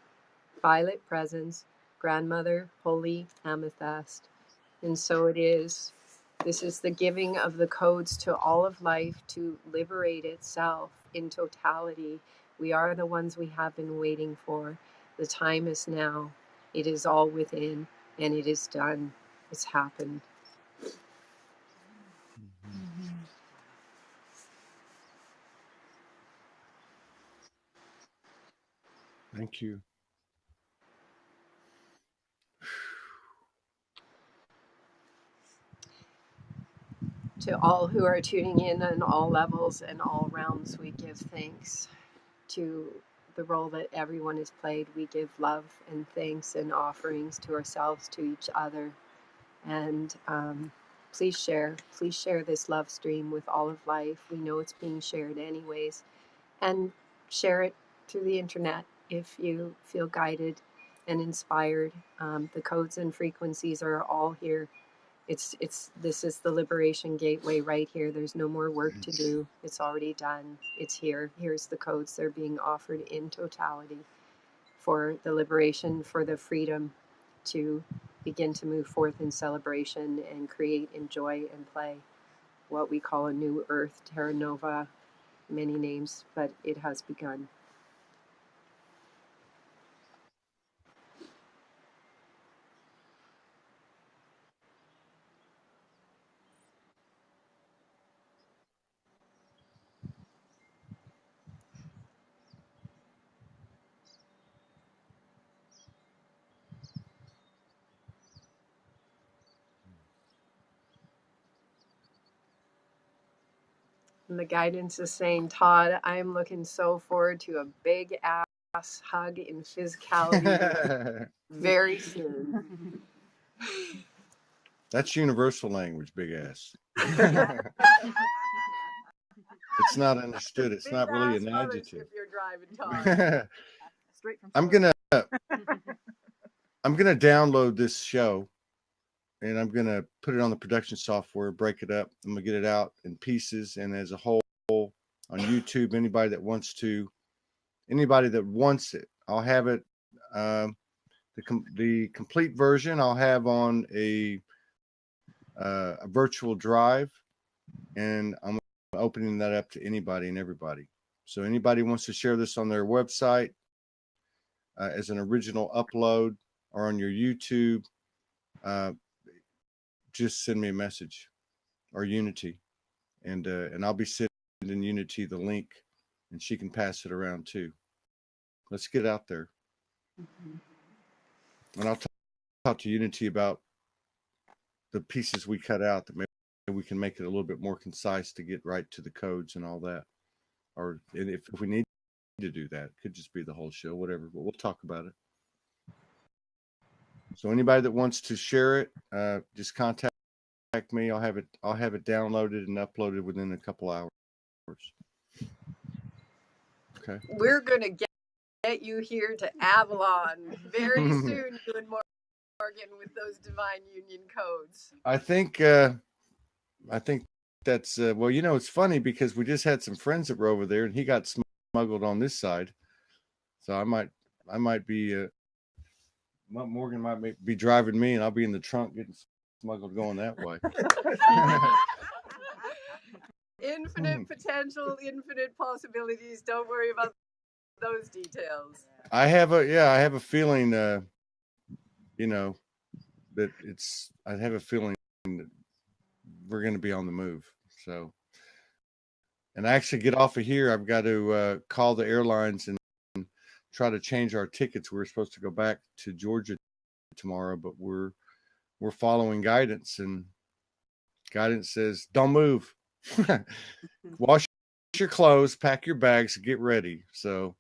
Speaker 2: Violet presence, grandmother, holy amethyst. And so it is. This is the giving of the codes to all of life to liberate itself in totality. We are the ones we have been waiting for. The time is now. It is all within, and it is done. It's happened.
Speaker 3: Thank you.
Speaker 2: To all who are tuning in on all levels and all realms, we give thanks. To the role that everyone has played, we give love and thanks and offerings to ourselves, to each other. And please share this love stream with all of life. We know it's being shared anyways. And share it through the internet if you feel guided and inspired. The codes and frequencies are all here. This is the liberation gateway right here. There's no more work to do. It's already done. It's here. Here's the codes. They're being offered in totality for the liberation, for the freedom to begin to move forth in celebration and create, enjoy, and play what we call a new earth, Terra Nova, many names, but it has begun. And the guidance is saying, Todd, I'm looking so forward to a big ass hug in physicality very soon.
Speaker 3: That's universal language, big ass. It's not understood. It's not really an adjective.
Speaker 2: If you're driving, Todd.
Speaker 3: I'm gonna download this show, and I'm gonna put it on the production software, break it up. I'm gonna get it out in pieces and as a whole on YouTube. Anybody that wants it, I'll have it. The complete version I'll have on a virtual drive, and I'm opening that up to anybody and everybody. So anybody wants to share this on their website as an original upload or on your YouTube, just send me a message, or Unity, and I'll be sending Unity the link, and she can pass it around too. Let's get out there. And I'll talk to Unity about the pieces we cut out, that maybe we can make it a little bit more concise to get right to the codes and all that. Or if we need to do that, it could just be the whole show, whatever, but we'll talk about it. So anybody that wants to share it, just contact me. I'll have it downloaded and uploaded within a couple hours. Okay.
Speaker 2: We're gonna get you here to Avalon very soon, you and Morgan, with those divine union codes.
Speaker 3: I think that's well, it's funny because we just had some friends that were over there, and he got smuggled on this side. So I might be Morgan might be driving me, and I'll be in the trunk getting smuggled going that way.
Speaker 2: Infinite potential, infinite possibilities. Don't worry about those details.
Speaker 3: I have a feeling, you know, that I have a feeling that we're going to be on the move. So, and I actually get off of here. I've got to call the airlines and try to change our tickets. We're supposed to go back to Georgia tomorrow, but we're following guidance, and guidance says don't move. Wash your clothes, pack your bags, get ready. So,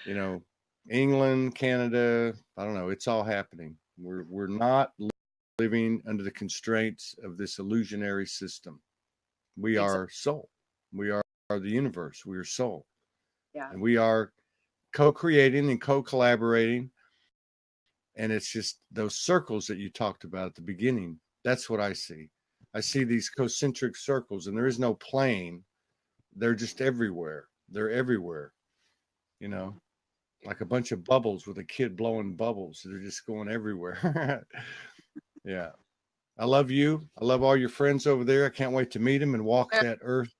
Speaker 3: you know, England, Canada, I don't know, it's all happening. We're not living under the constraints of this illusionary system. We are soul. We are the universe. We are soul.
Speaker 2: Yeah.
Speaker 3: And we are co-creating and co-collaborating. And it's just those circles that you talked about at the beginning. That's what I see. I see these concentric circles, and there is no plane. They're just everywhere. They're everywhere. You know, like a bunch of bubbles with a kid blowing bubbles. They're just going everywhere. Yeah. I love you. I love all your friends over there. I can't wait to meet them and walk that earth.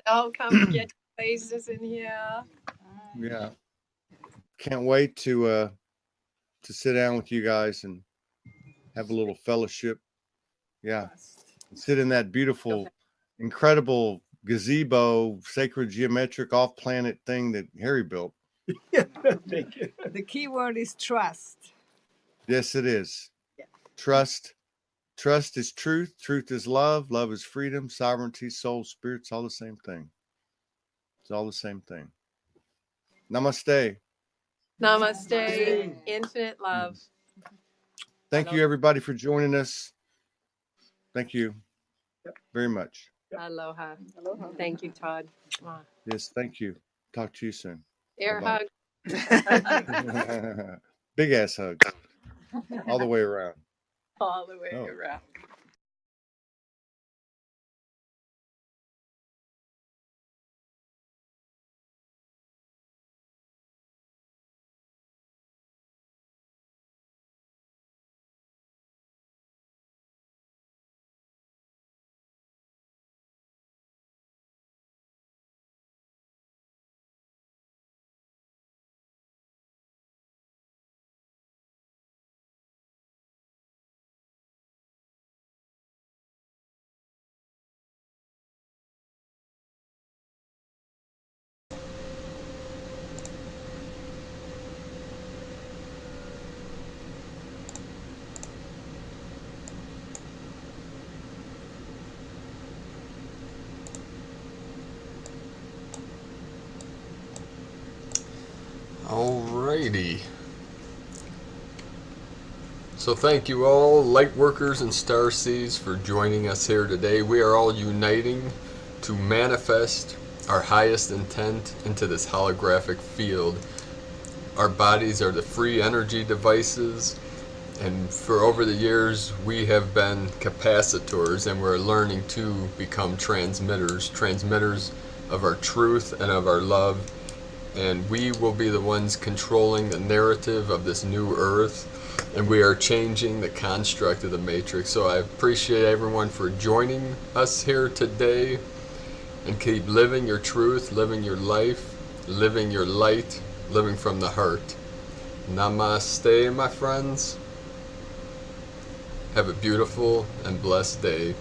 Speaker 2: I'll come get places in here.
Speaker 3: Yeah. Can't wait to sit down with you guys and have a little fellowship. Yeah. Sit in that beautiful, incredible gazebo, sacred geometric off-planet thing that Harry built.
Speaker 6: The key word is trust.
Speaker 3: Yes, it is. Yeah. Trust. Trust is truth. Truth is love. Love is freedom, sovereignty, soul, spirit. It's all the same thing. It's all the same thing. Namaste.
Speaker 2: Namaste. Infinite love.
Speaker 3: Thank you, everybody, for joining us. Thank you very much.
Speaker 2: Aloha. Aloha. Thank you, Todd.
Speaker 3: Yes, thank you. Talk to you soon.
Speaker 2: Air hug.
Speaker 3: Big ass hugs. All the way around.
Speaker 2: All the way around.
Speaker 1: Alrighty. So thank you all, Lightworkers and Starseeds, for joining us here today. We are all uniting to manifest our highest intent into this holographic field. Our bodies are the free energy devices, and for over the years we have been capacitors, and we're learning to become transmitters of our truth and of our love. And we will be the ones controlling the narrative of this new earth, and we are changing the construct of the matrix. So I appreciate everyone for joining us here today, and keep living your truth, living your life, living your light, living from the heart. Namaste, my friends. Have a beautiful and blessed day.